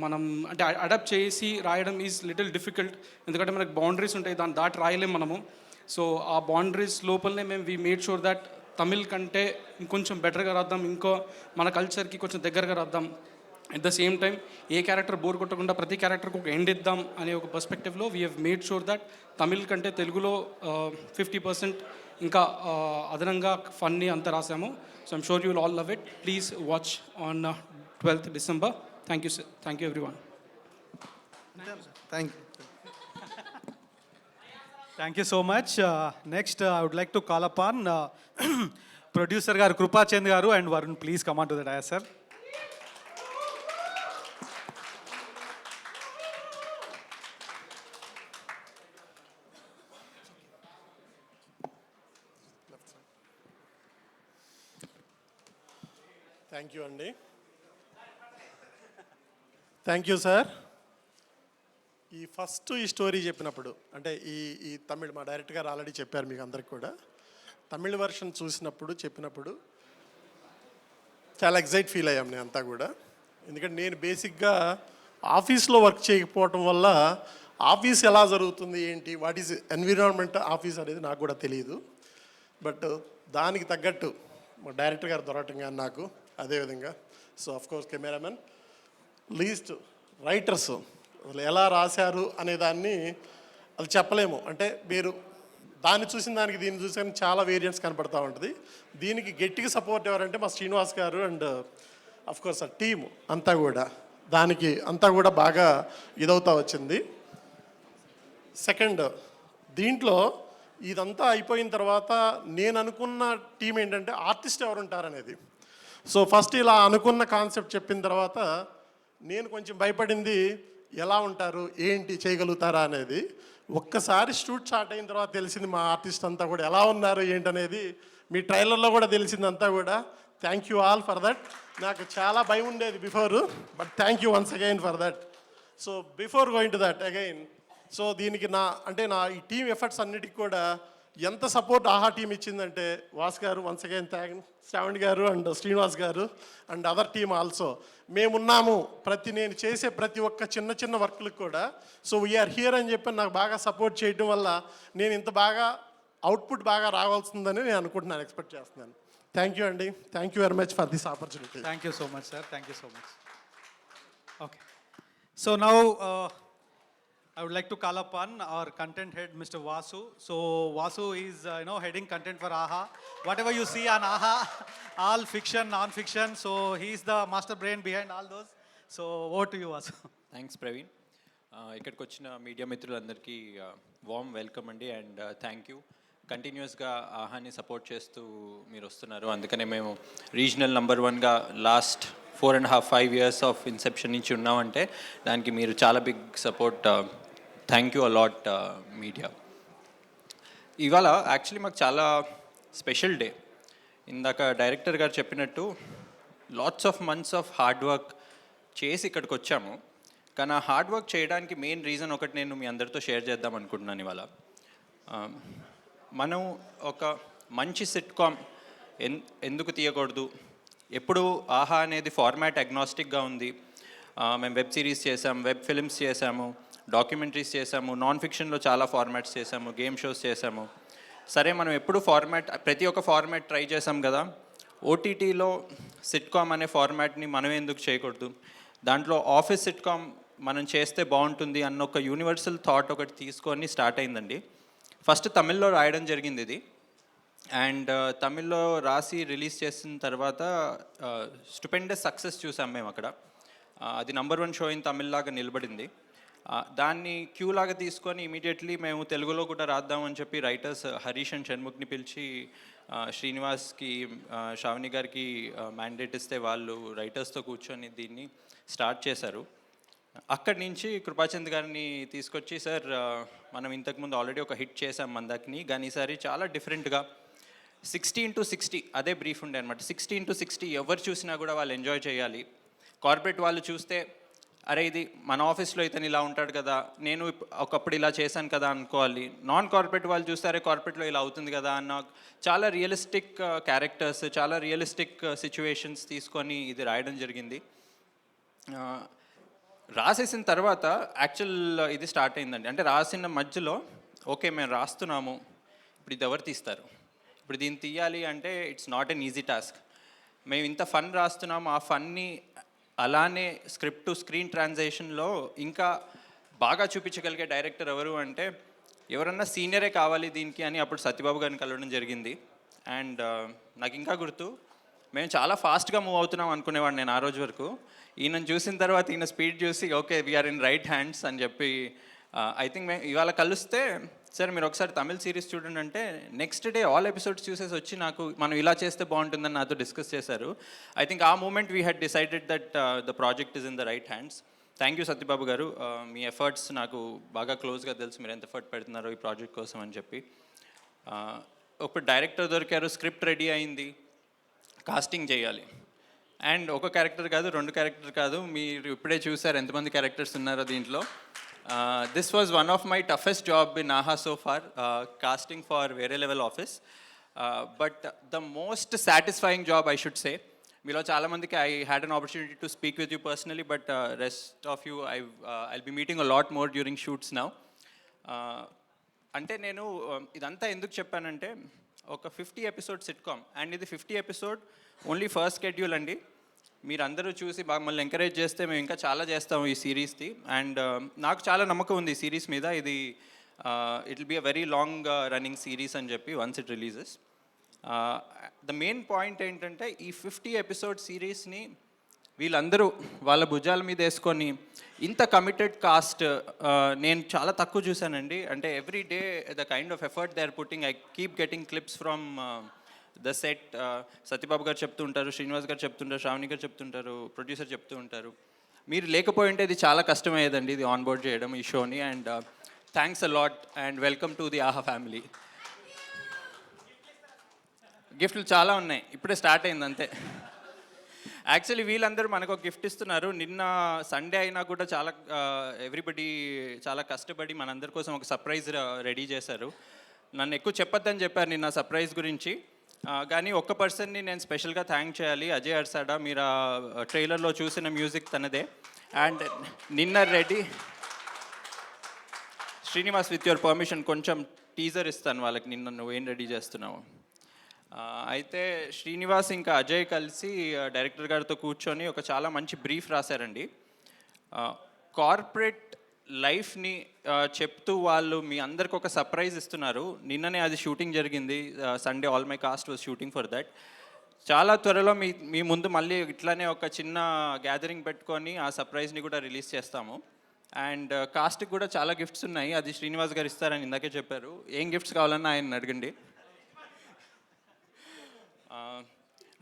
మనం అంటే అడాప్ట్ చేసి రాయడం ఈజ్ లిటిల్ డిఫికల్ట్, ఎందుకంటే మనకు బౌండరీస్ ఉంటాయి, దాన్ని దాటి రాయలేం మనము. సో ఆ బౌండరీస్ లోపలనే మేము we made sure that Tamil కంటే ఇంకొంచెం బెటర్గా రాద్దాం, ఇంకో మన కల్చర్కి కొంచెం దగ్గరగా రాద్దాం. At the same time a character bore కొట్టకుండా ప్రతి క్యారెక్టర్కి ఒక ఎండ్ ఇద్దాం అనే ఒక పర్స్పెక్టివ్లో we have made sure that Tamil కంటే తెలుగులో 50% ఇంకా అదనంగా ఫన్నీ అంతా రాసాము. So I'm sure you will all love it. Please watch on 12th December. Thank you, sir. Thank you, everyone. Thank you so much. Next, I would like to call upon producer garu Krupa Chand garu and Varun. Please come on to the dais, sir. Thank you అండి. Thank you sir. ఈ స్టోరీ చెప్పినప్పుడు అంటే ఈ తమిళ్ మా డైరెక్టర్ గారు ఆల్రెడీ చెప్పారు మీకు అందరికి కూడా. తమిళ్ వెర్షన్ చెప్పినప్పుడు చాలా ఎగ్జైట్ ఫీల్ అయ్యాం నేను అంతా కూడా. ఎందుకంటే నేను బేసిక్గా ఆఫీస్లో వర్క్ చేయకపోవటం వల్ల ఆఫీస్ ఎలా జరుగుతుంది ఏంటి వాట్ ఈజ్ ఎన్విరాన్మెంట్ ఆఫీస్ అనేది నాకు కూడా తెలియదు. బట్ దానికి తగ్గట్టు మా డైరెక్టర్ గారు దొరకటం కానీ నాకు అదేవిధంగా so of course cameraman least writers అసలు ఎలా రాశారు అనే దాన్ని అది చెప్పలేము. అంటే మీరు దాన్ని చూసిన దానికి దీన్ని చూసిన చాలా వేరియంట్స్ కనపడతా ఉంటుంది. దీనికి గట్టిగా సపోర్ట్ ఎవరంటే మా శ్రీనివాస్ గారు అండ్ అఫ్కోర్స్ ఆ టీమ్ అంతా కూడా దానికి అంతా కూడా బాగా ఇదవుతా వచ్చింది. సెకండ్ దీంట్లో ఇదంతా అయిపోయిన తర్వాత నేను అనుకున్న టీం ఏంటంటే ఆర్టిస్ట్ ఎవరు ఉంటారనేది. సో ఫస్ట్ ఇలా అనుకున్న కాన్సెప్ట్ చెప్పిన తర్వాత నేను కొంచెం భయపడింది ఎలా ఉంటారు ఏంటి చేయగలుగుతారా అనేది. ఒక్కసారి షూట్ స్టార్ట్ అయిన తర్వాత తెలిసింది మా ఆర్టిస్ట్ అంతా కూడా ఎలా ఉన్నారు ఏంటనేది మీ ట్రైలర్లో కూడా తెలిసిందంతా కూడా. Thank you all for that. నాకు చాలా భయం ఉండేది before, but thank you once again for that. So before going to that again so దీనికి నా ఈ టీమ్ ఎఫర్ట్స్ అన్నిటికి కూడా ఎంత సపోర్ట్ ఆహా టీం ఇచ్చిందంటే వాస్ గారు వన్స్ అగైన్ థ్యాంక్, శ్రావణ్ గారు అండ్ శ్రీనివాస్ గారు అండ్ అదర్ టీమ్ ఆల్సో. మేమున్నాము నేను చేసే ప్రతి ఒక్క చిన్న వర్క్లకు కూడా. సో వీఆర్ హియర్ అని చెప్పి నాకు బాగా సపోర్ట్ చేయడం వల్ల నేను ఇంత బాగా అవుట్పుట్ బాగా రావాల్సిందని నేను అనుకుంటున్నాను, ఎక్స్పెక్ట్ చేస్తున్నాను. థ్యాంక్ యూ అండి. Thank you very much for this opportunity. Thank you so much, sir. Thank you so much. Okay. So now I would like to call upon our content head, Mr. Vasu. So Vasu is, heading content for AHA. Whatever you see on AHA, all fiction, non-fiction. So he is the master brain behind all those. So over to you, Vasu. Thanks Praveen. ఇక్కడికి వచ్చిన మీడియా మిత్రులందరికీ వామ్ వెల్కమ్ అండి అండ్ థ్యాంక్ యూ. కంటిన్యూస్గా ఆహాని సపోర్ట్ చేస్తూ మీరు వస్తున్నారు. అందుకనే మేము రీజనల్ నంబర్ 1గా లాస్ట్ 4.5 years ఆఫ్ ఇన్సెప్షన్ నుంచి ఉన్నామంటే దానికి మీరు చాలా big support. Thank you a lot media. ఇవాళ యాక్చువల్లీ మాకు చాలా స్పెషల్ డే. ఇందాక డైరెక్టర్ గారు చెప్పినట్టు lots of months of hard work చేసి ఇక్కడికి వచ్చాము. కానీ ఆ హార్డ్ వర్క్ చేయడానికి మెయిన్ రీజన్ ఒకటి నేను మీ అందరితో షేర్ చేద్దాం అనుకుంటున్నాను ఇవాళ. మనం ఒక మంచి సిట్కామ్ ఎందుకు తీయకూడదు? ఎప్పుడు ఆహా అనేది ఫార్మాట్ అగ్నాస్టిక్గా ఉంది. మేము వెబ్ సిరీస్ చేసాము, వెబ్ ఫిల్మ్స్ చేసాము, డాక్యుమెంటరీస్ చేసాము, నాన్ ఫిక్షన్లో చాలా ఫార్మాట్స్ చేసాము, గేమ్ షోస్ చేసాము. సరే మనం ఎప్పుడు ప్రతి ఒక్క ఫార్మాట్ ట్రై చేసాం కదా, ఓటీటీలో సిట్కామ్ అనే ఫార్మాట్ని మనం ఎందుకు చేయకూడదు? దాంట్లో ఆఫీస్ సిట్కామ్ మనం చేస్తే బాగుంటుంది అన్న ఒక యూనివర్సల్ థాట్ ఒకటి తీసుకొని స్టార్ట్ అయిందండి. ఫస్ట్ తమిళ్లో రాయడం జరిగింది ఇది. అండ్ తమిళ్లో రాసి రిలీజ్ చేసిన తర్వాత స్టూపెండస్ సక్సెస్ చూసాం మేము అక్కడ. అది నంబర్ 1 షో ఇన్ తమిళ్ లాగా నిలబడింది. దాన్ని క్యూ లాగా తీసుకొని ఇమీడియట్లీ మేము తెలుగులో కూడా రాద్దామని చెప్పి రైటర్స్ హరీష్ అండ్ షణ్ముఖ్ని పిలిచి శ్రీనివాస్కి, శ్రావణి గారికి మ్యాండేట్ ఇస్తే వాళ్ళు రైటర్స్తో కూర్చొని దీన్ని స్టార్ట్ చేశారు. అక్కడి నుంచి కృపాచంద్ గారిని తీసుకొచ్చి, సార్ మనం ఇంతకుముందు ఆల్రెడీ ఒక హిట్ చేసాం మందాకిని, కానీ ఈసారి చాలా డిఫరెంట్గా 60x60 అదే బ్రీఫ్ ఉండే అనమాట. 60x60 ఎవరు చూసినా కూడా వాళ్ళు ఎంజాయ్ చేయాలి. కార్పొరేట్ వాళ్ళు చూస్తే అరే ఇది మన ఆఫీస్లో ఇతను ఇలా ఉంటాడు కదా, నేను ఒకప్పుడు ఇలా చేశాను కదా అనుకోవాలి. నాన్ కార్పొరేట్ వాళ్ళు చూస్తే అరే కార్పొరేట్లో ఇలా అవుతుంది కదా అన్న చాలా రియలిస్టిక్ క్యారెక్టర్స్, చాలా రియలిస్టిక్ సిచ్యువేషన్స్ తీసుకొని ఇది రాయడం జరిగింది. రాసేసిన తర్వాత యాక్చువల్ ఇది స్టార్ట్ అయిందండి. అంటే రాసిన మధ్యలో ఓకే మేము రాస్తున్నాము, ఇప్పుడు ఇది ఎవరు తీస్తారు, ఇప్పుడు దీన్ని తీయాలి అంటే it's not an easy task. మేము ఇంత ఫన్ రాస్తున్నాము, ఆ ఫన్ని అలానే స్క్రిప్ట్ టు స్క్రీన్ ట్రాన్స్లేషన్లో ఇంకా బాగా చూపించగలిగే డైరెక్టర్ ఎవరు అంటే ఎవరన్నా సీనియరే కావాలి దీనికి అని అప్పుడు సత్యబాబు గారిని కలవడం జరిగింది. అండ్ నాకు ఇంకా గుర్తు, మేము చాలా ఫాస్ట్గా మూవ్ అవుతున్నాం అనుకునేవాడు నేను ఆ రోజు వరకు. ఈయనను చూసిన తర్వాత ఈయన స్పీడ్ చూసి okay we're in right hands అని చెప్పి ఐ థింక్ మేము ఇవాళ కలిస్తే సార్ మీరు ఒకసారి తమిళ్ సిరీస్ చూడండి అంటే నెక్స్ట్ డే ఆల్ ఎపిసోడ్స్ చూసేసి వచ్చి నాకు మనం ఇలా చేస్తే బాగుంటుందని నాతో డిస్కస్ చేశారు. ఐ థింక్ ఆ moment we had decided that the project is in the right hands. Thank you Satyababu garu, మీ ఎఫర్ట్స్ నాకు బాగా క్లోజ్గా తెలుసు, మీరు ఎంత ఎఫర్ట్ పెడుతున్నారో ఈ ప్రాజెక్ట్ కోసం అని చెప్పి. ఒక డైరెక్టర్ దొరికారు, స్క్రిప్ట్ రెడీ అయింది, కాస్టింగ్ చేయాలి. అండ్ ఒక క్యారెక్టర్ కాదు, 2 క్యారెక్టర్ కాదు, మీరు ఇప్పుడే చూసారు ఎంతమంది క్యారెక్టర్స్ ఉన్నారో దీంట్లో. This was one of my toughest job in ఆహా సో ఫార్, కాస్టింగ్ ఫార్ వేరే level office. But the most satisfying job I should say. మీలో చాలామందికి I had an opportunity to speak with you personally, but rest of you I'll be meeting a lot more during shoots now. అంటే నేను ఇదంతా ఎందుకు చెప్పానంటే ఒక 50 episode సిట్కామ్ అండ్ ఇది 50 episode ఓన్లీ ఫస్ట్ షెడ్యూల్ అండి. మీరందరూ చూసి బాగా మళ్ళీ ఎంకరేజ్ చేస్తే మేము ఇంకా చాలా చేస్తాము ఈ సిరీస్ది. అండ్ నాకు చాలా నమ్మకం ఉంది ఈ సిరీస్ మీద. ఇది it will be a very long running series అని చెప్పి once it releases. The main point ఏంటంటే ఈ 50 episode సిరీస్ని వీళ్ళందరూ వాళ్ళ భుజాల మీద వేసుకొని ఇంత కమిటెడ్ కాస్ట్ నేను చాలా తక్కువ చూశానండి. అంటే every day the kind of effort they are putting, I keep getting clips from the set. Satyababu garu చెప్తూ ఉంటారు, శ్రీనివాస్ గారు చెప్తుంటారు, శ్రావణి గారు చెప్తుంటారు, ప్రొడ్యూసర్ చెప్తూ ఉంటారు. మీరు లేకపోయి ఉంటే ఇది చాలా కష్టమయ్యేదండి ఇది ఆన్బోర్డ్ చేయడం ఈ షోని. And thanks a lot and welcome to the ఆహా ఫ్యామిలీ. గిఫ్ట్లు చాలా ఉన్నాయి, ఇప్పుడే స్టార్ట్ అయింది అంతే. యాక్చువల్లీ వీళ్ళందరూ మనకు ఒక గిఫ్ట్ ఇస్తున్నారు. నిన్న సండే అయినా కూడా చాలా ఎవ్రీబడి చాలా కష్టపడి మనందరి కోసం ఒక సర్ప్రైజ్ రెడీ చేశారు. నన్ను ఎక్కువ చెప్పొద్దని చెప్పారు నిన్న సర్ప్రైజ్ గురించి, కానీ ఒక్క పర్సన్ని నేను స్పెషల్గా థ్యాంక్ చేయాలి, అజయ్ అర్సాడా. మీరు ఆ ట్రైలర్లో చూసిన మ్యూజిక్ తనదే. అండ్ నిన్న ready Srinivas with your permission కొంచెం టీజర్ ఇస్తాను వాళ్ళకి, నిన్న నువ్వేం రెడీ చేస్తున్నావు. అయితే శ్రీనివాస్ ఇంకా అజయ్ కలిసి డైరెక్టర్ గారితో కూర్చొని ఒక చాలా మంచి బ్రీఫ్ రాశారండి. కార్పొరేట్ లైఫ్ని చెప్తూ వాళ్ళు మీ అందరికి ఒక సర్ప్రైజ్ ఇస్తున్నారు. నిన్ననే అది షూటింగ్ జరిగింది, Sunday all my cast was shooting for that. చాలా త్వరలో మీ ముందు మళ్ళీ ఇట్లానే ఒక చిన్న గ్యాదరింగ్ పెట్టుకొని ఆ సర్ప్రైజ్ని కూడా రిలీజ్ చేస్తాము. అండ్ కాస్ట్కి కూడా చాలా గిఫ్ట్స్ ఉన్నాయి, అది శ్రీనివాస్ గారు ఇస్తారని ఇందాకే చెప్పారు. ఏం గిఫ్ట్స్ కావాలన్నా ఆయన అడగండి.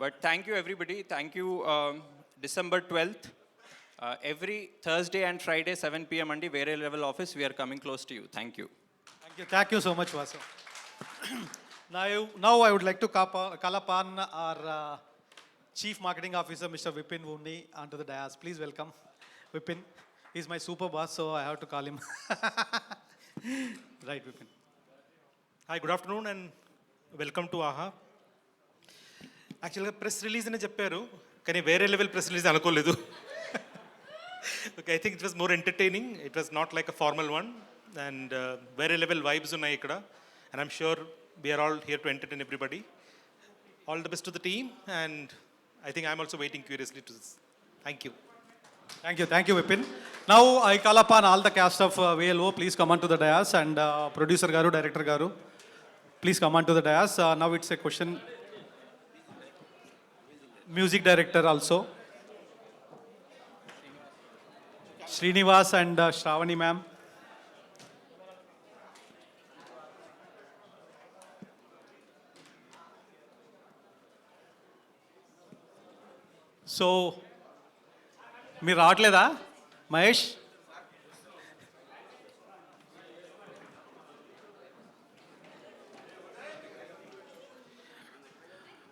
But thank you everybody, thank you. December 12th, every Thursday and Friday 7 PM అండి, వేరే level office, we're coming close to you. Thank you. Thank you so much, Vasu. Now I would like to call upon our Chief Marketing Officer, Mr. Vipin Wundi, onto the dais. Please welcome Vipin. He's my super boss, so I have to call him. Right, Vipin. Hi, good afternoon and welcome to AHA. యాక్చువల్గా ప్రెస్ రిలీజ్ అని చెప్పారు, కానీ వేరే లెవెల్ ప్రెస్ రిలీజ్ అనుకోలేదు. Okay, I think it was more entertaining, it was not like a formal one, and వేరే లెవెల్ వైబ్స్ ఉన్నాయి ఇక్కడ, and I'm sure we're all here to entertain everybody. All the best to the team, and I think I'm also waiting curiously to this. Thank you. Thank you, Vipin. Now I call upon all the cast of VLO, please come on to the dais, and producer garu, director garu, please come on to the dais. Now it's a question. Music director also, Srinivas and Shravani ma'am. So, మీరు రావట్లేదా మహేష్?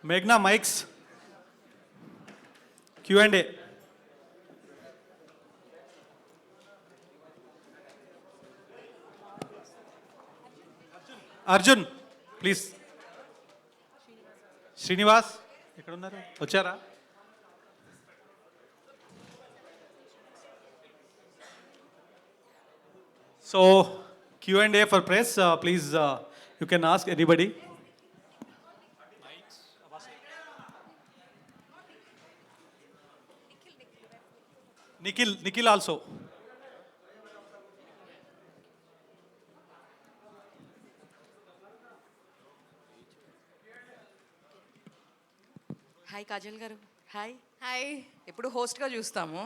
మేఘ్నా mics, Q&A. Arjun please. Srinivas ఎక్కడ ఉన్నారు, వచ్చారా? So Q&A for press, please you can ask anybody. Nikhil also. Hi Kajal గారు. హాయ్. హాయ్. ఎప్పుడు హోస్ట్గా చూస్తాము,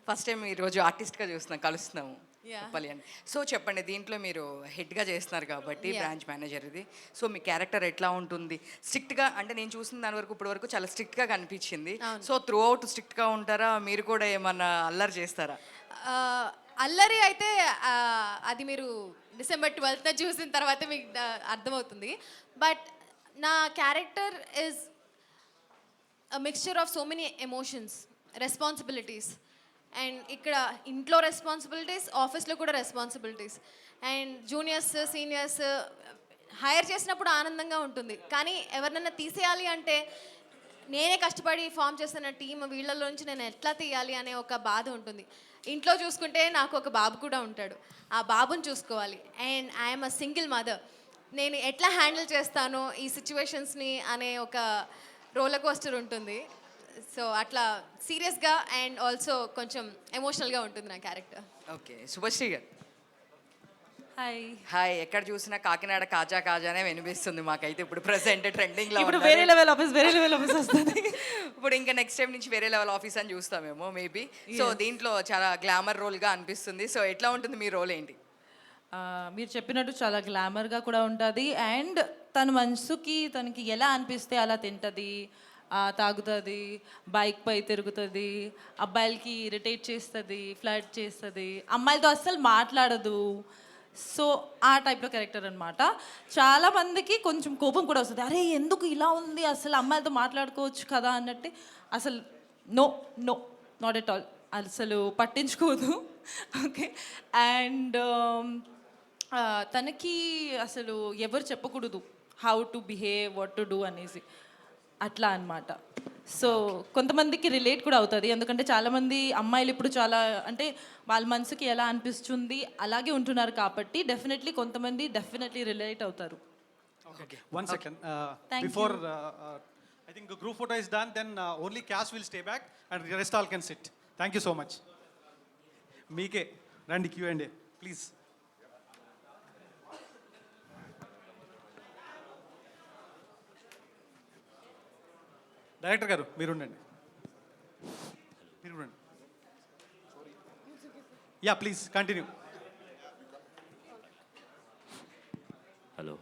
ఫస్ట్ టైం ఈరోజు ఆర్టిస్ట్గా చూస్తున్నాం, కలుస్తున్నాము చెప్పాలి అని. సో చెప్పండి, దీంట్లో మీరు హెడ్గా చేస్తున్నారు కాబట్టి బ్రాంచ్ మేనేజర్ ఇది, సో మీ క్యారెక్టర్ ఎట్లా ఉంటుంది? స్ట్రిక్ట్గా, అంటే నేను చూసిన దాని వరకు ఇప్పటి వరకు చాలా స్ట్రిక్ట్గా కనిపించింది. సో త్రూ అవుట్ స్ట్రిక్ట్గా ఉంటారా, మీరు కూడా ఏమన్నా అల్లరి చేస్తారా? అల్లరి అయితే అది మీరు December 12th చూసిన తర్వాత మీకు అర్థమవుతుంది. బట్ నా character is a mixture of so many emotions, responsibilities, and ఇక్కడ ఇంట్లో రెస్పాన్సిబిలిటీస్, ఆఫీస్లో కూడా responsibilities, and juniors seniors hire చేసినప్పుడు ఆనందంగా ఉంటుంది, కానీ ఎవరినైనా తీసేయాలి అంటే నేనే కష్టపడి ఫామ్ చేస్తున్న టీం వీళ్ళలోంచి నేను ఎట్లా తీయాలి అనే ఒక బాధ ఉంటుంది. ఇంట్లో చూసుకుంటే నాకు ఒక బాబు కూడా ఉంటాడు, ఆ బాబుని చూసుకోవాలి, and I'm a single mother. నేను ఎట్లా హ్యాండిల్ చేస్తాను ఈ సిచ్యువేషన్స్ని అనే ఒక రోలర్ కోస్టర్ ఉంటుంది. సో అట్లా సీరియస్గా అండ్ ఆల్సో కొంచెం ఎమోషనల్గా ఉంటుంది నా క్యారెక్టర్. ఓకే, శుభశ్రీ గారు. హాయ్. హాయ్. ఎక్కడ చూసినా కాకినాడ కాజా కాజానే వినిపిస్తుంది మాకైతే ఇప్పుడు ప్రెసెంట్ ట్రెండింగ్లో. ఇప్పుడు వేరే లెవెల్ ఆఫీస్ వస్తుంది. ఇప్పుడు ఇంకా నెక్స్ట్ టైం నుంచి వేరే లెవెల్ ఆఫీస్ అని చూస్తామేమో మేబీ. సో దీంట్లో చాలా గ్లామర్ రోల్గా అనిపిస్తుంది. సో ఎట్లా ఉంటుంది మీ రోల్ ఏంటి? మీరు చెప్పినట్టు చాలా గ్లామర్గా కూడా ఉంటుంది, అండ్ తన మనసుకి తనకి ఎలా అనిపిస్తే అలా తింటుంది, తాగుతుంది, బైక్ పై తిరుగుతుంది, అబ్బాయిలకి ఇరిటేట్ చేస్తుంది, ఫ్లర్ట్ చేస్తుంది, అమ్మాయిలతో అస్సలు మాట్లాడదు. సో ఆ టైప్లో క్యారెక్టర్ అనమాట. చాలామందికి కొంచెం కోపం కూడా వస్తుంది, అరే ఎందుకు ఇలా ఉంది, అసలు అమ్మాయిలతో మాట్లాడుకోవచ్చు కదా అన్నట్టు. అసలు no no not at all, అసలు పట్టించుకోదు. ఓకే, అండ్ తనకి అసలు ఎవరు చెప్పకూడదు how to behave, what to do అనేసి, అట్లా అనమాట. సో కొంతమందికి రిలేట్ కూడా అవుతుంది, ఎందుకంటే చాలామంది అమ్మాయిలు ఇప్పుడు చాలా అంటే వాళ్ళ మనసుకి ఎలా అనిపిస్తుంది అలాగే ఉంటున్నారు కాబట్టి కొంతమంది డెఫినెట్లీ రిలేట్ అవుతారు. Okay. One second. Thank Before I think the group photo is done, then only cast will stay back and the rest all can sit. Thank you so much. Meeke, Randy Q&A, please. Director గారు మీరు ఉండండి. Yeah please continue. హలో.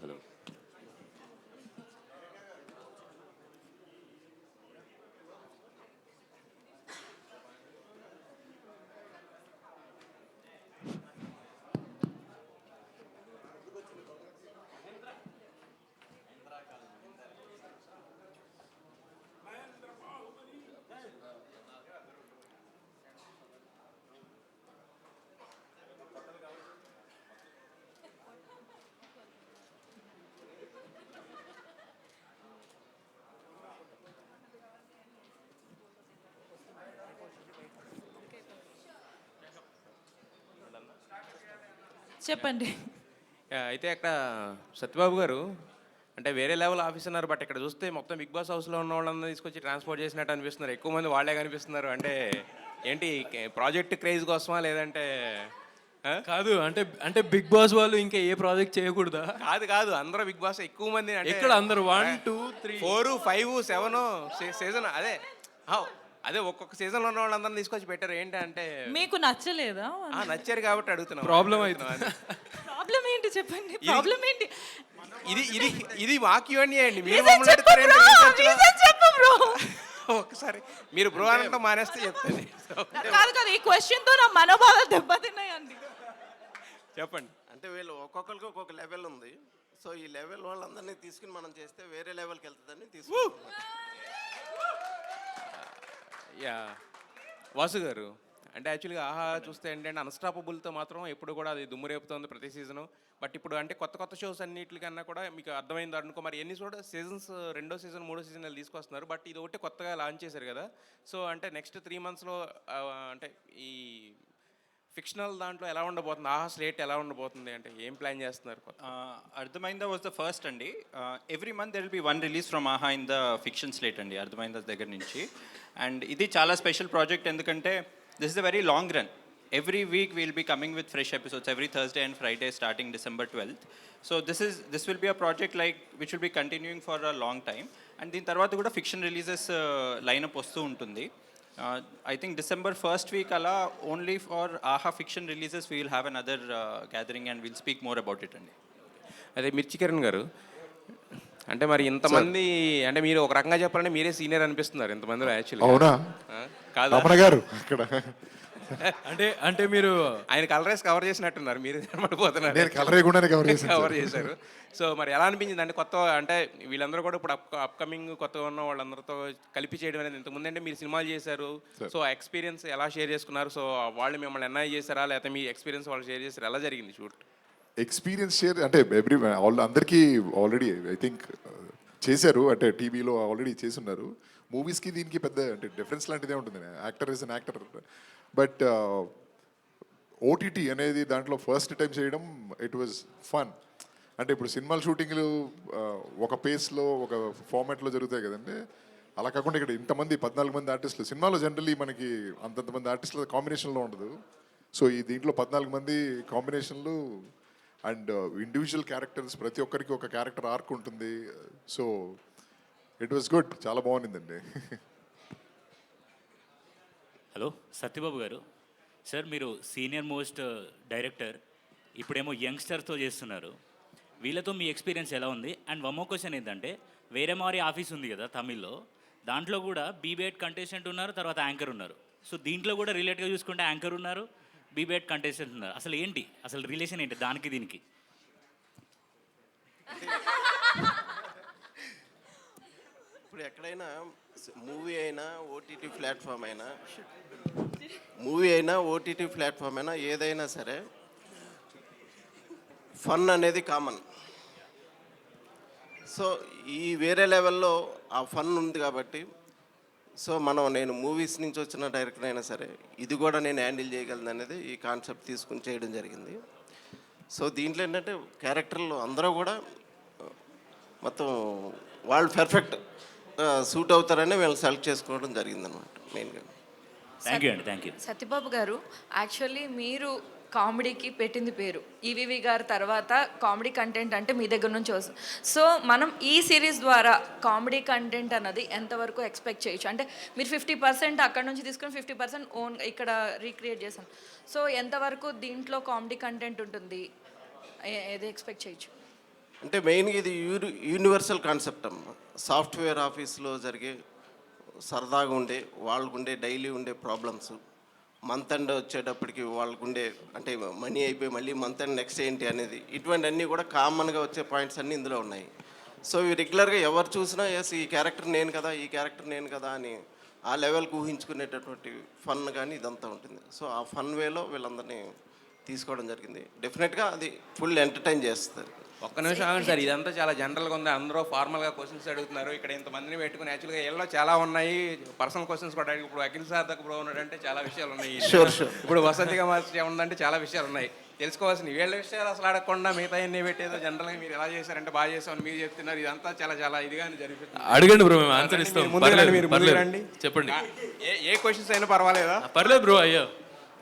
చెప్పండి. అయితే అక్కడ సత్యబాబు గారు అంటే వేరే లెవెల్ ఆఫీస్ ఉన్నారు, బట్ ఇక్కడ చూస్తే మొత్తం బిగ్ బాస్ హౌస్లో ఉన్న వాళ్ళందరూ తీసుకొచ్చి ట్రాన్స్పోర్ట్ చేసినట్టు అనిపిస్తున్నారు. ఎక్కువ మంది వాళ్ళే కనిపిస్తున్నారు. అంటే ఏంటి ప్రాజెక్ట్ క్రేజ్ కోసమా లేదంటే కాదు అంటే బిగ్ బాస్ వాళ్ళు ఇంకా ఏ ప్రాజెక్ట్ చేయకూడదా? కాదు అందరూ బిగ్ బాస్ ఎక్కువ మంది ఎక్కడ అందరూ 1 2 3 4 5 7 సీజన్ అదే ఒక్కొక్క సీజన్లో ఉన్న వాళ్ళందరినీ తీసుకొచ్చి పెట్టారు. ఏంటంటే మీకు నచ్చలేదా? నచ్చారు కాబట్టి అడుగుతున్నాం. ప్రాబ్లం అవుతుంది. ప్రాబ్లం ఏంటి చెప్పండి, ప్రాబ్లం ఏంటి? ఇది మాకు ఇవ్వండి అండి. మీరు ఒకసారి మీరు బ్రో అనటం మానేస్తే చెప్తాను. కాదు ఈ క్వశ్చన్తో నా మనోభావాలు దెబ్బతిన్నాయండి. చెప్పండి. అంటే వీళ్ళు ఒక్కొక్కరికి ఒక్కొక్క లెవెల్ ఉంది. సో ఈ లెవెల్ వాళ్ళందరినీ తీసుకుని మనం చేస్తే వేరే లెవెల్కి వెళ్తుందని తీసుకుంటాం. యా వాసు గారు అంటే యాక్చువల్గా ఆహా చూస్తే ఏంటంటే అన్స్టాపబుల్తో మాత్రం ఎప్పుడు కూడా అది దుమ్ము రేపుతుంది ప్రతి సీజను. బట్ ఇప్పుడు అంటే కొత్త షోస్ అన్నిటికన్నా కూడా మీకు అర్థమైంది అనుకో. మరి ఎన్ని కూడా సీజన్స్ 2వ సీజన్ 3వ సీజన్ తీసుకొస్తున్నారు, బట్ ఇది ఒకటి కొత్తగా లాంచ్ చేశారు కదా. సో అంటే నెక్స్ట్ 3 monthsలో అంటే ఈ ఫిక్షనల్ దాంట్లో ఎలా ఉండబోతుంది, ఆహా స్లేట్ ఎలా ఉండబోతుంది, అంటే ఏం ప్లాన్ చేస్తున్నారు? అర్థమైందా వాజ్ ద ఫస్ట్ అండి. Every month there will be 1 release from ఆహా ఇన్ ద ఫిక్షన్ స్లేట్ అండి, అర్థమైందా దగ్గర నుంచి. అండ్ ఇది చాలా స్పెషల్ ప్రాజెక్ట్, ఎందుకంటే this is a very long run. Every week we'll be coming with fresh episodes every Thursday and Friday starting December 12th. So this will be a project like which will be continuing for a long time. And din tarvata kuda fiction releases lineup vastu untundi. I think December 1st week ala only for AHA fiction releases we will have another gathering and we'll speak more about it andi. అదే మిర్చి కిరణ్ గారు అంటే మరి ఇంతమంది అంటే మీరు ఒక రకంగా చెప్పాలంటే మీరే సీనియర్ అనిపిస్తున్నారు ఇంతమందిలో యాక్చువల్లీ. అవునా? కాదు రమణ గారు ఇక్కడ అంటే మీరు ఆయన కలరేస్ కవర్ చేసినట్టున్నారు, మీరు పడిపోతున్నారు. నేను కలర్ వేయకుండానే కవర్ చేశారు. సో మరి ఎలా అనిపించింది అంటే కొత్త అంటే వీళ్ళందరూ కూడా ఇప్పుడు అప్కమింగ్ కొత్తగా ఉన్న వాళ్ళందరితో కలిపి చేయడం అనేది ఇంతకుముందు అంటే మీరు సినిమాలు చేశారు. సో ఆ ఎక్స్పీరియన్స్ ఎలా షేర్ చేసుకున్నారు? సో వాళ్ళు మిమ్మల్ని ఎన్ఐ చేశారా లేకపోతే మీ ఎక్స్పీరియన్స్ వాళ్ళు షేర్ చేశారు? ఎలా జరిగింది షూట్ ఎక్స్పీరియన్స్ షేర్? అంటే అందరికీ ఆల్రెడీ ఐ థింక్ చేశారు, అంటే టీవీలో ఆల్రెడీ చేసున్నారు. మూవీస్కి దీనికి పెద్ద అంటే డిఫరెన్స్ లాంటిదే ఉంటుంది. Actor is an actor. But OTT అనేది దాంట్లో ఫస్ట్ టైం చేయడం ఇట్ వాజ్ ఫన్. అంటే ఇప్పుడు సినిమాల షూటింగ్లు ఒక పేస్లో ఒక ఫార్మాట్లో జరుగుతాయి కదండి, అలా కాకుండా ఇక్కడ ఇంతమంది 14 మంది ఆర్టిస్టులు. సినిమాలో జనరల్లీ మనకి అంతంతమంది ఆర్టిస్టుల కాంబినేషన్లో ఉండదు. సో ఈ దీంట్లో 14 మంది కాంబినేషన్లు అండ్ ఇండివిజువల్ క్యారెక్టర్స్, ప్రతి ఒక్కరికి ఒక క్యారెక్టర్ ఆర్క్ ఉంటుంది. సో ఇట్ వాస్ గుడ్, చాలా బాగుండిందండి. హలో సత్యబాబు గారు సార్, మీరు సీనియర్ మోస్ట్ డైరెక్టర్, ఇప్పుడేమో యంగ్స్టర్స్తో చేస్తున్నారు. వీళ్ళతో మీ ఎక్స్పీరియన్స్ ఎలా ఉంది? అండ్ వన్ మోర్ క్వశ్చన్ ఏంటంటే, వేరే మారి ఆఫీస్ ఉంది కదా తమిళ్లో, దాంట్లో కూడా బీబేట్ కంటెస్టెంట్ ఉన్నారు, తర్వాత యాంకర్ ఉన్నారు. సో దీంట్లో కూడా రిలేట్గా చూసుకుంటే యాంకర్ ఉన్నారు, బీబేట్ కంటెస్టెంట్ ఉన్నారు. అసలు ఏంటి అసలు రిలేషన్ ఏంటి దానికి దీనికి? ఇప్పుడు ఎక్కడైనా మూవీ అయినా ఓటీటీ ప్లాట్ఫామ్ అయినా ఏదైనా సరే ఫన్ అనేది కామన్. సో ఈ వేరే లెవెల్లో ఆ ఫన్ ఉంది కాబట్టి సో నేను మూవీస్ నుంచి వచ్చిన డైరెక్టర్ అయినా సరే ఇది కూడా నేను హ్యాండిల్ చేయగలను అనేది ఈ కాన్సెప్ట్ తీసుకుని చేయడం జరిగింది. సో దీంట్లో ఏంటంటే క్యారెక్టర్లు అందరూ కూడా మొత్తం వాళ్ళు పర్ఫెక్ట్ సూట్ అవుతారని వీళ్ళు సెలెక్ట్ చేసుకోవడం జరిగిందనమాట మెయిన్గా. థ్యాంక్ యూ అండి, థ్యాంక్ యూ. సత్యబాబు గారు, యాక్చువల్లీ మీరు కామెడీకి పెట్టింది పేరు. ఈవీవి గారి తర్వాత కామెడీ కంటెంట్ అంటే మీ దగ్గర నుంచి వస్తుంది. సో మనం ఈ సిరీస్ ద్వారా కామెడీ కంటెంట్ అన్నది ఎంతవరకు ఎక్స్పెక్ట్ చేయొచ్చు? అంటే మీరు 50% అక్కడ నుంచి తీసుకుని 50% ఓన్ ఇక్కడ రీక్రియేట్ చేశాను. సో ఎంతవరకు దీంట్లో కామెడీ కంటెంట్ ఉంటుంది, ఏది ఎక్స్పెక్ట్ చేయొచ్చు? అంటే మెయిన్గా ఇది యూనివర్సల్ కాన్సెప్ట్ అమ్మ. సాఫ్ట్వేర్ ఆఫీస్లో జరిగే సరదాగా ఉండే వాళ్ళకుండే డైలీ ఉండే ప్రాబ్లమ్స్, మంత్ ఎండ్ వచ్చేటప్పటికి వాళ్ళకుండే అంటే మనీ అయిపోయి మళ్ళీ మంత్ ఎండ్ నెక్స్ట్ ఏంటి అనేది, ఇటువంటి అన్నీ కూడా కామన్గా వచ్చే పాయింట్స్ అన్నీ ఇందులో ఉన్నాయి. సో ఇవి రెగ్యులర్గా ఎవరు చూసినా ఎస్ ఈ క్యారెక్టర్ నేను కదా, ఈ క్యారెక్టర్ నేను కదా అని ఆ లెవెల్కి ఊహించుకునేటటువంటి ఫన్ కానీ ఇదంతా ఉంటుంది. సో ఆ ఫన్ వేలో వీళ్ళందరినీ తీసుకోవడం జరిగింది. డెఫినెట్గా అది ఫుల్ ఎంటర్టైన్ చేస్తుంది. ఒక్క నిమిషం ఆగండి సార్, ఇదంతా చాలా జనరల్గా ఉంది. అందరూ ఫార్మల్గా క్వశ్చన్స్ అడుగుతున్నారు. ఇక్కడ ఇంతమందిని పెట్టుకుని యాక్చువల్గా ఎల్లో చాలా ఉన్నాయి, పర్సనల్ క్వశ్చన్స్ కూడా అడిగి. ఇప్పుడు అఖిల్ సార్ దగ్గర బ్రో ఉన్నాడంటే చాలా విషయాలు ఉన్నాయి. ఇప్పుడు వసతిగా మార్చి ఉందంటే చాలా విషయాలు ఉన్నాయి తెలుసుకోవాల్సింది. వీళ్ళ విషయాలు అసలు అడగకుండా మిగతా ఎన్ని పెట్టేదో జనరల్గా మీరు ఎలా చేశారంటే బాగా చేసామని మీరు చెప్తున్నారు. ఇదంతా చాలా చాలా ఇదిగా జరుగుతుంది. అడగండి బ్రో, మేము ఆన్సర్ ఇస్తాం. మీరు ముందు రండి, చెప్పండి. ఏ క్వశ్చన్స్ అయినా పర్వాలేదా? పర్లేదు బ్రో, అయ్యో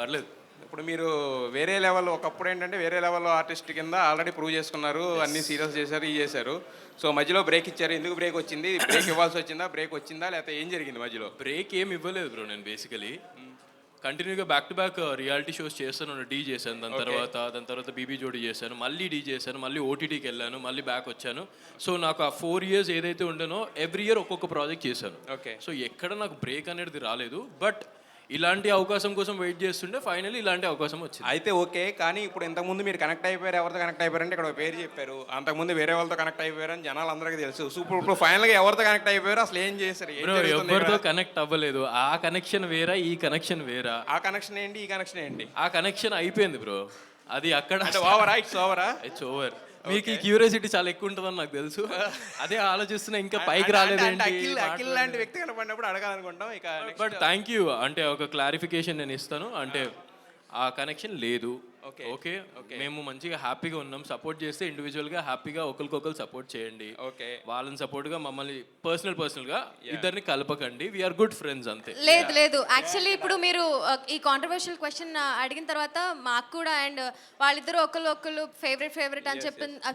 పర్లేదు. ఇప్పుడు మీరు వేరే లెవెల్, ఒకప్పుడు ఏంటంటే వేరే లెవెల్ ఆర్టిస్ట్ కింద ఆల్రెడీ ప్రూవ్ చేసుకున్నారు, అన్ని సీరియల్స్ చేశారు, ఇది చేశారు. సో మధ్యలో బ్రేక్ ఇచ్చారు. ఎందుకు బ్రేక్ వచ్చింది? బ్రేక్ ఇవ్వాల్సి వచ్చిందా? బ్రేక్ వచ్చిందా లేకపోతే ఏం జరిగింది మధ్యలో? బ్రేక్ ఏమి ఇవ్వలేదు బ్రో. నేను బేసికలీ కంటిన్యూగా back to back reality shows చేస్తాను. డీ చేశాను, దాని తర్వాత బీబీ జోడీ చేశాను, మళ్ళీ డీ చేశాను, మళ్ళీ ఓటీటీకి వెళ్ళాను, మళ్ళీ బ్యాక్ వచ్చాను. సో నాకు ఆ 4 years ఏదైతే ఉండనో ఎవ్రీ ఇయర్ ఒక్కొక్క ప్రాజెక్ట్ చేశాను. ఓకే. సో ఎక్కడ నాకు బ్రేక్ అనేది రాలేదు. బట్ ఇలాంటి అవకాశం కోసం వెయిట్ చేస్తుంటే ఫైనల్లీ ఇలాంటి అవకాశం వచ్చింది. అయితే ఓకే, కానీ ఇప్పుడు ఇంతకుముందు మీరు కనెక్ట్ అయిపోయారు, ఎవరితో కనెక్ట్ అయిపోయారంటే ఇక్కడ ఒక పేరు చెప్పారు. అంతకుముందు వేరే వాళ్ళతో కనెక్ట్ అయిపోయారని జనాలు అందరికీ తెలుసు. సో ఇప్పుడు ఫైనల్గా ఎవరితో కనెక్ట్ అయిపోయారు, అసలు ఏం చేశారు? ఎవరితో కనెక్ట్ అవ్వలేదు. ఆ కనెక్షన్ వేరా, ఈ కనెక్షన్ వేరా. ఆ కనెక్షన్ ఏంటి, ఈ కనెక్షన్ ఏంటి? ఆ కనెక్షన్ అయిపోయింది బ్రో. అది అక్కడ ఓవరా? ఇట్స్ ఓవరా? It's over. మీకు ఈ క్యూరియాసిటీ చాలా ఎక్కువ ఉంటుందని నాకు తెలుసు. అదే ఆలోచిస్తున్నా ఇంకా పైకి రాలేదండి. అఖిల్ లాంటి వ్యక్తి కనపడినప్పుడు అడగాలనుకుంటాం. ఇక బట్ థ్యాంక్ యూ. అంటే ఒక క్లారిఫికేషన్ నేను ఇస్తాను. అంటే ఆ కనెక్షన్ లేదు. ఓకే, మేము మంచిగా హ్యాపీగా ఉన్నాం. సపోర్ట్ చేస్తే ఇండివిజువల్గా హ్యాపీగా ఒకరికొకరు సపోర్ట్ చేయండి. ఓకే, వాళ్ళని సపోర్ట్గా మమ్మల్ని పర్సనల్గా ఇద్దరిని కలపకండి. వీఆర్ గుడ్ ఫ్రెండ్స్ అంతే. లేదు యాక్చువల్లీ ఇప్పుడు మీరు ఈ కాంట్రవర్షియల్ క్వశ్చన్ అడిగిన తర్వాత మాకు కూడా అండ్ వాళ్ళిద్దరు ఒకళ్ళు ఫేవరెట్ అని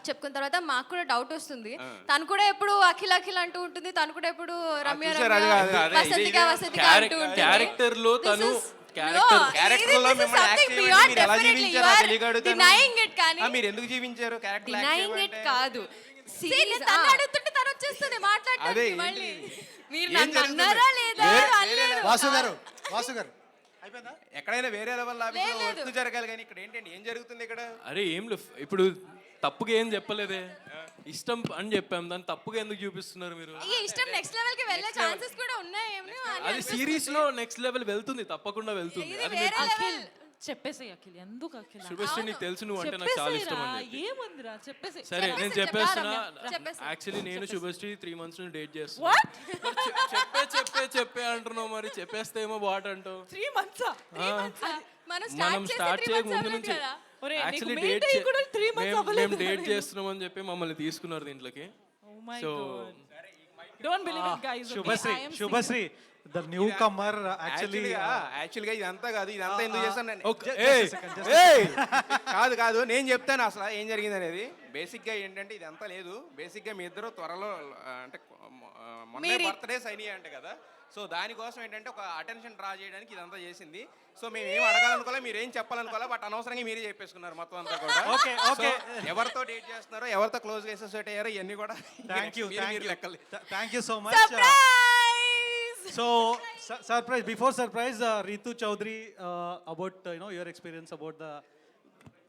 చెప్పుకున్న తర్వాత మాకు కూడా డౌట్ వస్తుంది. తను కూడా ఎప్పుడు అఖిల్ అంటూ ఉంటుంది, తను కూడా ఎప్పుడు రమ్య వసతిగా అంటూ ఉంటుంది. క్యారెక్టర్ లో తను మీరు ఎందుకు జీవించారు కాదు ఎక్కడైనా వేరే లెవెల్ వర్క్ జరగాలి కానీ ఇక్కడ ఏంటండి, ఏం జరుగుతుంది ఇక్కడ? అరే ఏం లేదు, ఇప్పుడు తప్పుగా ఏం చెప్పలేదే, ఇష్టం అని చెప్పాం. దాన్ని తప్పుగా ఎందుకు చూపిస్తున్నారు మీరు? అది సిరీస్ లో నెక్స్ట్ లెవెల్ వెళ్తుంది, తప్పకుండా వెళ్తుంది. చెప్పేసి అఖిల్, ఎందుకు అఖిల్? శుభశ్రీ నీకు తెలుసు నువ్వు అంటే నాకు చాలా ఇష్టం అని. ఏముందిరా చెప్పేసి. సరే నేను చెప్పేస్తున్నా. యాక్చువల్లీ నేను శుభశ్రీ 3 months నుంచి డేట్ చేస్తున్నా. చెప్పే అంటున్నావు, మరి చెప్పేస్తే ఏమో బాట్ అంటావు. 3 months మనం స్టార్ట్ చేయక ముందు నుంచి యాక్చువల్లీ మేము డేట్ చేస్తున్నాం అని చెప్పి మమ్మల్ని తీసుకున్నారు దీంట్లోకి. So don't believe it guys. Subhashree the newcomer యాక్చువల్గా ఇదంతా కాదు, ఇదంతా ఎందుకు చేస్తాను కాదు నేను చెప్తాను అసలు ఏం జరిగింది అనేది. బేసిక్గా ఏంటంటే ఇదంతా లేదు. బేసిక్గా మీ ఇద్దరు త్వరలో అంటే మొన్న బర్త్డేస్ అయినాయి అంటే కదా. సో దానికోసం ఏంటంటే ఒక అటెన్షన్ డ్రా చేయడానికి ఇదంతా చేసింది. సో మేము ఏం అడగాలనుకోలే, మీరు ఏం చెప్పాలనుకోలే, బట్ అనవసరంగా మీరే చెప్పేసుకున్నారు మొత్తం అంతా కూడా. ఓకే ఎవరితో డేట్ చేస్తున్నారో, ఎవరితో క్లోజ్గా అసోసియేట్ అయ్యారో ఇవన్నీ కూడా thank you so much. So surprise, before surprise, Ritu Chaudhary, about your experience about the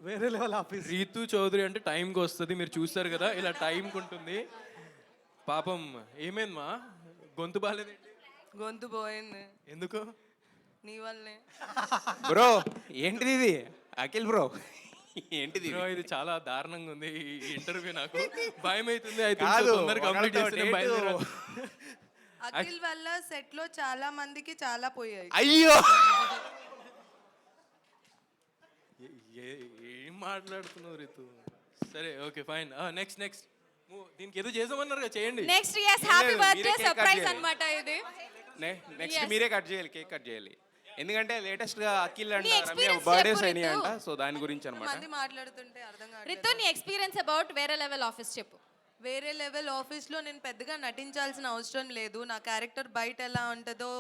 వేరే లెవెల్ ఆఫీస్. రీతు చౌదరి అంటే టైంకి వస్తుంది, మీరు చూస్తారు కదా ఇలా టైంకి ఉంటుంది. పాపం ఏమైందమ్మా, గొంతు బాగాలేదేంటి? గొంతు పోయింది. ఎందుకు? నీ వల్లే బ్రో. ఏంటిది ఇది అఖిల్ బ్రో? ఏంటిది బ్రో? ఇది చాలా దారుణంగా ఉంది ఈ ఇంటర్వ్యూ. నాకు భయం అవుతుంది. అయితే కంప్లీట్ చేస్తే అఖిల్ వల్ల సెట్ లో చాలా మందికి చాలా పోయాయి. అయ్యో ఏం మాట్లాడుతున్నావు రితు? సరే ఓకే ఫైన్. నెక్స్ట్ దీనికి ఏదో చేసామన్నారు కదా, చేయండి. Next yes happy birthday surprise అన్నమాట ఇది. Next Yes. మీరే కట్ చేయాలి, కేక్ కట్ చేయాలి. ఎందుకంటే లేటెస్ట్ గా అఖిల్ అండ్ నీ రమ్య experience బర్త్డేస్ చెప్పు, అయినాయి రితు. అంట, సో దాని గురించి అనమాట. మంది మాట్లాడుతుంటే అర్థం కాదు. రితు నీ ఎక్స్పీరియన్స్ అబౌట్ వేరే లెవెల్ ఆఫీస్ చెప్పు. వేరే లెవెల్ ఆఫీస్లో నేను పెద్దగా నటించాల్సిన అవసరం లేదు. నా క్యారెక్టర్ బయట ఎలా ఉంటుందో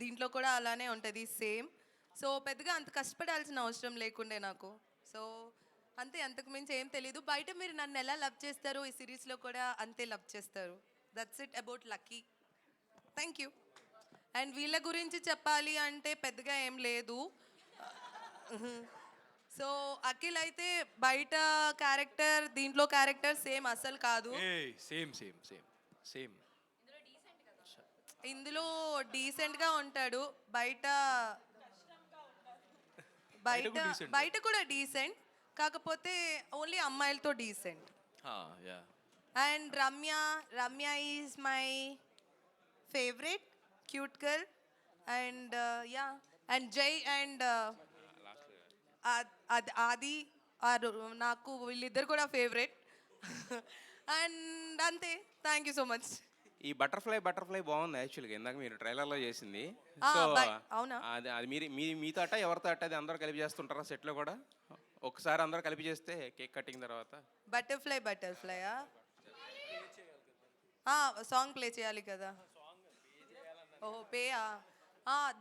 దీంట్లో కూడా అలానే ఉంటుంది సేమ్. సో పెద్దగా అంత కష్టపడాల్సిన అవసరం లేకుండే నాకు. సో అంతే, అంతకు మించి ఏం తెలీదు. బయట మీరు నన్ను ఎలా లవ్ చేస్తారో ఈ సిరీస్లో కూడా అంతే లవ్ చేస్తారు. That's it about lucky. Thank you. And వీళ్ళ గురించి చెప్పాలి అంటే పెద్దగా ఏం లేదు. సో అఖిల్ అయితే బయట క్యారెక్టర్ దీంట్లో క్యారెక్టర్ సేమ్ అస్సలు కాదు. సేమ్ ఇందులో డీసెంట్గా ఉంటాడు, బయట బయట కూడా డీసెంట్, కాకపోతే ఓన్లీ అమ్మాయిలతో decent. And Ramya is my favourite cute girl. And yeah, and జై అండ్ ఆది నాకు వీళ్ళిద్దరు కూడా ఫేవరెట్. అండ్ అంతే, థ్యాంక్ యూ సో మచ్. ఈ బటర్ఫ్లై బాగుంది యాక్చువల్గా, ఇందాక మీరు ట్రైలర్లో చేసింది. ఆ, సో అవునా? అది మీతో అట్ట ఎవరితో అట్ట అది అందరూ కలిపి చేస్తుంటారా సెట్లో కూడా? ఒకసారి అందరూ కలిపి చేస్తే కేక్ కటింగ్ తర్వాత బటర్ఫ్లైయా? సాంగ్ ప్లే చేయాలి కదా. ఓహో పేయా?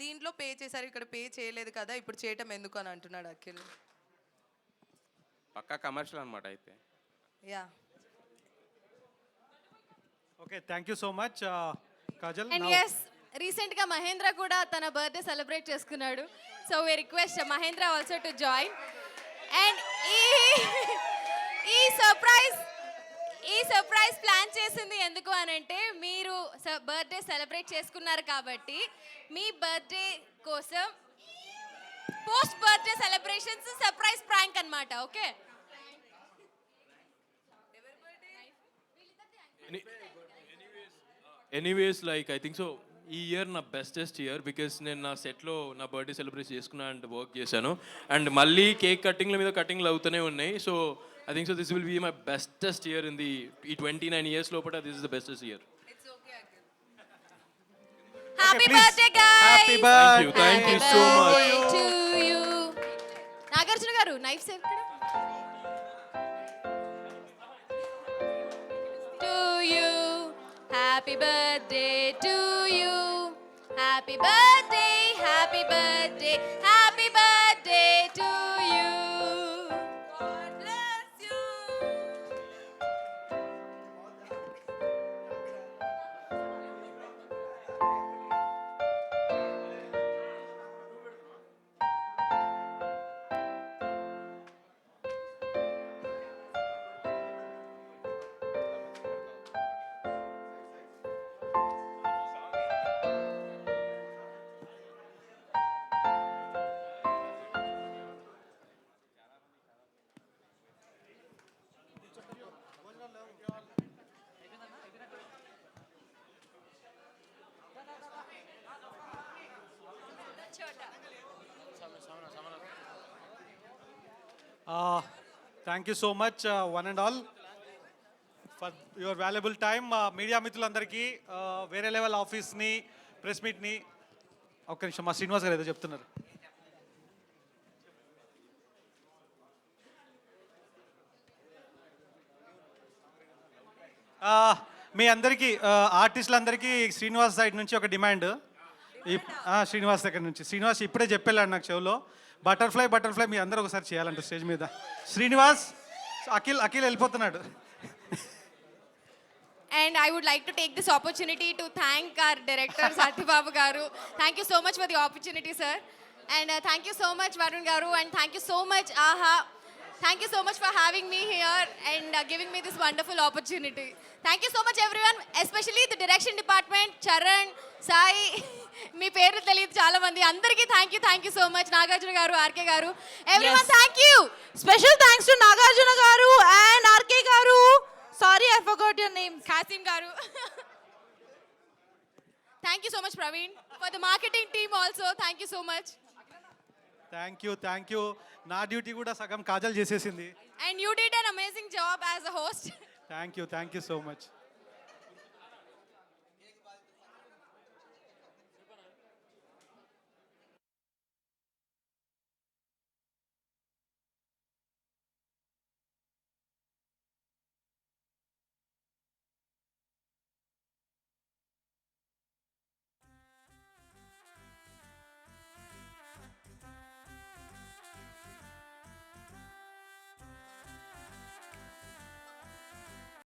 దీంట్లో పే చేశారు, ఇక్కడ పే చేయలేదు కదా, ఇప్పుడు చేయటం ఎందుకు అని అంటున్నాడు అఖిల్. పక్కా కమర్షియల్ అనమాట అయితే. Yeah okay, thank you so much Kajal. And as recent గా మహేంద్ర కూడా తన బర్త్డే సెలబ్రేట్ చేసుకున్నాడు. So we request Mahendra also to join. And ఈ సర్ప్రైజ్ ప్లాన్ చేసింది ఎందుకు అని అంటే, మీరు బర్త్డే సెలబ్రేట్ చేసుకున్నారు కాబట్టి మీ బర్త్డే కోసం post birthday celebrations surprise prank అన్నమాట. Okay, anyways like I think so ఈ ఇయర్ నా బెస్టెస్ట్ ఇయర్, బికాస్ నేను నా సెట్లో నా బర్త్డే సెలబ్రేట్ చేసుకున్నా అండ్ వర్క్ చేశాను. అండ్ మళ్ళీ కేక్ కటింగ్ల మీద కటింగ్లు అవుతూనే ఉన్నాయి. So I think so this will be my bestest year in the 29 years లోపల. This is the bestest year. Happy birthday guys. Happy birthday. Thank you so much. To you. Nagarjuna garu knife save ఇక్కడ. To you. Happy birthday to you. Happy birthday, happy birthday, happy birthday to you. God bless you. Thank you so much one and all for your valuable time. Media మిత్రులందరికీ వేరే లెవెల్ ఆఫీస్ని, ప్రెస్ మీట్ని, ఒక్క నిమిషం మా శ్రీనివాస్ గారు ఏదో చెప్తున్నారు. మీ అందరికీ ఆర్టిస్టులందరికీ శ్రీనివాస్ సైడ్ నుంచి ఒక డిమాండ్. శ్రీనివాస్ దగ్గర నుంచి. శ్రీనివాస్ ఇప్పుడే చెప్పేళ్ళాడు నాకు చెవులో, బటర్ఫ్లై మీ అందరూ ఒకసారి చేయాలంట స్టేజ్ మీద. శ్రీనివాస్, అఖిల్ వెళ్ళిపోతున్నాడు. And I would like to take this opportunity to thank our director Satyababu Garu. Thank you so much for the opportunity, sir. And thank you so much Varun Garu, and thank you so much AHA. Thank you so much for having me here and giving me this wonderful opportunity. Thank you so much everyone, especially the direction department, Charan, Sai, మీ పేర్లు తెలియదు చాలా మంది, అందరికీ thank you so much. Nagarjuna garu, RK garu, everyone thank you. Special thanks to Nagarjuna garu and RK garu. Sorry I forgot your name. Kasim garu. Thank you so much, Praveen. For the marketing team also, thank you so much. Thank you నా డ్యూటీ కూడా సగం కాజల్ చేసేసింది. And you did an amazing job as a host. Thank you so much.